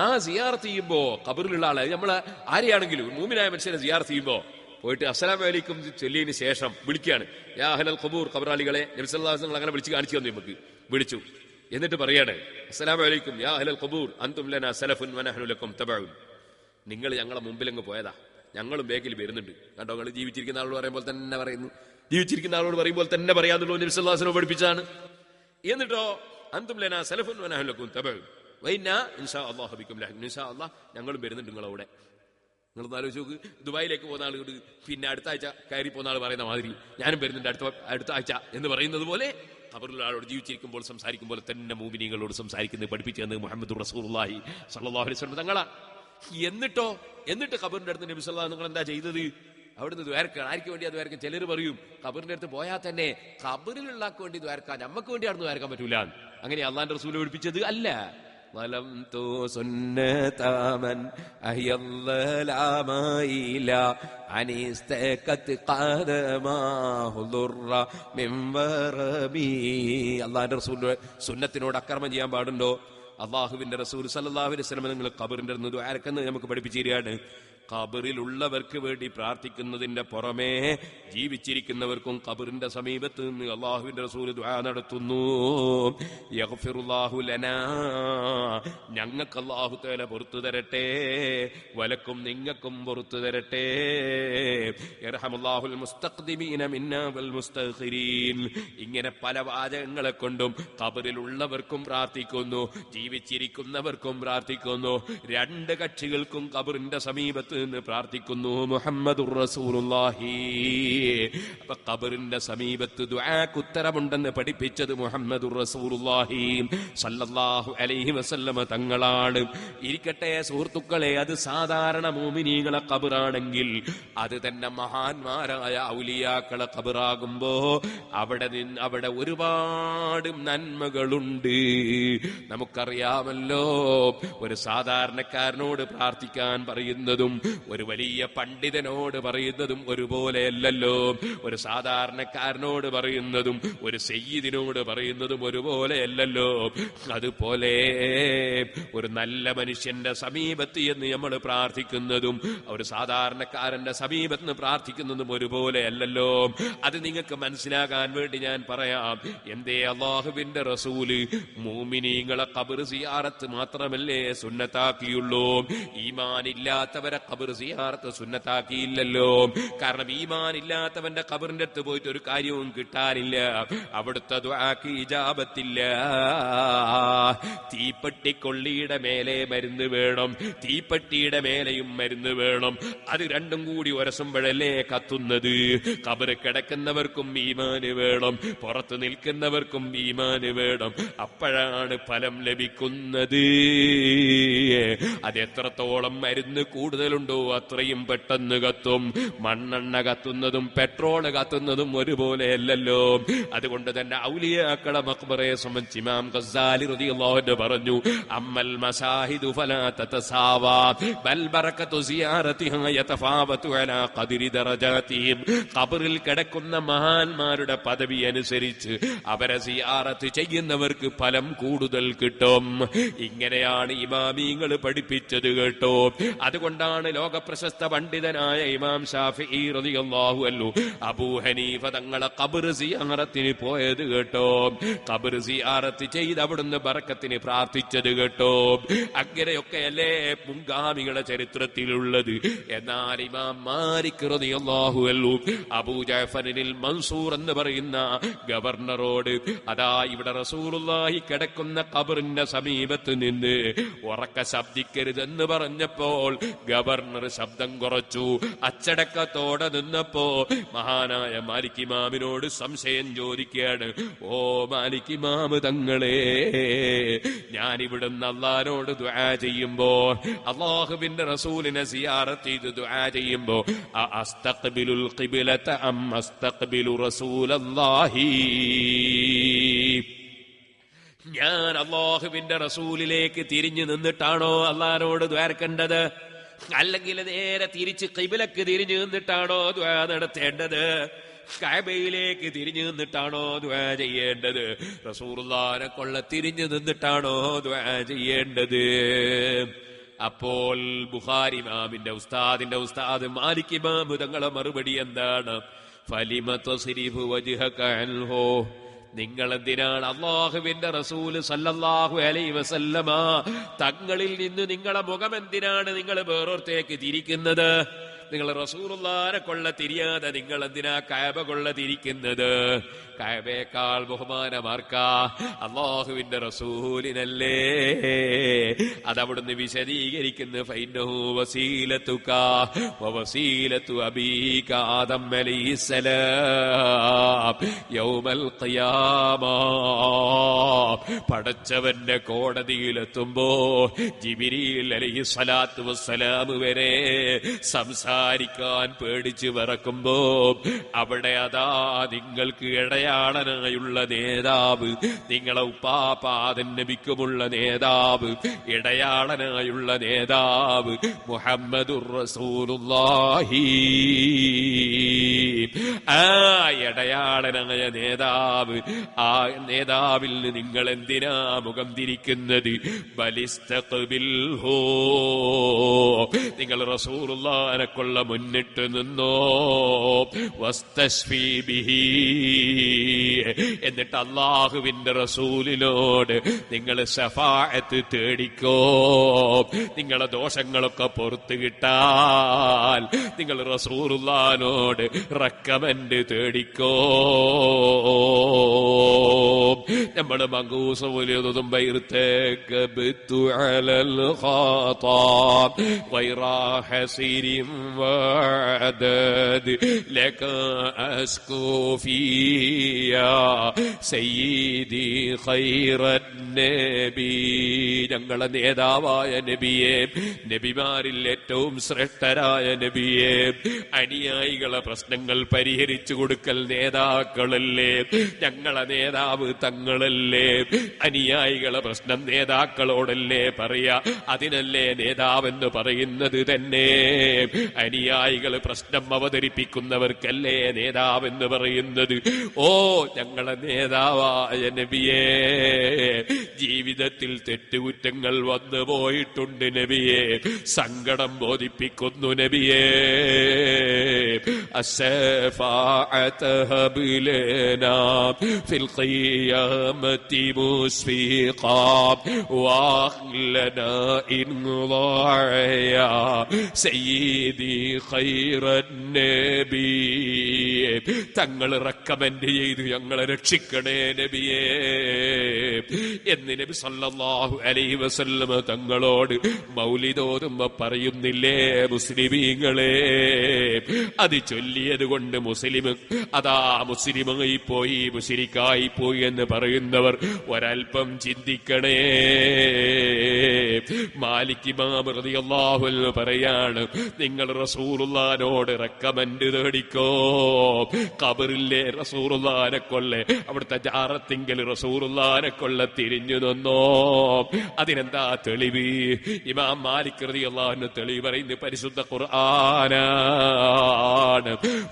ആ സിയാറത്ത് ചെയ്യുമ്പോ ഖബറിലുള്ള ആളെ, നമ്മൾ ആരെയാണെങ്കിലും മൂമിനായ മനുഷ്യനെ സിയാറത്ത് ചെയ്യുമ്പോ പോയിട്ട് അസ്സലാമു അലൈക്കും ചൊല്ലിയതിന് ശേഷം വിളിക്കുകയാണ്, യാ അഹ്ലൽ ഖുബൂർ, ഖബറാളികളെ. നബി സല്ലല്ലാഹു അലൈഹി വസല്ലം അങ്ങനെ വിളിച്ച് കാണിച്ചു തന്നു. നമുക്ക് വിളിച്ചു. എന്നിട്ട് പറയാണ്, അസ്സലാമു അലൈക്കും യാ അഹ്ലൽ ഖുബൂർ അൻതും ലനാ സലഫുൻ വനഹ്നു ലക്കും തബഉൻ. നിങ്ങൾ ഞങ്ങളെ മുമ്പിലങ്ങ് പോയതാ, ഞങ്ങളും ബാക്കിൽ വരുന്നുണ്ട്. കണ്ടോ, നിങ്ങൾ ജീവിച്ചിരിക്കുന്ന ആളോട് പറയുമ്പോൾ തന്നെ പറയുന്നു, ജീവിച്ചിരിക്കുന്ന ആളോട് പറയുമ്പോൾ തന്നെ പറയാന്നുള്ളൂ. നബി സല്ലല്ലാഹു അലൈഹി വസല്ലം പഠിപ്പിച്ചാണ്. എന്നിട്ടോ അൻതും ലനാ സലഫുൻ വനഹ്നു ലക്കും തബഉൻ വഇന്നാ ഇൻഷാ അല്ലാഹു ബിക്കും ലഹ്ന, ഇൻഷാ അല്ലാഹ് ഞങ്ങളും വരുന്നുണ്ട് നിങ്ങളവിടെ. നിങ്ങളൊന്ന് ആലോചിച്ച് നോക്ക്, ദുബായിലേക്ക് പോകുന്ന ആളുകൾ പിന്നെ അടുത്ത ആഴ്ച കയറി പോകുന്ന ആൾ പറയുന്ന മാതിരി ഞാനും വരുന്നുണ്ട് അടുത്ത ആഴ്ച എന്ന് പറയുന്നത് പോലെ ഖബറിലുള്ള ആളോട് ജീവിച്ചിരിക്കുമ്പോൾ സംസാരിക്കുമ്പോൾ തന്നെ മുഅ്മിനീങ്ങളോട് സംസാരിക്കുന്നത് പഠിപ്പിച്ചു തന്നത് മുഹമ്മദുർ റസൂലുള്ളാഹി സ്വല്ലല്ലാഹു അലൈഹി വസല്ലം തങ്ങളാണ്. എന്നിട്ട് ഖബറിന്റെ അടുത്ത് നബി സല്ലല്ലാഹു അലൈഹി വസല്ലം നിങ്ങൾ എന്താ ചെയ്തത്? അവിടുന്ന് ദ്വാരക്കാണ്. ആർക്ക് വേണ്ടി അത് ദ്വാരക്കാൻ? ചിലർ പറയും ഖബറിന്റെ അടുത്ത് പോയാൽ തന്നെ ഖബറിലുള്ള ആൾക്ക് വേണ്ടി ദ്വാരക്കാൻ, നമുക്ക് വേണ്ടി അവിടെ ദ്വാരക്കാൻ പറ്റൂല. അങ്ങനെ അള്ളാന്റെ റസൂൽ പഠിപ്പിച്ചത് അല്ല. അള്ളാന്റെ റസൂലിന്റെ സുന്നത്തിനോട് അക്രമം ചെയ്യാൻ പാടുണ്ടോ? അള്ളാഹുവിന്റെ റസൂൽ സല്ലല്ലാഹു അലൈഹി വസല്ലം നിങ്ങൾ ഖബറിന്റെ അടുത്ത് ദ്വാരക്കുന്നത് നമുക്ക് പഠിപ്പിച്ചു തരികയാണ്. ഖബറിലുള്ളവർക്ക് വേണ്ടി പ്രാർത്ഥിക്കുന്നതിന്റെ പുറമേ ജീവിച്ചിരിക്കുന്നവർക്കും ഖബറിന്റെ സമീപത്ത് നിന്ന് അള്ളാഹുവിന്റെ റസൂൽ ദുആ നടത്തുന്നു. യഗ്ഫിറുല്ലാഹു ലനാ, ഞങ്ങൾക്ക് അല്ലാഹു തആല പുറത്തു തരട്ടെ, വലക്കും നിങ്ങൾക്കും പുറത്തു തരട്ടെ. യർഹമുല്ലാഹുൽ മുസ്തഖ്ദിമീന മിന്നാ വൽ മുസ്തഖിരീൻ. ഇങ്ങനെ പല വാചകങ്ങളെ കൊണ്ടും ഖബറിലുള്ളവർക്കും പ്രാർത്ഥിക്കുന്നു, ജീവിച്ചിരിക്കുന്നവർക്കും പ്രാർത്ഥിക്കുന്നു. രണ്ട് കക്ഷികൾക്കും ഖബറിന്റെ സമീപത്ത് എന്ന് പ്രാർത്ഥിക്കുന്നു. മുഹമ്മദുർ റസൂലുള്ളാഹി. അപ്പൊ ഖബറിന്റെ സമീപത്ത് ദുആക്ക് ഉത്തരമുണ്ടെന്ന് പഠിപ്പിച്ചത് മുഹമ്മദുർ റസൂലുള്ളാഹി സല്ലല്ലാഹു അലൈഹി വസല്ലമ തങ്ങളാണ്. ഇരിക്കട്ടെ സുഹൃത്തുക്കളെ, അത് സാധാരണ മുഅ്മിനീങ്ങളെ ഖബറാണെങ്കിൽ അത് തന്നെ മഹാന്മാരായ ഔലിയാക്കളെ ഖബറാകുമ്പോ അവിടെ ഒരുപാട് നന്മകളുണ്ട്. നമുക്കറിയാമല്ലോ, ഒരു സാധാരണക്കാരനോട് പ്രാർത്ഥിക്കാൻ പറയുന്നതും ഒരു വലിയ പണ്ഡിതനോട് പറയുന്നതും ഒരുപോലെയല്ലല്ലോ. ഒരു സാധാരണക്കാരനോട് പറയുന്നതും ഒരു സയ്യിദിനോട് പറയുന്നതും ഒരുപോലെയല്ലല്ലോ. അതുപോലെ ഒരു നല്ല മനുഷ്യന്റെ സമീപത്ത് എന്ന് നമ്മൾ പ്രാർത്ഥിക്കുന്നതും ഒരു സാധാരണക്കാരന്റെ സമീപത്ത് നിന്ന് പ്രാർത്ഥിക്കുന്നതും ഒരുപോലെയല്ലല്ലോ. അത് നിങ്ങൾക്ക് മനസ്സിലാകാൻ വേണ്ടി ഞാൻ പറയാം. എന്തേ അല്ലാഹുവിന്റെ റസൂല് മുഅ്മിനീങ്ങളെ ഖബർ സിയാറത്ത് മാത്രമല്ലേ സുന്നത്താക്കിയുള്ളൂ? ഈമാനില്ലാത്തവരെ ഖബർ സിയാറത്ത് സുന്നത്താക്കിയില്ലല്ലോ. കാരണം ഈമാനില്ലാത്തവന്റെ ഖബറിന്റെ അടുത്ത് പോയിട്ട് ഒരു കാര്യവും കിട്ടാനില്ല. അവിടുത്തെ ദുആക്ക് ഇജാബത്തില്ല. തീപ്പെട്ടിക്കൊള്ളിയുടെ മേലെ മരുന്ന് വേണം, തീപ്പെട്ടിയുടെ മേലെയും മരുന്ന് വേണം. അത് രണ്ടും കൂടി ഒരസുമ്പോഴല്ലേ കത്തുന്നത്. ഖബർ കിടക്കുന്നവർക്കും ഈമാന് വേണം, പുറത്ത് നിൽക്കുന്നവർക്കും ഈമാന് വേണം. അപ്പോഴാണ് ഫലം ലഭിക്കുന്നത്. അതെത്രത്തോളം മരുന്ന് കൂടുതലുണ്ടോ അത്രയും പെട്ടെന്ന് കത്തും. മണ്ണെണ്ണ കത്തുന്നതും പെട്രോള് കത്തുന്നതും ഒരുപോലെയല്ലല്ലോ. അതുകൊണ്ട് തന്നെ ഔലിയാക്കളെ മഖ്ബറയെ സംബന്ധിച്ച് ഇമാം ഗസ്സാലി റളിയല്ലാഹു അൻഹു പറഞ്ഞു, അമ്മൽ മസാഹിദു ഫലാ തതസാവാ ബൽ ബറകതു സിയാറതിഹാ യതഫാവതു അലാ ഖദ്രി ദറജാതിഹിം. ഖബറിൽ കിടക്കുന്ന മഹാന്മാരുടെ പദവി അനുസരിച്ച് അവരെ സിയാറത്ത് ചെയ്യുന്നവർക്ക് ഫലം കൂടുതൽ കിട്ടും. ഇങ്ങനെയാണ് ഇമാമീങ്ങൾ പഠിപ്പിച്ചത് കേട്ടോ. അതുകൊണ്ടാണ് ലോകപ്രശസ്ത പണ്ഡിതനായ ഇമാം ശാഫിഈ റളിയല്ലാഹു അൻഹു അബൂ ഹനീഫ തങ്ങളെ ഖബർ സിയാറത്തിന് പോയത് കേട്ടോ. ഖബർ സിയാറത്ത് ചെയ്ത് അവിടുന്ന് ബറക്കത്തിന് പ്രാർത്ഥിച്ചത് കേട്ടോ. അങ്ങനെയൊക്കെയല്ലേ മുൻഗാമികളുടെ ചരിത്രത്തിലുള്ളത്. എന്നാൽ ഇമാം മാലിക് റളിയല്ലാഹു അൻഹു അബൂ ജഅഫറിൽ മൻസൂർ എന്ന് പറയുന്ന ഗവർണറോട് അതാ ഇവിടെ റസൂലുള്ളാഹി കിടക്കുന്ന ഖബറിന്റെ സമീപത്ത് നിന്ന് ഉറക്ക ശബ്ദിക്കരുതെന്ന് പറഞ്ഞപ്പോൾ ഗവർണർ ശബ്ദം കുറച്ചു. അച്ചടക്കത്തോടെ നിന്നപ്പോ മഹാനായ മാലിക് ഇമാമിനോട് സംശയം ചോദിക്കുകയാണ്. ഓ മാലിക് ഇമാമ് തങ്ങളെ, ഞാനിവിടുന്ന് അല്ലാഹുവിനോട് ദുആ ചെയ്യുമ്പോ, അല്ലാഹുവിന്റെ റസൂലിനെ സിയാറത്ത് ചെയ്ത് ദുആ ചെയ്യുമ്പോ അസ്തഖ്ബിലുൽ ഖിബ്ലത അം അസ്തഖ്ബിലു റസൂലല്ലാഹി, ഞാൻ അല്ലാഹുവിന്റെ റസൂലിലേക്ക് തിരിഞ്ഞു നിന്നിട്ടാണോ അല്ലാഹുവിനോട് ദ്വാരക്കേണ്ടത്, അല്ലെങ്കിൽ നേരെ തിരിച്ച് ഖിബ്ലക്ക് തിരിഞ്ഞു നിന്നിട്ടാണോ ദുആ നടത്തേണ്ടത്, കഅബയിലേക്ക് തിരിഞ്ഞു നിന്നിട്ടാണോ ദുആ ചെയ്യേണ്ടത്, റസൂലുള്ളാഹിനെ കൊള്ള തിരിഞ്ഞു നിന്നിട്ടാണോ ദുആ ചെയ്യേണ്ടത്? അപ്പോൾ ബുഖാരി ഇമാമിന്റെ ഉസ്താദിന്റെ ഉസ്താദ് മാലിക് ഇമാം തങ്ങളെ മറുപടി എന്താണ്? ഫലിമ തസ്രിഫു വജ്ഹക അൻഹു, നിങ്ങൾ എന്തിനാണ് അല്ലാഹുവിന്റെ റസൂല് സല്ലല്ലാഹു അലൈഹി വസല്ലമ തങ്ങളിൽ നിന്ന് നിങ്ങളെ മുഖം എന്തിനാണ് നിങ്ങൾ വേറൊരുത്തേക്ക് തിരിക്കുന്നത്? നിങ്ങൾ റസൂലുള്ളാഹിനെ കൊള്ള തിരിയാതെ നിങ്ങൾ എന്തിനാ കഅബ കൊള്ള തിരിക്കുന്നത്? കഅബയേക്കാൾ ബഹുമാനമാർക്കാ? അല്ലാഹുവിന്റെ റസൂലിനല്ലേ. അതവിടുന്ന് വിശദീകരിക്കുന്നു. ഫൈനഹു വസീലതുക വവസീലതു അബീക ആദം അലൈഹിസ്സലാം യൗമൽ ഖിയാമ. പടച്ചവന്റെ കോടതിയിലെത്തുമ്പോ ജിബ്രീൽ അലൈഹിസ്സലാത്തു വസ്സലാം വരെ സംസാരിക്കാൻ പേടിച്ച് വിറക്കുമ്പോ അവിടെ അതാ നിങ്ങൾക്ക് ഇടയാളനായുള്ള നേതാവ്, നിങ്ങളെ ഉപ്പാപ്പാദൻ നബിക്കുമുള്ള നേതാവ്, ഇടയാളനായുള്ള നേതാവ് മുഹമ്മദുർ റസൂലുള്ളാഹി. ആ ഇടയാളനായ നേതാവ്, ആ നേതാവിൽ നിങ്ങൾ എന്തിനാ മുഖം തിരിക്കുന്നത്? ബലിസ്തഖ്ബിൽഹു, നിങ്ങൾ റസൂലുള്ളാഹിനെ കൊള്ള മുന്നിട്ട് നിന്നോ. വസ്തശ്ഫീ ബിഹി, എന്നിട്ട് അല്ലാഹുവിന്റെ റസൂലിനോട് നിങ്ങൾ ശഫാഅത്ത് തേടിക്കോ. നിങ്ങളെ ദോഷങ്ങളൊക്കെ പുറത്തു കിട്ടാൻ നിങ്ങൾ റസൂലുള്ളാഹിനോട് റെക്കമെൻഡ് തേടിക്കോ. നമ്മൾ മങ്കൂസ വലിയതും ബൈർതകബതു അലൽ ഖാതാ ഗൈറ ഹസീരിൻ വഅദദ് ലക അസ്കൂ ഫിയാ സയ്യിദി ഖൈറൻ നബി. ഞങ്ങളെ നേതാവായ നബിയെ, നബിമാരിൽ ഏറ്റവും ശ്രേഷ്ഠരായ നബിയെ, അനുയായികളെ പ്രശ്നങ്ങൾ പരിഹരിച്ചു കൊടുക്കൽ നേതാക്കളല്ലേ? ഞങ്ങളെ നേതാവ് തങ്ങളല്ലേ? അനുയായികളെ പ്രശ്നം നേതാക്കളോടല്ലേ പറയാ? അതിനല്ലേ നേതാവെന്ന് പറയുന്നത് തന്നെ. അനുയായികൾ പ്രശ്നം അവതരിപ്പിക്കുന്നവർക്കല്ലേ നേതാവെന്ന് പറയുന്നത്. ഓ ഞങ്ങളെ നേതാവായ നബിയെ, ജീവിതത്തിൽ തെറ്റുകുറ്റങ്ങൾ വന്നു പോയിട്ടുണ്ട് നബിയെ, സങ്കടം ബോധിപ്പിക്കുന്നു നബിയെ. الشفاعة هب لنا في القيامة مسفقا واخلنا إن ضاعيا سيدي خير النبي. തങ്ങൾ റെക്കമെൻഡ് ചെയ്തു ഞങ്ങളെ രക്ഷിക്കണേ നബിയേ എന്ന് നബി സല്ലല്ലാഹു അലൈഹി വസല്ലം തങ്ങളോട് മൗലിദ് ഓതുമ്പോ പറയുന്നില്ലേ മുസ്ലിമീങ്ങളെ? അത് ചൊല്ലിയത് കൊണ്ട് മുസ്ലിമായി പോയി, മുശ്രിക്കായി പോയി എന്ന് പറയുന്നവർ ഒരൽപ്പം ചിന്തിക്കണേ. മാലിക് ഇമാം റളിയല്ലാഹു അൻഹു പറയാണ്, നിങ്ങൾ റസൂലുള്ളാഹിനോട് റെക്കമെൻഡ് തേടിക്കോ. ഖബറിലെ റസൂലുള്ളാഹിനെ കൊല്ലെ, അവിടുത്തെ ജാറത്തിങ്കൽ റസൂലുള്ളാഹിനെ കൊല്ല തിരിഞ്ഞു നിന്നോ. അതിനെന്താ തെളിവ്? ഇമാം മാലിക് റളിയല്ലാഹു അൻഹു തെളിവ് പറയുന്നത് പരിശുദ്ധ ഖുർആനാണ്.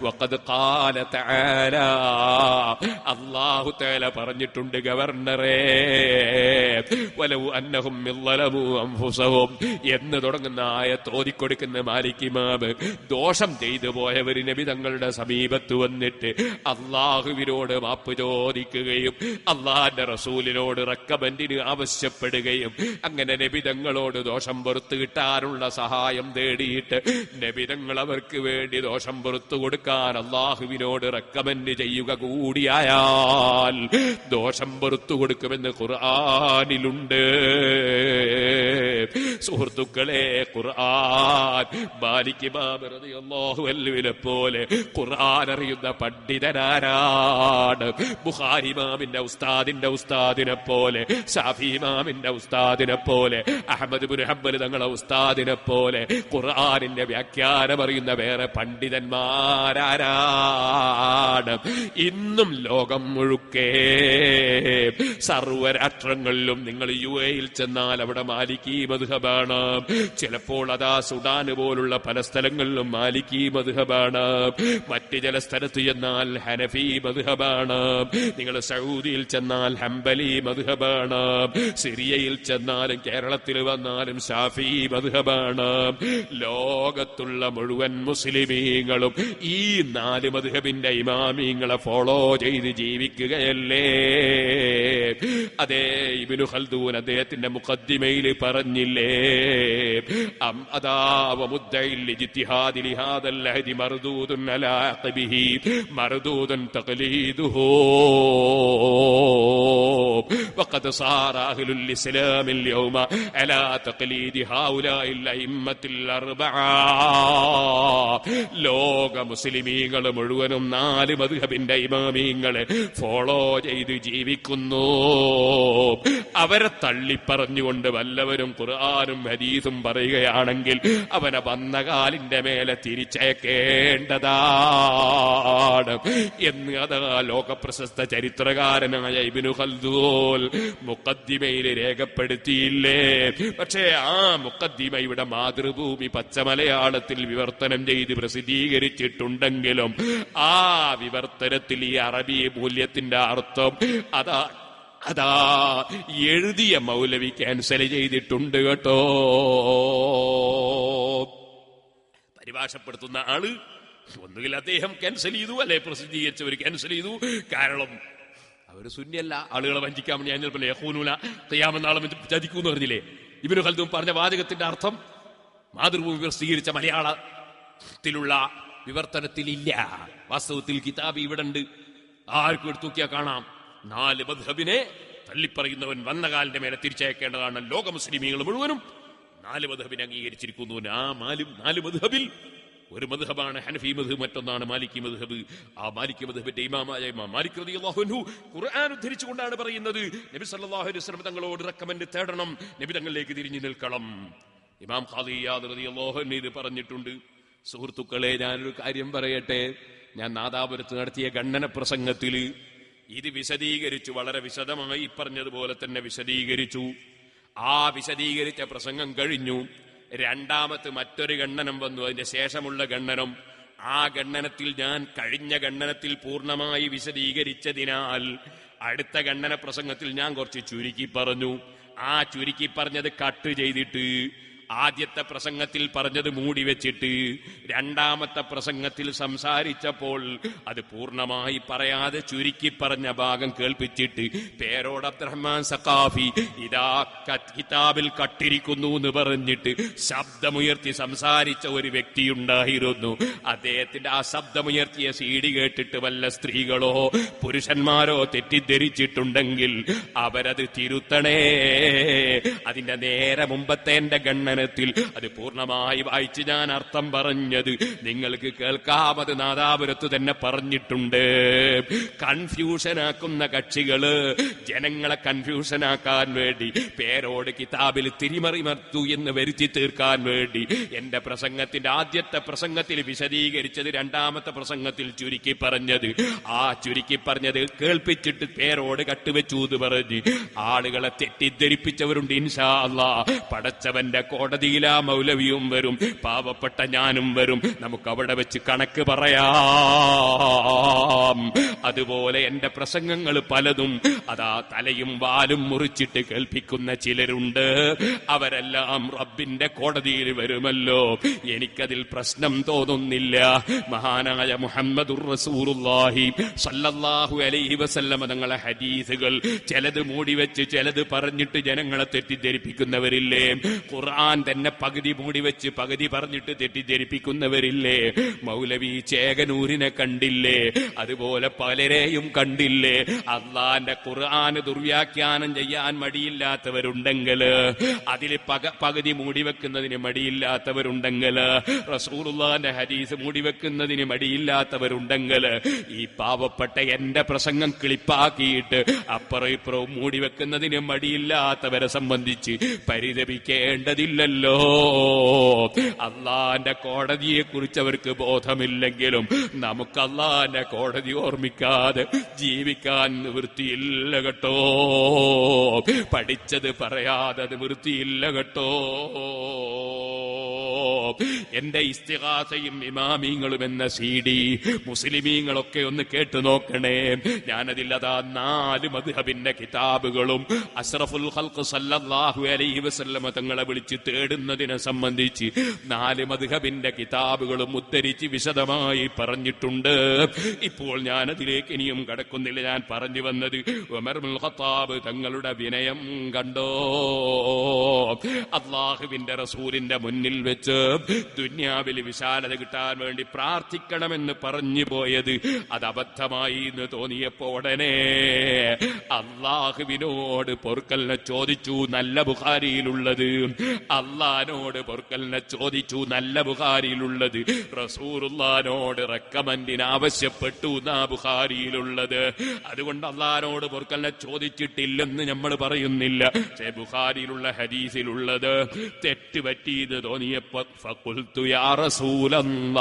വഖദ് ഖാല തആല, അല്ലാഹു തആല പറഞ്ഞിട്ടുണ്ട് ഗവർണറെ, വലൗ അന്നഹും ളലമു അൻഫുസഹും എന്ന് തുടങ്ങുന്ന ആയത്ത് ഓതിക്കൊടുക്കുന്ന മാലിക് ഇമാം, ദോഷം ചെയ്തു പോയവർ നബി തങ്ങളുടെ സമീപത്ത് വന്നിട്ട് അല്ലാഹുവിനോട് മാപ്പ് ചോദിക്കുകയും അല്ലാഹുവിന്റെ റസൂലിനോട് റെക്കമെൻഡിന് ആവശ്യപ്പെടുകയും അങ്ങനെ നബി തങ്ങളോട് ദോഷം പുറത്തു കിട്ടാനുള്ള സഹായം തേടിയിട്ട് നബി തങ്ങൾ അവർക്ക് വേണ്ടി ദോഷം പുറത്തു കൊടുക്കാൻ അല്ലാഹുവിനോട് റെക്കമെൻഡ് ചെയ്യുക കൂടിയായാൽ ദോഷം പുറത്തു കൊടുക്കുമെന്ന് ഖുർആനിലുണ്ട്. സുഹൃത്തുക്കളെ, ഖുർആൻ മാലിക് ഇമാം റളിയല്ലാഹു അൻഹുവിനെ പോലെ ഖുർആൻ അറിയുന്ന പണ്ഡിതനാരാണ്? ബുഖാരി ഇമാമിന്റെ ഉസ്താദിന്റെ ഉസ്താദിനെ പോലെ, ശാഫി ഇമാമിന്റെ ഉസ്താദിനെ പോലെ, അഹ്മദ് ഇബ്നു ഹംബൽ തങ്ങളെ ഉസ്താദിനെ പോലെ ഖുർആനിന്റെ വ്യാഖ്യാനം അറിയുന്ന വേറെ പണ്ഡിതന്മാരാരാണ്? ഇന്നും ലോകം മുഴുക്കെ സർവരാഷ്ട്രങ്ങളിലും നിങ്ങൾ UAE-യിൽ ചെന്നാൽ അവിടെ മാലിക്കി മദ്ഹബാണ്. ചിലപ്പോൾ അതാ സുഡാൻ പോലുള്ള പല സ്ഥലങ്ങളിലും മാലിക്കി മദ്ഹബാണ്. മറ്റ് ചില സ്ഥലത്ത് ചെന്നാൽ ഹനഫി മദ്ഹബാണ്. നിങ്ങൾ സൗദിയിൽ ചെന്നാൽ ഹംബലി മദ്ഹബാണ്. സിറിയയിൽ ചെന്നാലും കേരളത്തിൽ വന്നാലും ഷാഫി മദ്ഹബാണ്. ലോകത്തുള്ള മുഴുവൻ മുസ്ലിമീങ്ങളും ഈ 4 മദ്ഹബിന്റെ ഇമാമീങ്ങളെ ഫോളോ ചെയ്ത് ജീവിക്കുകയല്ലേ? അതേ ഇബ്നു ഖൽദൂൻ അദ്ദേഹത്തിന്റെ മുഖദ്ദിമയിൽ പറഞ്ഞില്ലേ, അതാ വമുദ്ദഇൽ ഇജ്തിഹാദി ലിഹാദൽ ഹദി മർദൂദുൻ അലാ അഖബിഹി മർദൂദുൻ തഖലീദുഹു വഖദ് സാറ അഹ്ലുൽ ഇസ്ലാം اليوم അലാ തഖലീദി ഹൗലാഇൽ അഇമ്മത്തിൽ അർബഅ. ലോക മുസ്ലിമീങ്ങൾ മുഴുവനും 4 മദ്ഹബിന്റെ ഇമാമീങ്ങളെ ഫോളോ ചെയ്ത് ജീവിക്കുന്നു. അവരെ തള്ളിപ്പറഞ്ഞുകൊണ്ട് വല്ലവരും ഖുർആനും ഹദീസും പറയുകയാണെങ്കിൽ അവനെ വന്ന കാലിന്റെ മേലെ തിരിച്ചയക്കേണ്ടതാണ് എന്ന് അതാ ലോകപ്രശസ്ത ചരിത്രകാരനായ ഇബ്നു ഖൽദൂൻ മുഖദ്ദിമയിൽ രേഖപ്പെടുത്തിയില്ലേ? പക്ഷേ ആ മുഖദ്ദിമയുടെ മാതൃഭൂമി പച്ചമലയാളത്തിൽ വിവർത്തനം ചെയ്ത് പ്രസിദ്ധീകരിച്ചിട്ടുണ്ടെങ്കിലും ആ വിവർത്തനത്തിൽ ഈ അറബി മൂല്യത്തിന്റെ അർത്ഥം അതാ എഴുതിയ മൗലവി ക്യാൻസൽ ചെയ്തിട്ടുണ്ട് കേട്ടോ. പരിഭാഷപ്പെടുത്തുന്ന ആള് ഒന്നുകിൽ അദ്ദേഹം ക്യാൻസൽ ചെയ്തു, അല്ലെ പ്രസിദ്ധീകരിച്ചവർ ക്യാൻസൽ ചെയ്തു. കാരണം അവര് സുന്നിയല്ല, ആളുകളെ വഞ്ചിക്കാൻ വേണ്ടി ഞാൻ ചിലപ്പോൾ യഖൂനൂന ഖിയാമനാളും ചതിക്കൂന്ന് പറഞ്ഞില്ലേ? ഇബ്നു ഖൽദൂൻ പറഞ്ഞ വാചകത്തിന്റെ അർത്ഥം മാതൃഭൂമി പ്രസിദ്ധീകരിച്ച മലയാളത്തിലുള്ള വിവർത്തനത്തിലില്ല. വാസ്തവത്തിൽ കിതാബ് ഇവിടെ ഉണ്ട്, ആർക്കും എടുത്തു നോക്കിയാൽ കാണാം. 4 മദ്ഹബിനെ തള്ളിപ്പറയുന്നവൻ വന്ന കാലിന്റെ മേലെ തിരിച്ചയക്കേണ്ടതാണ്. ലോക മുസ്ലിമീങ്ങൾ മുഴുവനും 4 മദ്ഹബിനെ അംഗീകരിച്ചിരിക്കുന്നു. ആ 4 മദ്ഹബിൽ ഒരു മദ്ഹബാണ് ഹനഫി മദ്ഹബ്, മറ്റൊന്നാണ് മാലിക്കി മദ്ഹബ്. ആ മാലിക്കി മദ്ഹബിന്റെ ഇമാമായ ഇമാം മാലിക് റളിയല്ലാഹു അൻഹു ഖുർആൻ ഉദ്ധരിച്ചുകൊണ്ടാണ് പറയുന്നത്, നബി സല്ലല്ലാഹു അലൈഹി വസല്ലം തങ്ങളോട് റെക്കമെൻഡ് തേടണം, നബി തങ്ങളിലേക്ക് തിരിഞ്ഞു നിൽക്കണം. ഇമാം ഖാദി ഇയാദ് റളിയല്ലാഹു അൻഹു ഇത് പറഞ്ഞിട്ടുണ്ട്. സുഹൃത്തുക്കളെ, ഞാനൊരു കാര്യം പറയട്ടെ. ഞാൻ നാദാപുരത്ത് നടത്തിയ ഖണ്ഡന പ്രസംഗത്തിൽ ഇത് വിശദീകരിച്ചു, വളരെ വിശദമായി പറഞ്ഞതുപോലെ തന്നെ വിശദീകരിച്ചു. ആ വിശദീകരിച്ച പ്രസംഗം കഴിഞ്ഞു. രണ്ടാമത്തെ മറ്റൊരു ഖണ്ഡനം വന്നു, അതിന്റെ ശേഷമുള്ള ഖണ്ഡനം. ആ ഖണ്ഡനത്തിൽ ഞാൻ കഴിഞ്ഞ ഖണ്ഡനത്തിൽ പൂർണ്ണമായി വിശദീകരിച്ചതിനാൽ അടുത്ത ഖണ്ഡന പ്രസംഗത്തിൽ ഞാൻ കുറച്ച് ചുരുക്കി പറഞ്ഞു. ആ ചുരുക്കി പറഞ്ഞത് കട്ട് ചെയ്തിട്ട് ആദ്യത്തെ പ്രസംഗത്തിൽ പറഞ്ഞത് മൂടി വെച്ചിട്ട് രണ്ടാമത്തെ പ്രസംഗത്തിൽ സംസാരിച്ചപ്പോൾ അത് പൂർണ്ണമായി പറയാതെ ചുരുക്കി പറഞ്ഞ ഭാഗം കേൾപ്പിച്ചിട്ട് പേരോട് അബ്ദുറഹ്മാൻ സഖാഫി ഇതാ കിതാബിൽ കട്ടിരിക്കുന്നു എന്ന് പറഞ്ഞിട്ട് ശബ്ദമുയർത്തി സംസാരിച്ച ഒരു വ്യക്തിയുണ്ടായിരുന്നു. അദ്ദേഹത്തിന്റെ ആ ശബ്ദമുയർത്തിയ സീഡി കേട്ടിട്ട് വല്ല സ്ത്രീകളോ പുരുഷന്മാരോ തെറ്റിദ്ധരിച്ചിട്ടുണ്ടെങ്കിൽ അവരത് തിരുത്തണേ. അതിന്റെ നേരെ മുമ്പത്തെ എന്റെ ഗണ്ണനത്തിൽ അത് പൂർണ്ണമായി വായിച്ച് ഞാൻ അർത്ഥം പറഞ്ഞത് നിങ്ങൾക്ക് കേൾക്കാം. അത് നാദാപുരത്ത് തന്നെ പറഞ്ഞിട്ടുണ്ട്. കൺഫ്യൂഷനാക്കുന്ന കക്ഷികള് ജനങ്ങളെ കൺഫ്യൂഷനാക്കാൻ വേണ്ടി പേരോട് കിതാബിൽ തിരിമറിമർത്തു എന്ന് വരുത്തി തീർക്കാൻ വേണ്ടി എന്റെ പ്രസംഗത്തിന്റെ ആദ്യത്തെ പ്രസംഗത്തിൽ വിശദീകരിച്ചത് രണ്ടാമത്തെ പ്രസംഗത്തിൽ ചുരുക്കി പറഞ്ഞത്, ആ ചുരുക്കി പറഞ്ഞത് കേൾപ്പിച്ചിട്ട് പേരോട് കട്ടുവെച്ചു എന്ന് പറഞ്ഞ് ആളുകളെ തെറ്റിദ്ധരിപ്പിച്ചവരുണ്ട്. ഇൻഷാ അല്ലാഹ് പടച്ചവന്റെ കോടതിയിലാ മൗലവിയും വരും, പാവപ്പെട്ട ഞാനും വരും. നമുക്ക് അവിടെ വെച്ച് കണക്ക് പറയാം. അതുപോലെ എന്റെ പ്രസംഗങ്ങൾ പലതും അതാ തലയും വാലും മുറിച്ചിട്ട് കേൾപ്പിക്കുന്ന ചിലരുണ്ട്. അവരെല്ലാം റബ്ബിന്റെ കോടതിയിൽ വരുമല്ലോ. എനിക്കതിൽ പ്രശ്നം തോന്നുന്നില്ല. മഹാനായ മുഹമ്മദുർ റസൂലുള്ളാഹി സ്വല്ലല്ലാഹു അലൈഹി വസല്ലം തങ്ങളെ ഹദീസുകൾ ചിലത് മൂടിവെച്ച് ചിലത് പറഞ്ഞിട്ട് ജനങ്ങളെ തെറ്റിദ്ധരിപ്പിക്കുന്നവരില്ലേ? ഖുർആൻ തന്നെ പകുതി മൂടിവെച്ച് പകുതി പറഞ്ഞിട്ട് തെറ്റിദ്ധരിപ്പിക്കുന്നവരില്ലേ? മൗലവി ചേകനൂരിനെ കണ്ടില്ലേ? അതുപോലെ പലരെയും കണ്ടില്ലേ? അള്ളാന്റെ ഖുർആൻ ദുർവ്യാഖ്യാനം ചെയ്യാൻ മടിയില്ലാത്തവരുണ്ടെങ്കിൽ, അതിൽ പകുതി മൂടിവെക്കുന്നതിന് മടിയില്ലാത്തവരുണ്ടെങ്കിൽ, റസൂലുള്ളാഹിന്റെ ഹദീസ് മൂടിവെക്കുന്നതിന് മടിയില്ലാത്തവരുണ്ടെങ്കിൽ, ഈ പാവപ്പെട്ട എന്റെ പ്രസംഗം ക്ലിപ്പാക്കിയിട്ട് അപ്പുറം ഇപ്പുറവും മൂടിവെക്കുന്നതിന് മടിയില്ലാത്തവരെ സംബന്ധിച്ച് പരിതപിക്കേണ്ടതില്ലല്ലോ. അള്ളാന്റെ കോടതിയെ കുറിച്ച് അവർക്ക് ബോധമില്ലെങ്കിലും നമുക്ക് അള്ളാന്റെ കോടതി ഓർമ്മിക്കാതെ ജീവിക്കാൻ നിവൃത്തിയില്ല കേട്ടോ. പഠിച്ചത് പറയാതെ നിവൃത്തിയില്ല കേട്ടോ. എന്റെ ഇസ്തിഗാസയും ഇമാമീങ്ങളും എന്ന CD മുസ്ലിമീങ്ങളൊക്കെ ഒന്ന് കേട്ടു നോക്കണേ. ഞാനതിൽ അതാ 4 മദ്ഹബിന്റെ കിതാബുകളും അഷ്റഫുൽ ഖൽഖ് സല്ലല്ലാഹു അലൈഹി വസല്ലം തങ്ങളെ വിളിച്ച് തേടുന്നതിനെ സംബന്ധിച്ച് 4 മദ്ഹബിന്റെ കിതാബുകളും ഉദ്ധരിച്ച് വിശദമായി പറഞ്ഞിട്ടുണ്ട്. ഇപ്പോൾ ഞാൻ അതിലേക്ക് ഇനിയും കടക്കുന്നില്ല. ഞാൻ പറഞ്ഞു വന്നത് ഉമർ ഇബ്നുൽ ഖത്താബ് തങ്ങളുടെ വിനയം കണ്ടോ? അല്ലാഹുവിന്റെ റസൂലിന്റെ മുന്നിൽ വെച്ച് ദുനിയാവിൽ വിശാലത കിട്ടാൻ വേണ്ടി പ്രാർത്ഥിക്കണമെന്ന് പറഞ്ഞു പോയത് അത് അബദ്ധമായി എന്ന് തോന്നിയപ്പോ ഉടനെ അള്ളാഹുവിനോട് പൊറുക്കലിനെ ചോദിച്ചു. നല്ല ബുഖാരിയിലുള്ളത് അള്ളാഹിനോട് പൊറുക്കലിനെ ചോദിച്ചു. നല്ല ബുഖാരിയിലുള്ളത് റസൂലുള്ളാഹിനോട് റെക്കമെൻഡിന് ആവശ്യപ്പെട്ടു എന്നാ ബുഖാരിയിലുള്ളത്. അതുകൊണ്ട് അള്ളാഹിനോട് പൊറുക്കലിനെ ചോദിച്ചിട്ടില്ലെന്ന് നമ്മൾ പറയുന്നില്ല. പക്ഷേ ബുഖാരിയിലുള്ള ഹദീസിലുള്ളത് തെറ്റ് പറ്റിയത് തോന്നിയപ്പോ ഫഖുൽതു യാ റസൂലല്ലാഹ്,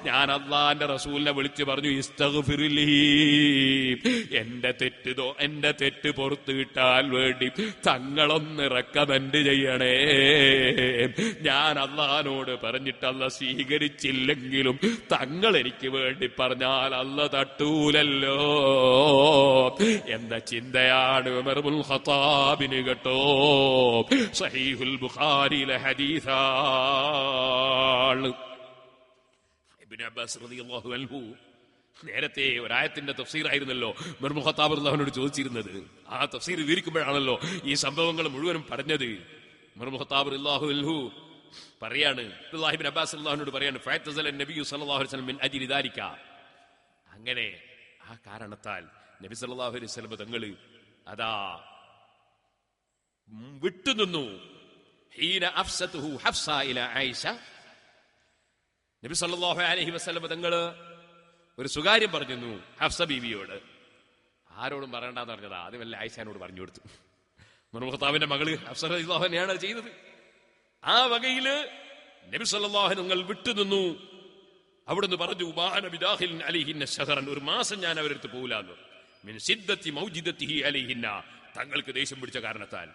ഞാൻ അള്ളാന്റെ റസൂലിനെ വിളിച്ചു പറഞ്ഞു, ഇസ്തഗ്ഫിർലി, എന്റെ തെറ്റ് പുറത്തു കിട്ടാൻ വേണ്ടി തങ്ങളൊന്ന് റെക്കമെൻഡ് ചെയ്യണേ. ഞാൻ അള്ളഹാനോട് പറഞ്ഞിട്ട് അല്ല സ്വീകരിച്ചില്ലെങ്കിലും തങ്ങൾ എനിക്ക് വേണ്ടി പറഞ്ഞാൽ അല്ല തട്ടൂലല്ലോ എന്ന ചിന്തയാണ് ഉമർ ഇബ്നുൽ ഖത്താബിന് കേട്ടോ. സഹീഹുൽ ബുഖാരിയിലെ ഹദീസാണ്. ഇബ്നു അബ്ബാസ് റളിയല്ലാഹു അൻഹു നേരത്തെ ഒരായത്തിന്റെ തഫ്സീറായിരുന്നല്ലോ ഉമർ ഖത്താബ് റളിയല്ലാഹുവിനോട് ചോദിച്ചിരുന്നത്. ആ തഫ്സീർ വിവരിക്കുമ്പോഴാണല്ലോ ഈ സംഭവങ്ങൾ മുഴുവനും പറഞ്ഞത്. ഉമർ ഖത്താബ് റളിയല്ലാഹു അൻഹു പറയാണ്, അബ്ദുല്ലാഹി ഇബ്നു അബ്ബാസ് റളിയല്ലാഹുവിനോട് പറയാണ്, ഫഅതസല നബി സല്ലല്ലാഹു അലൈഹി വസല്ലം മിൻ അജ്ലി ദാലിക. അങ്ങനെ ആ കാരണത്താൽ നബി സല്ലല്ലാഹു അലൈഹി വസല്ലം തങ്ങൾ അതാ വിട്ടുനിന്നു. ഹീന അഫ്സതുഹു ഹഫ്സ ഇലാ ആയിഷ. നബി സല്ലല്ലാഹു അലൈഹി വസല്ലം തങ്ങൾ ഒരു സ്വകാര്യം പറഞ്ഞിരുന്നു ഹഫ്സ ബീവിയോട്. ആരോടും പറയണ്ടെന്ന് പറഞ്ഞതാ. ആദ്യം വല്ല ആയിഷാനോട് പറഞ്ഞു കൊടുത്തു. ഉമർ ഖത്താബിന്റെ മകള് ഹഫ്സ റളിയല്ലാഹു അൻഹയാണ് ചെയ്തത്. ആ വകയില് നബി സല്ലല്ലാഹു അലൈഹി വസല്ലം വിട്ടുനിന്നു. അവിടുന്ന് പറഞ്ഞു, ബാന ബിദാഖിലിൻ അലൈഹിന്ന ശഹറൻ, ഒരു മാസം ഞാൻ അവരെടുത്ത് പോകില്ലാന്ന്. മിൻ സിദ്ദത്തി മൗജിദത്തിഹി അലൈഹിന്ന, തങ്ങൾക്ക് ദേഷ്യം പിടിച്ച കാരണത്താൽ.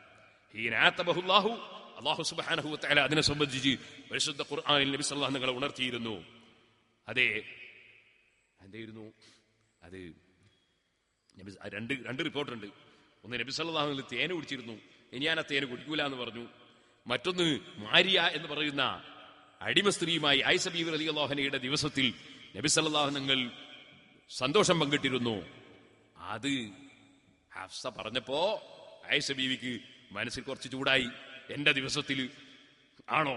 ഹീന ആതബഹുല്ലാഹു, അല്ലാഹു സുബ്ഹാനഹു വ തആല അതിനെ സംബന്ധിച്ച് പരിശുദ്ധ ഖുർആനിൽ നബി സല്ലല്ലാഹു അലൈഹി വസല്ലം ഉണർത്തിയിരുന്നു. അതെ, എന്തായിരുന്നു അത്? രണ്ട് റിപ്പോർട്ടുണ്ട്. ഒന്ന്, നബി സല്ലല്ലാഹു അലൈഹി വസല്ലം തേന് കുടിച്ചിരുന്നു. ഇനി ഞാൻ ആ തേന് കുടിക്കൂല എന്ന് പറഞ്ഞു. മറ്റൊന്ന്, മാരിയ എന്ന് പറയുന്ന അടിമ സ്ത്രീയുമായി ആയിഷ ബീവി റളിയല്ലാഹു അൻഹയുടെ ദിവസത്തിൽ നബി സല്ലല്ലാഹു അലൈഹി വസല്ലം സന്തോഷം പങ്കിട്ടിരുന്നു. അത് ഹഫ്സ പറഞ്ഞപ്പോ ആയിഷ ബീവിക്ക് മനസ്സിൽ കുറച്ച് ചൂടായി. എന്റെ ദിവസത്തിൽ ആണോ?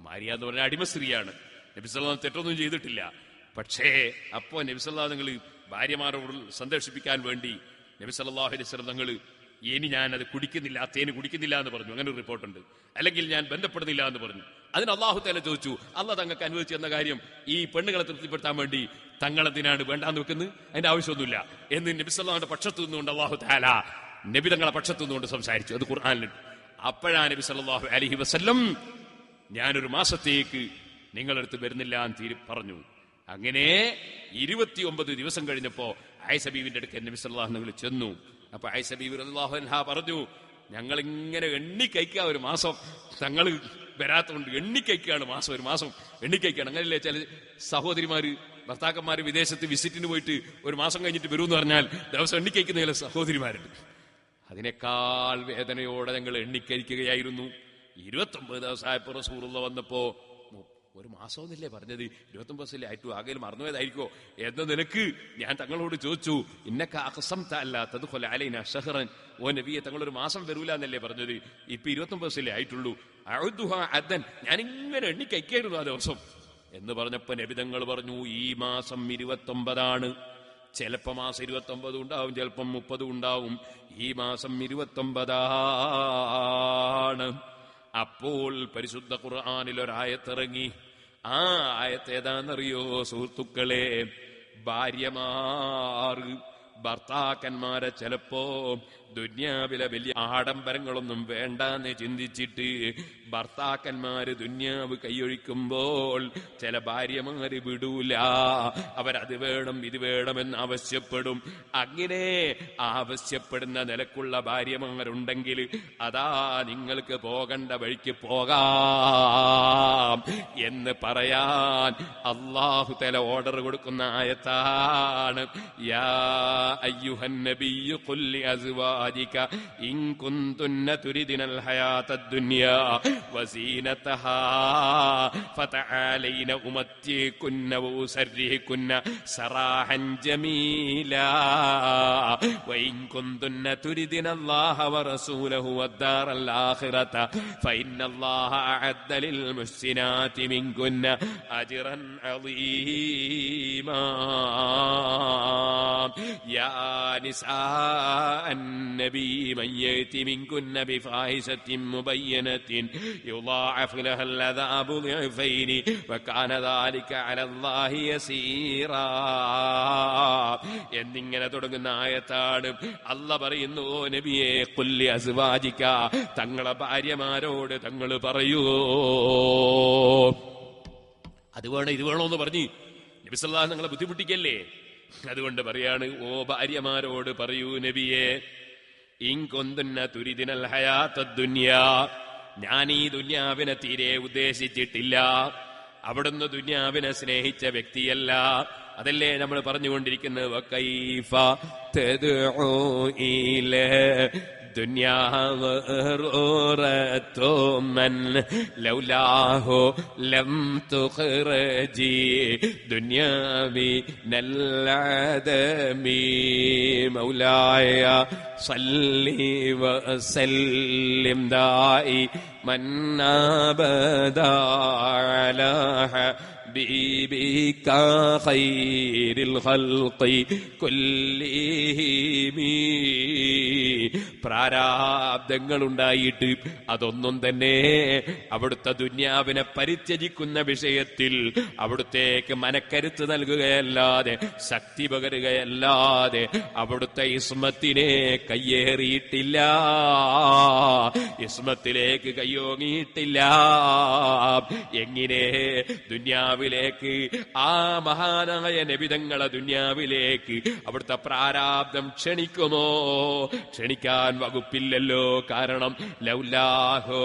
മാരിയ എന്ന് പറഞ്ഞ അടിമ സ്ത്രീയാണ്, നബി സല്ലല്ലാഹു അലൈഹി വസല്ലം തെറ്റൊന്നും ചെയ്തിട്ടില്ല. പക്ഷേ അപ്പോ നബി സല്ലല്ലാഹു അലൈഹി വസല്ലം ഭാര്യമാരോട് സന്തോഷിപ്പിക്കാൻ വേണ്ടി നബി സല്ലല്ലാഹു അലൈഹി വസല്ലം തങ്ങൾ ഇനി ഞാനത് കുടിക്കുന്നില്ല, തേന് കുടിക്കുന്നില്ല എന്ന് പറഞ്ഞു. അങ്ങനെ ഒരു റിപ്പോർട്ടുണ്ട്. അല്ലെങ്കിൽ ഞാൻ ബന്ധപ്പെടുന്നില്ല എന്ന് പറഞ്ഞു. അതിന് അല്ലാഹു തആല ചോദിച്ചു, അല്ലാഹ് തങ്ങൾക്ക് അനുവദിച്ചു എന്ന കാര്യം ഈ പെണ്ണുങ്ങളെ തൃപ്തിപ്പെടുത്താൻ വേണ്ടി തങ്ങളെന്തിനാണ് വേണ്ടാന്ന് വെക്കുന്നത്? അതിന്റെ ആവശ്യമൊന്നുമില്ല എന്ന് നബി സല്ലല്ലാഹു അലൈഹി വസല്ലം പക്ഷത്തു നിന്നുകൊണ്ട് അല്ലാഹു തആല നബി തങ്ങളെ പക്ഷത്തു നിന്നുകൊണ്ട് സംസാരിച്ചു. അത് ഖുർആനിലുണ്ട്. അപ്പോഴാണ് നബി സല്ലല്ലാഹു അലൈഹി വസല്ലം ഞാനൊരു മാസത്തേക്ക് നിങ്ങളടുത്ത് വരുന്നില്ല എന്ന് പറഞ്ഞു. അങ്ങനെ 29 ദിവസം കഴിഞ്ഞപ്പോ ആയിഷ ബീവിന്റെ അടുക്കൽ നബി സല്ലല്ലാഹു അലൈഹി വസല്ലം ചെന്നു. അപ്പൊ ആയിഷ ബീവി റളിയല്ലാഹു അൻഹാ പറഞ്ഞു, ഞങ്ങളിങ്ങനെ എണ്ണിക്കഴിക്കുക ഒരു മാസം, തങ്ങൾ വരാത്തതുകൊണ്ട് എണ്ണിക്കഴിക്കുകയാണ് മാസം, ഒരു മാസം എണ്ണിക്കഴിക്കുകയാണ്. അങ്ങനെയല്ലേ ചില സഹോദരിമാര് ഭർത്താക്കന്മാര് വിദേശത്ത് വിസിറ്റിന് പോയിട്ട് ഒരു മാസം കഴിഞ്ഞിട്ട് വരുമെന്ന് പറഞ്ഞാൽ ദിവസം എണ്ണിക്കഴിക്കുന്ന ചില സഹോദരിമാരുണ്ട്. അതിനേക്കാൾ വേദനയോടെ ഞങ്ങൾ എണ്ണിക്കരിക്കുകയായിരുന്നു. 29 ദിവസമായപ്പോ റസൂലുള്ളാഹി വന്നപ്പോ, ഒരു മാസമൊന്നില്ലേ പറഞ്ഞത്, 29 ദിവസമല്ലേ ആയിട്ടു, ആകെ മറന്നുപോയതായിരിക്കോ എന്ന നിലക്ക് ഞാൻ തങ്ങളോട് ചോദിച്ചു, ഇന്നക അഖ്സംത അല്ലാ തദ്ഖുല അലൈനാ ശഹറൻ, ഓ നബിയെ തങ്ങളൊരു മാസം വരൂല എന്നല്ലേ പറഞ്ഞത്, ഇപ്പൊ 29 ദിവസമല്ലേ ആയിട്ടുള്ളൂ, അഉദുഹാ അദൻ, ഞാനിങ്ങനെ എണ്ണിക്കഴിക്കായിരുന്നു ആ ദിവസം എന്ന് പറഞ്ഞപ്പോ നബി തങ്ങൾ പറഞ്ഞു, ഈ മാസം 29ആണ്. ചിലപ്പോ മാസം 29 ഉണ്ടാവും, ചിലപ്പം 30 ഉണ്ടാവും. ഈ മാസം 29ആണ്. അപ്പോൾ പരിശുദ്ധ ഖുർആനിൽ ഒരായത്തിറങ്ങി. ആ ആയത്ത് ഏതാണെന്നറിയോ സുഹൃത്തുക്കളെ? ഭർത്താക്കന്മാരെ ചിലപ്പോ ദുന്യാവിലെ വലിയ ആഡംബരങ്ങളൊന്നും വേണ്ടാന്ന് ചിന്തിച്ചിട്ട് ഭർത്താക്കന്മാര് ദുന്യാവ് കൈയൊഴിക്കുമ്പോൾ ചില ഭാര്യമാര് വിടൂല. അവരത് വേണം ഇത് വേണമെന്ന് ആവശ്യപ്പെടും. അങ്ങനെ ആവശ്യപ്പെടുന്ന നിലക്കുള്ള ഭാര്യമാരുണ്ടെങ്കിൽ അതാ നിങ്ങൾക്ക് പോകേണ്ട വഴിക്ക് പോകാം എന്ന് പറയാൻ അല്ലാഹു തആല ഓർഡർ കൊടുക്കുന്ന ആയത്താണ്. യാ അയ്യുഹൻ നബിയ്യു ഖുൽ ലി അസ്വാജിക ഇൻ കുന്തുന്ന തുരിദിനൽ ഹയാത്തദ് ദുനിയാ വസീനതഹാ ഫതആലൈന ഉമത്തികുന്ന വഉസർരിഹുന്ന സറാഹൻ ജമീലാ വഇൻ കുന്തുന്ന തുരിദിനല്ലാഹ വറസൂലഹു വദ്ദാറൽ ആഖിറത ഫഇന്നല്ലാഹ അഅദ്ദ ലിൽ മുഹ്സിനാതി മിൻകുന്ന അജ്റൻ അളീമാ. യാ നിസാഅൻ നബി മൻ യഅതി മിൻകുന്ന ബിഫാഹിശത്തിൻ മുബയ്യനത്തിൻ യുളാഅഫ് ലഹൽ അദാബു ളിഫൈനി വകാന ദാലിക അലല്ലാഹി യസീറാ എന്നിങ്ങനെ തുടങ്ങുന്ന ആയത്താണ്. അല്ലാഹ് പറയുന്നു, ഓ നബിയെ ഖുൽ ലി അസ്വാജിക, തങ്ങളെ ഭാര്യമാരോട് തങ്ങൾ പറയൂ, അത് വേണം ഇത് വേണോ എന്ന് പറഞ്ഞ് നബി സല്ലല്ലാഹു അലൈഹി വസല്ലം നിങ്ങളെ ബുദ്ധിമുട്ടിക്കല്ലേ. അതുകൊണ്ട് പറയാണ്, ഓ ഭാര്യമാരോട് പറയൂ നബിയെ, ഇൻ കുന്തുന്ന തുരിദിനൽ ഹയാത്തദ് ദുനിയാ, ഞാൻ ഈ ദുനിയാവിനെ തീരെ ഉദ്ദേശിച്ചിട്ടില്ല. അവിടുന്ന് ദുനിയാവിനെ സ്നേഹിച്ച വ്യക്തിയല്ല. അതല്ലേ നമ്മൾ പറഞ്ഞുകൊണ്ടിരിക്കുന്നത്, വകൈഫ തദ്ഉ ഇല ദുനിയാവ് മൻ ലൗലാഹു ലം തുഖ്റജി ദുനിയാവി നല്ലദമി മൗലായ സല്ലി വസല്ലിം ദായി മൻ അബദാ അലാ ഹബീബിക ഖൈറിൽ ഖൽഖി കുല്ലിഹിം. പ്രാരാബ്ദങ്ങളുണ്ടായിട്ട് അതൊന്നും തന്നെ അവിടുത്തെ ദുന്യാവിനെ പരിത്യജിക്കുന്ന വിഷയത്തിൽ അവിടുത്തേക്ക് മനക്കരുത്ത് നൽകുകയല്ലാതെ ശക്തി പകരുകയല്ലാതെ അവിടുത്തെ ഇസ്മത്തിനെ കയ്യേറിയിട്ടില്ല, ഇസ്മത്തിലേക്ക് കയ്യോങ്ങിയിട്ടില്ല. എങ്ങനെ ദുന്യാവിലേക്ക് ആ മഹാനായ നബിതങ്ങളെ ദുന്യാവിലേക്ക് അവിടുത്തെ പ്രാരാബ്ദം ക്ഷണിക്കുമോ? ക്ഷണിക്കാൻ വകുപ്പില്ലല്ലോ. കാരണം ലൗലാഹു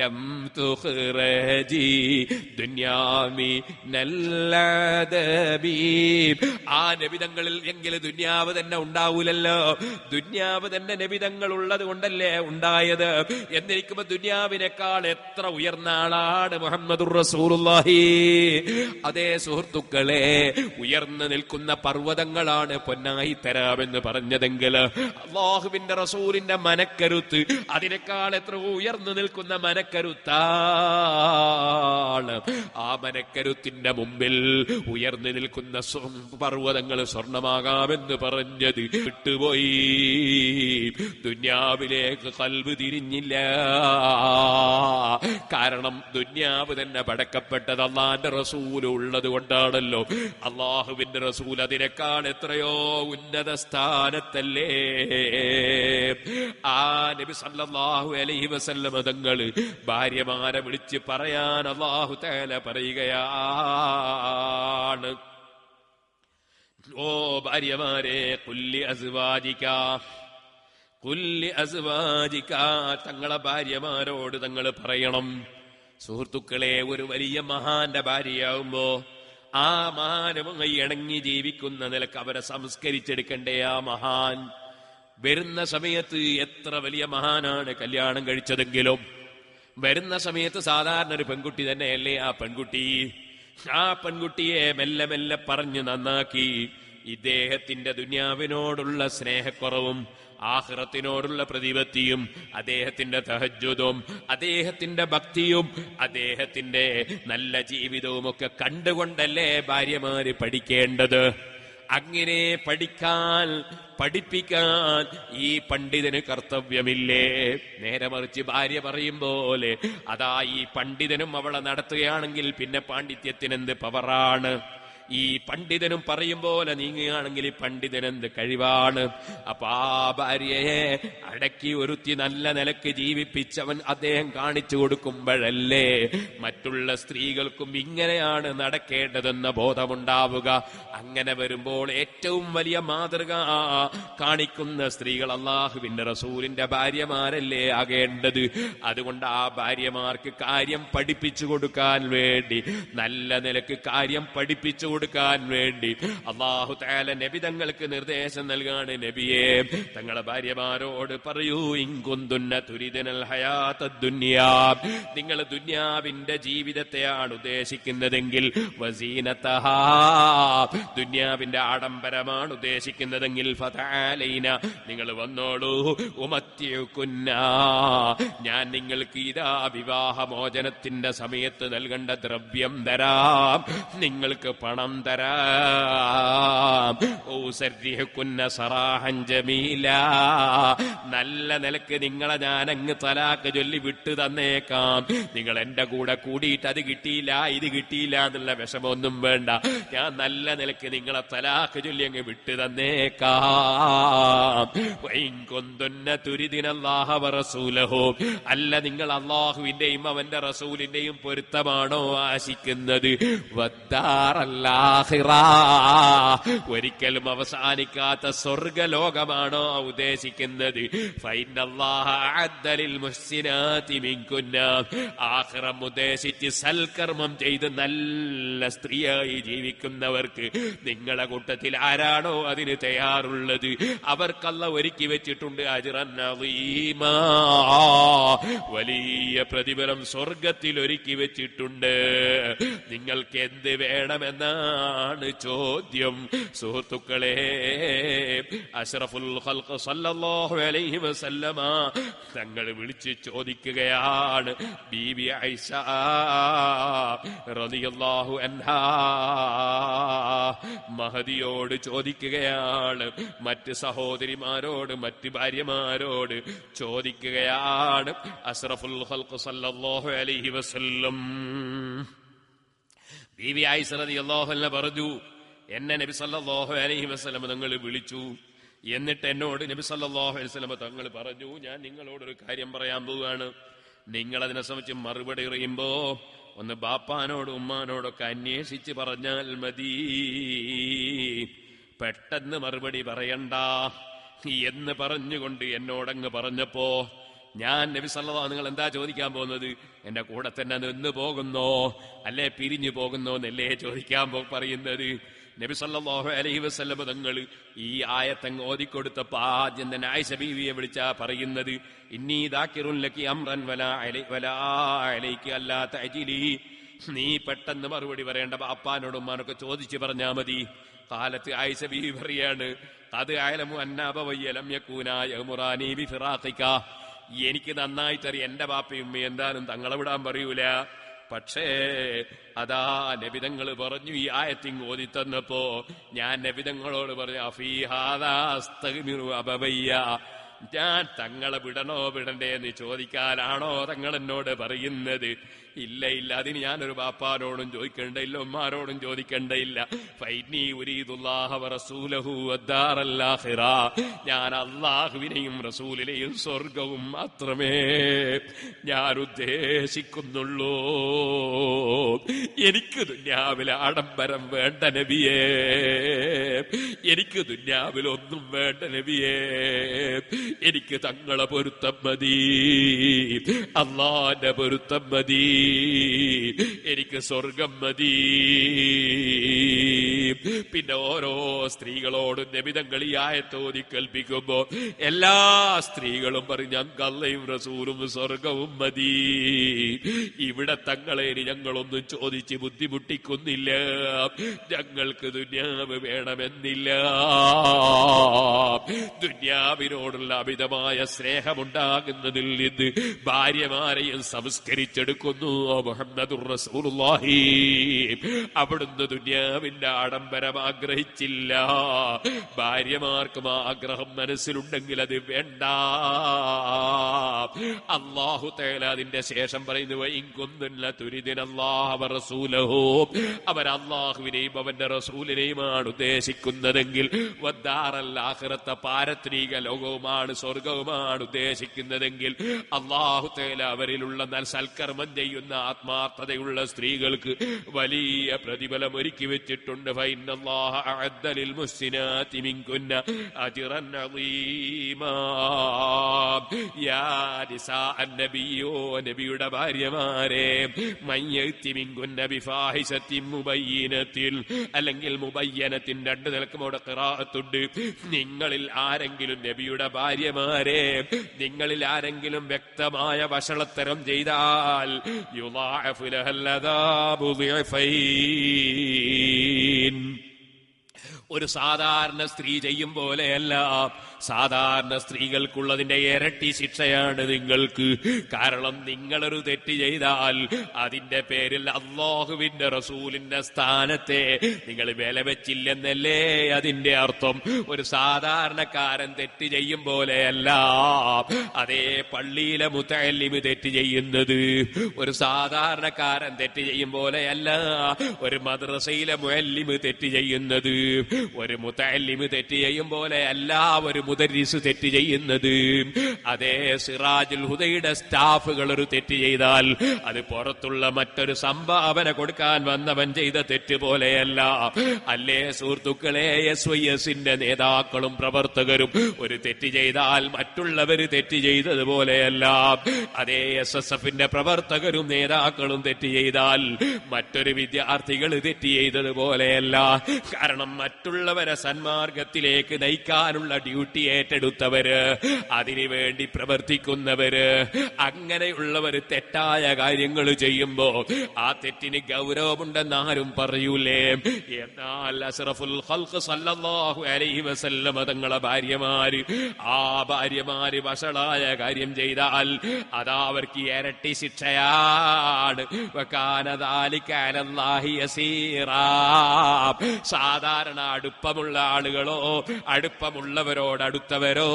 ലം തുഖ്റജി ദുന്യാമി നല്ലദബി. ആ നബിതങ്ങളിൽ എങ്കിൽ ദുന്യാവ് തന്നെ ഉണ്ടാവൂലല്ലോ. ദുന്യാവ് തന്നെ നബിതങ്ങൾ ഉള്ളത് കൊണ്ടല്ലേ ഉണ്ടായത്. എന്നിരിക്കുമ്പോ ദുന്യാവിനേക്കാൾ എത്ര ഉയർന്ന ആളാണ് മുഹമ്മദുർ റസൂലുള്ളാഹി. അതേ സുഹൃത്തുക്കളെ, ഉയർന്നു നിൽക്കുന്ന പർവ്വതങ്ങളാണ് പൊന്നായി തരാമെന്ന് പറഞ്ഞതെങ്കിൽ അല്ലാഹുവിന്റെ റസൂലിന്റെ മനക്കരുത്ത് അതിനേക്കാൾ എത്ര ഉയർന്നു നിൽക്കുന്ന മനക്കരുത്താണ്. ആ മനക്കരുത്തിന്റെ മുമ്പിൽ ഉയർന്നു നിൽക്കുന്ന പർവ്വതങ്ങൾ സ്വർണമാകാമെന്ന് പറഞ്ഞത് വിട്ടുപോയി. ദുന്യാവിലേക്ക് ഖൽബ് തിരിഞ്ഞില്ല. കാരണം ദുന്യാവ് തന്നെ പടക്കപ്പെട്ടത് അല്ലാഹുവിന്റെ റസൂൽ ഉള്ളത് കൊണ്ടാണല്ലോ. അല്ലാഹുവിന്റെ റസൂൽ അതിനേക്കാൾ എത്രയോ ഉന്നത സ്ഥാനത്തല്ലേ. ആ നബി സല്ലല്ലാഹു അലൈഹി വസല്ലം തങ്ങള് ഭാര്യമാരെ വിളിച്ച് പറയാൻ അല്ലാഹു തആല പറയുകയാണ്, ഓ ഭാര്യമാരെ, കുല്ലി അസ്വാജിക തങ്ങളെ ഭാര്യമാരോട് തങ്ങൾ പറയണം. സുഹൃത്തുക്കളെ, ഒരു വലിയ മഹാന്റെ ഭാര്യയാവുമ്പോ ആ മഹാനുമായി ഇണങ്ങി ജീവിക്കുന്ന നിലക്ക് അവരെ സംസ്കരിച്ചെടുക്കണ്ടേ. ആ മഹാൻ വരുന്ന സമയത്ത് എത്ര വലിയ മഹാനാണ് കല്യാണം കഴിച്ചതെങ്കിലും വരുന്ന സമയത്ത് സാധാരണ ഒരു പെൺകുട്ടി തന്നെയല്ലേ ആ പെൺകുട്ടി. ആ പെൺകുട്ടിയെ മെല്ലെ മെല്ലെ പറഞ്ഞു നന്നാക്കി ഇദ്ദേഹത്തിന്റെ ദുനിയാവിനോടുള്ള സ്നേഹക്കുറവും ആഖിറത്തിനോടുള്ള പ്രതിപത്തിയും അദ്ദേഹത്തിന്റെ തഹജ്ജുദും അദ്ദേഹത്തിന്റെ ഭക്തിയും അദ്ദേഹത്തിന്റെ നല്ല ജീവിതവും ഒക്കെ കണ്ടുകൊണ്ടല്ലേ ഭാര്യമാര് പഠിക്കേണ്ടത്. അങ്ങനെ പഠിപ്പിക്കാൻ ഈ പണ്ഡിതന് കർത്തവ്യമില്ലേ? നേരെ മറിച്ച് ഭാര്യ പറയും പോലെ അതാ ഈ പണ്ഡിതനും അവളെ നടത്തുകയാണെങ്കിൽ പിന്നെ പാണ്ഡിത്യത്തിനെന്ത് പവറാണ്. ഈ പണ്ഡിതനും പറയും പോലെ നീങ്ങുകയാണെങ്കിൽ ഈ പണ്ഡിതനെന്ത് കഴിവാണ്. അപ്പൊ ആ ഭാര്യയെ അടക്കി ഒരുത്തി നല്ല നിലക്ക് ജീവിപ്പിച്ചവൻ അദ്ദേഹം കാണിച്ചു കൊടുക്കുമ്പോഴല്ലേ മറ്റുള്ള സ്ത്രീകൾക്കും ഇങ്ങനെയാണ് നടക്കേണ്ടതെന്ന ബോധമുണ്ടാവുക. അങ്ങനെ വരുമ്പോൾ ഏറ്റവും വലിയ മാതൃക കാണിക്കുന്ന സ്ത്രീകൾ അല്ലാഹുവിന്റെ റസൂലിന്റെ ഭാര്യമാരല്ലേ ആകേണ്ടത്. അതുകൊണ്ട് ആ ഭാര്യമാർക്ക് കാര്യം പഠിപ്പിച്ചു കൊടുക്കാൻ വേണ്ടി, നല്ല നിലക്ക് കാര്യം പഠിപ്പിച്ചു കൊടുക്കാൻ വേണ്ടി അല്ലാഹു തആല നബി തങ്ങൾക്ക് നിർദ്ദേശം നൽകാണ്. നബിയെ, തങ്ങളെ ഭാര്യമാരോട് പറയൂ, ഇൻകുന്തുന്ന തുരിദനൽ ഹയാത്തദ് ദുനിയാ, നിങ്ങൾ ദുനിയാവിന്റെ ജീവിതത്തെയാണ് ഉദ്ദേശിക്കുന്നതെങ്കിൽ, വസീനതഹാ, ദുനിയാവിന്റെ ആഡംബരമാണ് ഉദ്ദേശിക്കുന്നതെങ്കിൽ, ഫതആലൈന, നിങ്ങൾ വന്നോളൂ, ഉമത്തിയുകുന്ന, ഞാൻ നിങ്ങൾക്ക് ഇതാ വിവാഹമോചനത്തിന്റെ സമയത്ത് നൽകേണ്ട ദ്രവ്യം തരാം, നിങ്ങൾക്ക് പണം തരാം. ഊസർരിഹുകുന്ന സറാഹൻ ജമീല, നല്ല നിലക്ക് നിങ്ങളെ ഞാൻ അങ്ങ് തലാക്ക് ചൊല്ലി വിട്ടു തന്നേക്കാം. നിങ്ങൾ എന്റെ കൂടെ കൂടിയിട്ട് അത് കിട്ടിയില്ല ഇത് കിട്ടിയില്ല എന്നുള്ള വിഷമൊന്നും വേണ്ട. ഞാൻ നല്ല നിലക്ക് നിങ്ങളെ തലാക്ക് ചൊല്ലി അങ്ങ് വിട്ടു തന്നേക്കാം. തുരിദിനല്ലാഹ വറസൂലഹു, അല്ല നിങ്ങൾ അല്ലാഹുവിന്റെയും അവന്റെ റസൂലിന്റെയും പൊരുത്തമാണോ ആശിക്കുന്നത്? ഒരിക്കലും അവസാനിക്കാത്ത സ്വർഗലോകമാണോ ഉദ്ദേശിക്കുന്നത്? ഫഇന്നല്ലാഹ അഅദ്ദ ലിൽ മുഹ്സിനാതി മിൻകുന്ന, ആഖിറം ഉദ്ദേശിച്ച് സൽക്കർമ്മം ചെയ്ത് നല്ല സ്ത്രീയായി ജീവിക്കുന്നവർക്ക് നിങ്ങളുടെ കൂട്ടത്തിൽ ആരാണോ അതിന് തയ്യാറുള്ളത് അവർക്ക് അല്ലാഹു ഒരുക്കി വെച്ചിട്ടുണ്ട് അജ്റൻ അളീമാ, വലിയ പ്രതിഫലം സ്വർഗത്തിൽ ഒരുക്കി വെച്ചിട്ടുണ്ട്. നിങ്ങൾക്ക് എന്ത് വേണമെന്നാണ് ചോദ്യം. സുഹൃത്തുക്കളെ, അഷ്റഫുൽ ഖൽഖ് സല്ലല്ലാഹു അലൈഹി വസല്ലമ തങ്ങൾ വിളിച്ച് ചോദിക്കുകയാണ്. ബീബി ആയിഷ റളിയല്ലാഹു അൻഹാ മഹദിയോട് ചോദിക്കുകയാണ്, മറ്റ് സഹോദരിമാരോട് മറ്റ് ഭാര്യമാരോട് ചോദിക്കുകയാണ്. അഷ്റഫുൽ ഖൽഖ് സല്ലല്ലാഹു അലൈഹി വസല്ലം ബീബി ആയിഷ റളിയല്ലാഹു അൻഹ പറഞ്ഞു, എന്നെ നബി സല്ലല്ലാഹു അലൈഹി വസല്ലം തങ്ങൾ വിളിച്ചു. എന്നിട്ട് എന്നോട് നബി സല്ലല്ലാഹു അലൈഹി വസല്ലം തങ്ങൾ പറഞ്ഞു, ഞാൻ നിങ്ങളോടൊരു കാര്യം പറയാൻ പോവുകയാണ്. നിങ്ങളതിനെ സംബന്ധിച്ച് മറുപടി പറയുമ്പോ ഒന്ന് ബാപ്പാനോടും ഉമ്മാനോടൊക്കെ അന്വേഷിച്ച് പറഞ്ഞാൽ മതി, പെട്ടെന്ന് മറുപടി പറയണ്ട എന്ന് പറഞ്ഞുകൊണ്ട് എന്നോടങ്ങ് പറഞ്ഞപ്പോ ഞാൻ നബി സല്ലല്ലാഹു നിങ്ങൾ എന്താ ചോദിക്കാൻ പോകുന്നത്? എന്റെ കൂടെ തന്നെ നിന്ന് പോകുന്നോ അല്ലെ പിരിഞ്ഞു പോകുന്നോ എന്നല്ലേ ചോദിക്കാൻ പറയുന്നത്. നബി സല്ലല്ലാഹു അലൈഹി വസല്ലം തങ്ങൾ ഈ ആയത്തങ്ങ് ഓതിക്കൊടുത്തപ്പോ ആദ്യം തന്നെ ആയിഷ ബീവിയെ വിളിച്ചാ പറയുന്നത്, ഇന്നി ദാക്കിറുൻ ലക്കി അംറൻ വലാ അലൈകി അല്ലാ തഅജിലി, നീ പെട്ടെന്ന് മറുപടി പറയേണ്ട, അപ്പാനോടും ഉമ്മാനൊക്കെ ചോദിച്ചു പറഞ്ഞാ മതി. കാലത്ത് ആയിഷ ബീവി പറയാണ്, അത് അയലമു അന്നബവയ്യ ലം യകൂനാ യമുറാനി ബിഫിറാഖിക, എനിക്ക് നന്നായിട്ടറിയാം എന്റെ ബാപ്പയും ഉമ്മയും എന്തായാലും തങ്ങളെ വിടാൻ പറയൂല. പക്ഷേ അതാ നബിതങ്ങൾ പറഞ്ഞു, ഈ ആയത്തിങ് ഓതി തന്നപ്പോ ഞാൻ നബിതങ്ങളോട് പറഞ്ഞു, അഫീഹാദാ അസ്തഗ്മിറു അബവയ്യ, ഞാൻ തങ്ങളെ വിടണോ വിടണ്ടേ എന്ന് ചോദിക്കാനാണോ തങ്ങൾ എന്നോട് പറയുന്നത്? ഇല്ല ഇല്ല, അതിന് ഞാനൊരു ബാപ്പാനോടും ചോദിക്കേണ്ടയില്ല, ഉമ്മാനോടും ചോദിക്കേണ്ടയില്ല. ഫൈനി ഉരീദുല്ലാഹ വറസൂലഹു വദ്ദാറൽ ആഖിറ, ഞാൻ അല്ലാഹുവിനെയും റസൂലിനെയും സ്വർഗവും മാത്രമേ ഞാൻ ഉദ്ദേശിക്കുന്നുള്ളൂ. എനിക്ക് ദുന്യാവിലെ ആഡംബരം വേണ്ട നബിയേ, എനിക്ക് ദുന്യാവിൽ ഒന്നും വേണ്ട നബിയേ, എനിക്ക് തങ്ങളെ പൊരുത്തം മതി, അല്ലാഹുവിന്റെ പൊരുത്തം മതി, എനിക്ക് സ്വർഗം മതി. പിന്നെ ഓരോ സ്ത്രീകളോടും നബിതങ്ങൾ ഈ ആയത്തോതി കൽപ്പിക്കുമ്പോ എല്ലാ സ്ത്രീകളും പറഞ്ഞു, ഞങ്ങൾക്ക് അല്ലാഹുവും റസൂലും സ്വർഗവും മതി. ഇവിടെ തങ്ങളെ ഞങ്ങളൊന്നും ചോദിച്ച് ബുദ്ധിമുട്ടിക്കുന്നില്ല, ഞങ്ങൾക്ക് ദുന്യാവ് വേണമെന്നില്ല. ദുന്യാവിനോടുള്ള അമിതമായ സ്നേഹമുണ്ടാകുന്നതിൽ നിന്ന് ഭാര്യമാരെയും സംസ്കരിച്ചെടുക്കുന്നു മുഹമ്മദുർ റസൂലുള്ളാഹി. അവിടുന്ന് ദുന്യാവിന്റെ ആഡംബരം ആഗ്രഹിച്ചില്ല. ഭാര്യമാർക്കും ആഗ്രഹം മനസ്സിലുണ്ടെങ്കിൽ അത് വേണ്ട. അല്ലാഹു തആല അതിന്റെ ശേഷം പറയുന്നു, വഇൻകുന്തുന്ന തുരിദിനല്ലാഹ വറസൂലഹു, അവർ അല്ലാഹുവിനെയും അവന്റെ റസൂലിനെയുമാണ് ഉദ്ദേശിക്കുന്നതെങ്കിൽ, വദ്ദാറൽ ആഖിറത, പാരത്രിക ലോകവുമാണ് സ്വർഗവുമാണ് ഉദ്ദേശിക്കുന്നതെങ്കിൽ, അല്ലാഹു തആല അവരിലുള്ള സൽക്കർമ്മം ചെയ്യുന്ന ആത്മാർത്ഥതയുള്ള സ്ത്രീകൾക്ക് വലിയ പ്രതിഫലം ഒരുക്കി വെച്ചിട്ടുണ്ട്. ഫഇന്നല്ലാഹ അഅദ്ദ ലിൽ മുഹ്സിനാതി മിൻകുന്ന അജ്റൻ അളീമാ. യാ നിസാ അന്നബിയോ, നബിയുടെ ഭാര്യമാരെ, മയ്യത്തി മിൻകുന്ന ബിഫാഹിശത്തിൻ മുബയ്യിനത്തിൻ, അല്ലെങ്കിൽ മുബയ്യനത്തിൻ, രണ്ട് നിലക്കും അവിടെ ഖിറാഅത്തുണ്ട്. നിങ്ങളിൽ ആരെങ്കിലും, നബിയുടെ ഭാര്യമാരെ, നിങ്ങളിൽ ആരെങ്കിലും വ്യക്തമായ വഷളത്തരം ചെയ്താൽ യുളാഅഫു ലഹൽ അദാബു ളിഅഫൈൻ, ഒരു സാധാരണ സ്ത്രീ ചെയ്യും പോലെയല്ല, സാധാരണ സ്ത്രീകൾക്കുള്ളതിന്റെ ഇരട്ടി ശിക്ഷയാണ് നിങ്ങൾക്ക്. കാരണം നിങ്ങളൊരു തെറ്റ് ചെയ്താൽ അതിന്റെ പേരിൽ അല്ലാഹുവിന്റെ റസൂലിന്റെ സ്ഥാനത്തെ നിങ്ങൾ വില വെച്ചില്ലെന്നല്ലേ അതിന്റെ അർത്ഥം. ഒരു സാധാരണക്കാരൻ തെറ്റ് ചെയ്യും പോലെയല്ല അതേ പള്ളിയിലെ മുതഅല്ലിം തെറ്റ് ചെയ്യുന്നത്, ഒരു സാധാരണക്കാരൻ തെറ്റ് ചെയ്യും പോലെയല്ല ഒരു മദ്രസയിലെ മുഅല്ലിം തെറ്റ് ചെയ്യുന്നത്, ഒരു മുതഅല്ലിം തെറ്റ് ചെയ്യും പോലെയല്ല ഒരു മുദരിസ് തെറ്റ് ചെയ്യുന്നത്. അതേ സിറാജുൽ ഹുദയുടെ സ്റ്റാഫുകൾ ഒരു തെറ്റ് ചെയ്താൽ അത് പുറത്തുള്ള മറ്റൊരു സംഭാവന കൊടുക്കാൻ വന്നവൻ ചെയ്ത തെറ്റ് പോലെയല്ല. അല്ലേ സുഹൃത്തുക്കളെ, SYSന്റെ നേതാക്കളും പ്രവർത്തകരും ഒരു തെറ്റ് ചെയ്താൽ മറ്റുള്ളവര് തെറ്റ് ചെയ്തതുപോലെയല്ല. അതേ SSFന്റെ പ്രവർത്തകരും നേതാക്കളും തെറ്റ് ചെയ്താൽ മറ്റൊരു വിദ്യാർത്ഥികൾ തെറ്റ് ചെയ്തതുപോലെയല്ല. കാരണം മറ്റുള്ളവരെ സന്മാർഗത്തിലേക്ക് നയിക്കാനുള്ള ഡ്യൂട്ടി ഏറ്റെടുത്തവര്, അതിനുവേണ്ടി പ്രവർത്തിക്കുന്നവര്, അങ്ങനെയുള്ളവർ തെറ്റായ കാര്യങ്ങൾ ചെയ്യുമ്പോ ആ തെറ്റിന് ഗൗരവമുണ്ടെന്ന് ആരും പറയൂലേ. എന്നാൽ അസ്റഫുൽ ഖൽഖ് സല്ലല്ലാഹു അലൈഹി വസല്ലം തങ്ങളെ ഭാര്യമാര്, ആ ഭാര്യമാര് വഷളായ കാര്യം ചെയ്താൽ അതാ അവർക്ക് ഇരട്ടി ശിക്ഷയാണ്. വകാന ദാലിക അലല്ലാഹി യസീറാ. സാധാരണ അടുപ്പമുള്ള ആളുകളോ അടുപ്പമുള്ളവരോട് അടുത്തവരോ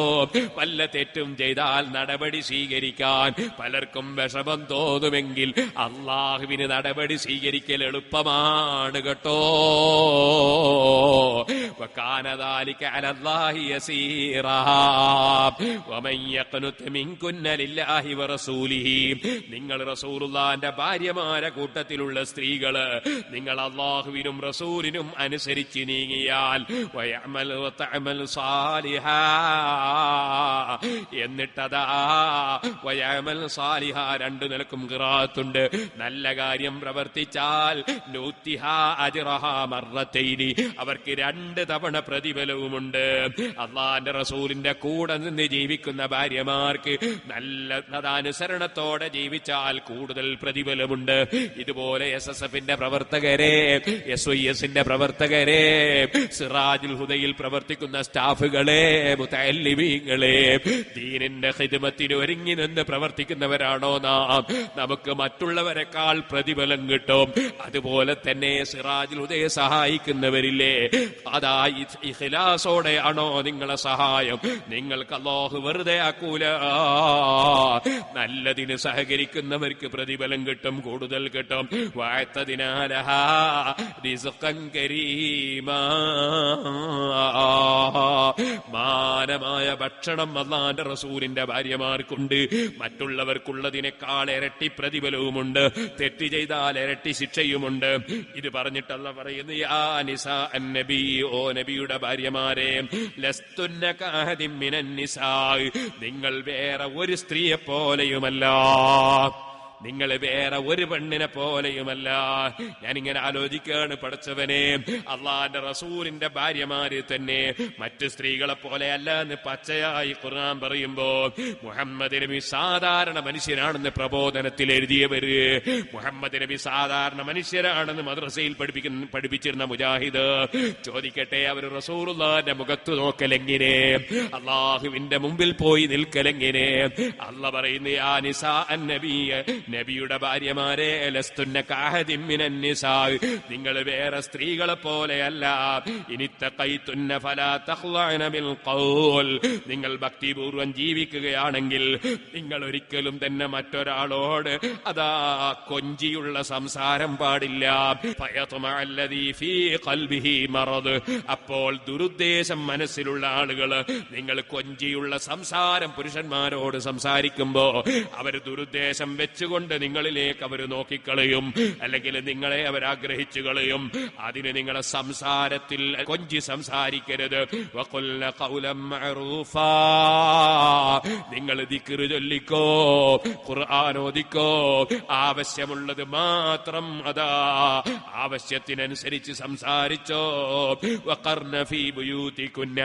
വല്ല തെറ്റും ചെയ്താൽ നടപടി സ്വീകരിക്കാൻ പലർക്കും വിഷമം തോന്നുമെങ്കിൽ അള്ളാഹുവിന് നടപടി സ്വീകരിക്കൽ എളുപ്പമാണ് കേട്ടോ. വകാന ദാലിക അലല്ലാഹി യസീറാ. വമൻ യഖ്നുത് മിൻകുന്ന ലില്ലാഹി വറസൂലിഹി. നിങ്ങൾ റസൂലുള്ളാഹിന്റെ ഭാര്യമാരെ കൂട്ടത്തിലുള്ള സ്ത്രീകള് നിങ്ങൾ അല്ലാഹുവിനും റസൂലിനും അനുസരിച്ച് നീങ്ങിയാൽ വയഅമൽ വതഅമൽ സാലിഹാ, എന്നിട്ടതാ വയഅമൽ സാലിഹാ രണ്ടു നിലക്കും ഖിറാഅത്തുണ്ട്. നല്ല കാര്യം പ്രവർത്തിച്ചാൽ നൂതിഹാ അജ്റഹാ മർറതൈനി, അവർക്ക് 2 തവണ പ്രതിഫലവുമുണ്ട്. അല്ലാഹുവിന്റെ റസൂലിന്റെ കൂടെ നിന്ന് ജീവിക്കുന്ന ഭാര്യമാർക്ക് നല്ല അനുസരണത്തോടെ ജീവിച്ചാൽ കൂടുതൽ പ്രതിഫലമുണ്ട്. ഇതുപോലെ SSFന്റെ പ്രവർത്തകരെ, SYSന്റെ പ്രവർത്തകരെ, സിറാജുൽ ഹുദയിൽ പ്രവർത്തിക്കുന്ന സ്റ്റാഫുകളെ, മുതഅല്ലിമീങ്ങളെ, ദീനിന്റെ ഖിദ്മത്തിന് ഒരുങ്ങി നിന്ന് പ്രവർത്തിക്കുന്നവരാണോ നാം? നമുക്ക് മറ്റുള്ളവരെക്കാൾ പ്രതിഫലം കിട്ടും. അതുപോലെ തന്നെ സിറാജുൽ ഹുദയെ സഹായിക്കുന്നവരില്ലേ, അതാ ഇഖ്ലാസോടെയാണോ നിങ്ങളെ സഹായം? നിങ്ങൾക്ക് അല്ലാഹു വെറുതെ ആക്കൂല. നല്ലതിന് സഹകരിക്കുന്നവർക്ക് പ്രതിഫലം കിട്ടും, കൂടുതൽ കിട്ടും. വഅതദിനാലഹാ റിസ്ഖൻ കരീമാ. മാനമായ ഭക്ഷണം അല്ലാഹുവിന്റെ റസൂലിന്റെ ഭാര്യമാർക്കുണ്ട്. മറ്റുള്ളവർക്കുള്ളതിനേക്കാൾ ഇരട്ടി പ്രതിഫലവുമുണ്ട്. തെറ്റ് ചെയ്താൽ ഇരട്ടി ശിക്ഷയുമുണ്ട്. ഇത് പറഞ്ഞിട്ട് അല്ലാഹു പറയുന്നു, യാ നിസാ അന്നബി, ഓ നബിയുടെ ഭാര്യമാരെ, ലസ്തുന്ന കഅഹദിൻ മിനൻ നിസാ, നിങ്ങൾ വേറെ ഒരു സ്ത്രീയെ പോലെയുമല്ല, നിങ്ങൾ വേറെ ഒരു പെണ്ണിനെ പോലെയുമല്ല. ഞാനിങ്ങനെ ആലോചിക്കുകയാണ്, പഠിച്ചവനെ, അള്ളാന്റെ റസൂലിന്റെ ഭാര്യമാര് തന്നെ മറ്റ് സ്ത്രീകളെ പോലെയല്ല എന്ന് പച്ചയായി ഖുർആൻ പറയുമ്പോ, മുഹമ്മദ് നബി സാധാരണ മനുഷ്യനാണെന്ന് പ്രബോധനത്തിൽ എഴുതിയവര്, മുഹമ്മദ് നബി സാധാരണ മനുഷ്യരാണെന്ന് മദ്രസയിൽ പഠിപ്പിച്ചിരുന്ന മുജാഹിദ് ചോദിക്കട്ടെ, അവര് റസൂലുള്ളാഹിന്റെ മുഖത്ത് നോക്കലെങ്ങനെ? അള്ളാഹുവിന്റെ മുമ്പിൽ പോയി നിൽക്കലെങ്ങനെ? അള്ളാഹ് പറയുന്നു, യാ നിസാ അന്നബി, നബിയുടെ ഭാര്യമാരെ, ലസ്തുന്ന കഅഹദിൻ മിനൻ നിസാ, നിങ്ങൾ വേറെ സ്ത്രീകളെ പോലെയല്ല. ഇനിത്തഖൈതുന്ന ഫലാ തഖ്ളഅന ബിൽ ഖൗൽ, നിങ്ങൾ ഭക്തിപൂർവ്വം ജീവിക്കുകയാണെങ്കിൽ നിങ്ങൾ ഒരിക്കലും തന്നെ മറ്റൊരാളോട് അതാ കൊഞ്ചിയുള്ള സംസാരം പാടില്ല. ഫയത്മഅല്ലദീ ഫീ ഖൽബിഹി മറദ്, അപ്പോൾ ദുരുദ്ദേശം മനസ്സിലുള്ള ആളുകൾ നിങ്ങൾ കൊഞ്ചിയുള്ള സംസാരം പുരുഷന്മാരോട് സംസാരിക്കുമ്പോ അവർ ദുരുദ്ദേശം വെച്ചുകൊണ്ട് നിങ്ങളിലേക്ക് അവർ നോക്കിക്കളയും, അല്ലെങ്കിൽ നിങ്ങളെ അവർ ആഗ്രഹിച്ചു കളയും. അതിന് നിങ്ങളെ സംസാരത്തിൽ കൊഞ്ചി സംസാരിക്കരുത്. വഖുൽന ഖൗലൻ മഅറൂഫാ, നിങ്ങൾ ദിക്ർ ചൊല്ലിക്കോ, ഖുർആൻ ഓതിക്കോ, ആവശ്യമുള്ളത് മാത്രം അതാ ആവശ്യത്തിനനുസരിച്ച് സംസാരിച്ചോ. വഖർന ഫീ ബുയൂതികുന്ന,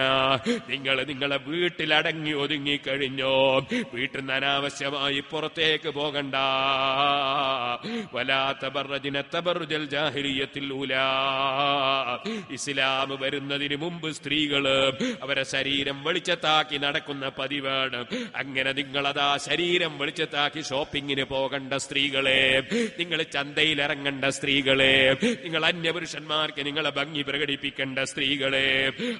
നിങ്ങൾ നിങ്ങളെ വീട്ടിൽ അടങ്ങി ഒതുങ്ങി കഴിഞ്ഞോ, വീട്ടിൽ നിന്ന് അനാവശ്യമായി പുറത്തേക്ക് പോകണ്ട. വലാ തബറജ്ന തബറുജൽ ജാഹിലിയ്യത്തിൽ ഊലാ, ഇസ്ലാം വരുന്നതിന് മുമ്പ് സ്ത്രീകള് അവരെ ശരീരം വെളിച്ചത്താക്കി നടക്കുന്ന പതിവാണ്. അങ്ങനെ നിങ്ങളതാ ശരീരം വെളിച്ചത്താക്കി ഷോപ്പിങ്ങിന് പോകേണ്ട സ്ത്രീകളെ, നിങ്ങൾ ചന്തയിൽ ഇറങ്ങേണ്ട സ്ത്രീകളെ, നിങ്ങൾ അന്യപുരുഷന്മാർക്ക് നിങ്ങളെ ഭംഗി പ്രകടിപ്പിക്കേണ്ട സ്ത്രീകളെ,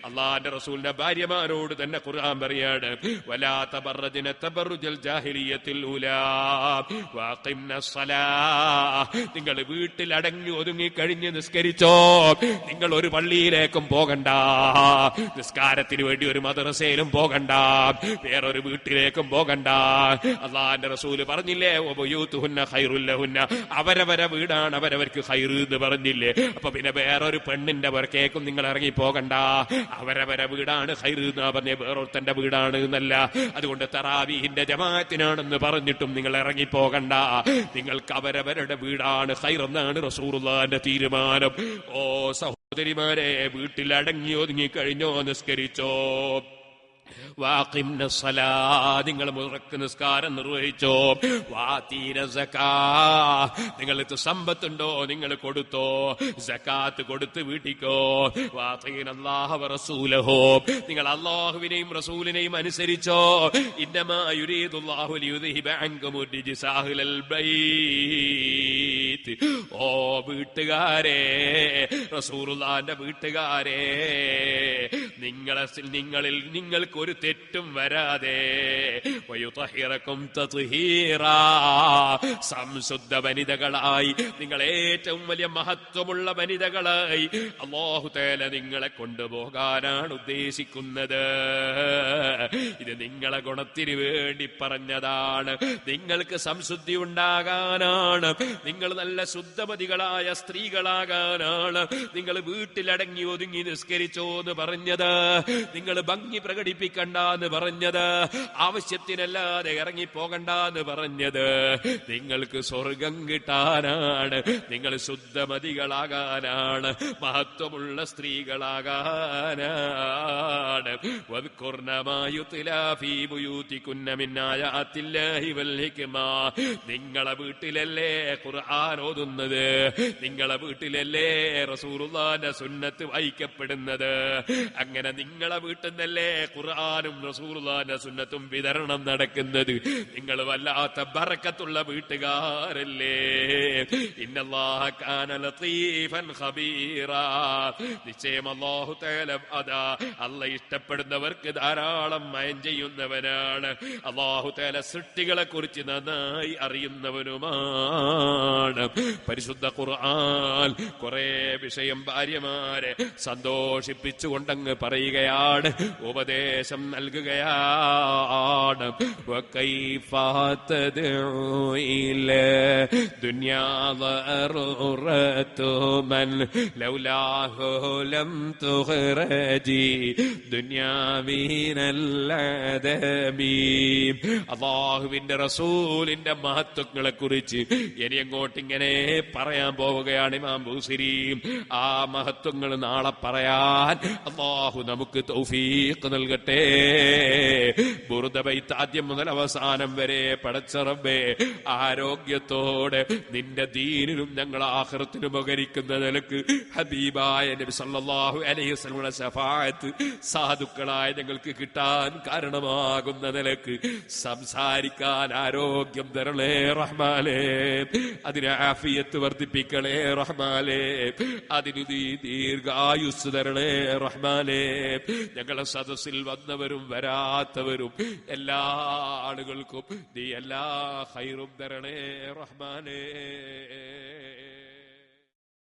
അള്ളാന്റെ റസൂലിന്റെ ഭാര്യമാരോട് തന്നെ ഖുർആൻ പറയാണ്, വലാ തബറജ്ന തബറുജൽ ജാഹിലിയ്യത്തിൽ ഊലാ നിങ്ങൾ വീട്ടിൽ അടങ്ങി ഒതുങ്ങി കഴിഞ്ഞ് നിസ്കരിച്ചോ. നിങ്ങൾ ഒരു പള്ളിയിലേക്കും പോകണ്ട, നിസ്കാരത്തിന് വേണ്ടി ഒരു മദ്രസയിലും പോകണ്ട, വേറൊരു വീട്ടിലേക്കും പോകണ്ട. അല്ലാഹുവിന്റെ റസൂല് പറഞ്ഞില്ലേ, വബയൂതുഹുന്ന ഖൈറുൽ ലഹുന്ന, അവരവരെ വീടാണ് അവരവർക്ക് ഖൈറ് എന്ന് പറഞ്ഞില്ലേ. അപ്പൊ പിന്നെ വേറൊരു പെണ്ണിന്റെ പുറക്കേക്കും നിങ്ങൾ ഇറങ്ങി പോകണ്ട. അവരവരെ വീടാണ് ഖൈറ് എന്നാ പറഞ്ഞ, വേറൊരുത്തന്റെ വീടാണ് എന്നല്ല. അതുകൊണ്ട് തറാവീഹിന്റെ ജമാഅത്തിനാണെന്ന് പറഞ്ഞിട്ടും നിങ്ങൾ ഇറങ്ങി പോകണ്ട. നിങ്ങൾക്ക് അവരവരുടെ വീടാണ് ഖൈറെന്നാണ് റസൂലുള്ളാഹിന്റെ തീരുമാനം. ഓ സഹോദരിമാരെ, വീട്ടിൽ അടങ്ങി ഒതുങ്ങി കഴിഞ്ഞോ, നിസ്കരിച്ചോ. വാഖിംന സ്വലാ, നിങ്ങൾ മുറക്ക് നിസ്കാരം നിർവഹിച്ചോ. വാതീന സക്കാ, നിങ്ങൾക്ക് സമ്പത്തുണ്ടോ നിങ്ങൾ കൊടുത്തോ, സക്കാത്ത് കൊടുത്ത് വീട്ടിക്കോ. വാതീന അല്ലാഹ വറസൂലഹു, നിങ്ങൾ അല്ലാഹുവിനെയും റസൂലിനെയും അനുസരിച്ചോ. ഇന്നമാ യുരീദുല്ലാഹു ലിയുദ്ഹിബ അൻകുമുർ റിജ്സ അഹ്ലൽ ബൈത്ത്. ഓ വീട്ടുകാരെ, റസൂലുള്ളാഹിന്റെ വീട്ടുകാരെ, നിങ്ങളിൽ നിങ്ങൾക്ക് ഒരു തെറ്റും വരാതെ വയുതഹിറക്കും തത്ഹീറാ, സംശുദ്ധ വനിതകളായി, നിങ്ങൾ ഏറ്റവും വലിയ മഹത്വമുള്ള വനിതകളായി അല്ലാഹു തആല നിങ്ങളെ കൊണ്ടുപോകാനാണ് ഉദ്ദേശിക്കുന്നത്. ഇത് നിങ്ങളെ ഗുണത്തിന് വേണ്ടി പറഞ്ഞതാണ്. നിങ്ങൾക്ക് സംശുദ്ധി ഉണ്ടാകാനാണ്, നിങ്ങൾ നല്ല ശുദ്ധമതികളായ സ്ത്രീകളാകാനാണ് നിങ്ങൾ വീട്ടിലടങ്ങി ഒതുങ്ങി നിസ്കരിച്ചോ എന്ന് പറഞ്ഞത്. നിങ്ങൾ ഭംഗി പ്രകടിപ്പിക്കണ്ട എന്ന് പറഞ്ഞത്, ആവശ്യത്തിനല്ലാതെ ഇറങ്ങിപ്പോകണ്ട എന്ന് പറഞ്ഞത്, നിങ്ങൾക്ക് സ്വർഗം കിട്ടാനാണ്, നിങ്ങൾ ശുദ്ധമതികളാകാനാണ്, മഹത്വമുള്ള സ്ത്രീകളാകാനാണ്. വദ്കുർന മാ യുത്ലാ ഫീ ബുയൂതികുന്ന മിൻ ആയാത്തില്ലാഹി വൽ ഹിക്മ. നിങ്ങളെ വീട്ടിലല്ലേ ഖുർആൻ ഓതുന്നത്, നിങ്ങളെ വീട്ടിലല്ലേ റസൂലുള്ളാഹിന്റെ സുന്നത്ത് വായിക്കപ്പെടുന്നത്. അങ്ങനെ നിങ്ങളെ വീട്ടിൽ നിന്നല്ലേ ഖുർആനും റസൂലുള്ളാഹിന്റെ സുന്നത്തും വിതരണം നടക്കുന്നത്. നിങ്ങൾ വല്ലാത്ത ബറക്കത്തുള്ള വീട്ടുകാരല്ലേ. ഇന്നല്ലാഹ കാന ലതീഫൻ ഖബീറാ, നിശ്ചയം അല്ലാഹു തആല അതാ അല്ലാഹ് ഇഷ്ടപ്പെടുന്നവർക്ക് ധാരാളം മയം ചെയ്യുന്നവനാണ്. അല്ലാഹു തആല സൃഷ്ടികളെ കുറിച്ച് നന്നായി അറിയുന്നവനുമാണ്. പരിശുദ്ധ ഖുർആൻ കുറെ വിഷയം ഭാര്യമാരെ സന്തോഷിപ്പിച്ചുകൊണ്ടങ്ങ് പറയുകയാണ്, ഉപദേശം നൽകുകയാണ്. വകൈഫ തദ്ഉ ഇലാ ദുനിയാ ദറൂറതു മൻ ലൗലാഹു ലം തുഖറജി ദുനിയാ മിനൽ അദമി. അല്ലാഹുവിന്റെ റസൂലിന്റെ മഹത്വങ്ങളെ കുറിച്ച് ഇനി അങ്ങോട്ട് ഇങ്ങനെ പറയാൻ പോവുകയാണ് ഇമാം ബൂസിരി. ആ മഹത്വങ്ങൾ നാളെ പറയാൻ അല്ലാഹു നമുക്ക് തൗഫീഖ് നൽകട്ടെ. ബുർദ ബൈത്ത് ആദ്യം മുതൽ അവസാനം വരെ പടച്ച റബ്ബേ ആരോഗ്യത്തോടെ നിന്റെ ദീനിനും ഞങ്ങൾ ആഖിറത്തിനും ഉപകരിക്കുന്ന നിലക്ക് ഹബീബായ നബി സല്ലല്ലാഹു അലൈഹി വസല്ലമയുടെ ശഫാഅത്ത് സാധുക്കളായ ഞങ്ങൾക്ക് കിട്ടാൻ കാരണമാകുന്ന നിലക്ക് സംസാരിക്കാൻ ആരോഗ്യം തരണേ റഹ്മാനേ. അതിന് ആഫിയത്ത് വർദ്ധിപ്പിക്കണേ റഹ്മാനേ. അതിന് നീ ദീർഘായുസ് തരണേ റഹ്മാനേ. ഞങ്ങളെ സദസ്സിൽ വന്നവരും വരാത്തവരും എല്ലാ ആളുകൾക്കും നീ എല്ലാ ഖൈറും തരണേ റഹ്മാനേ.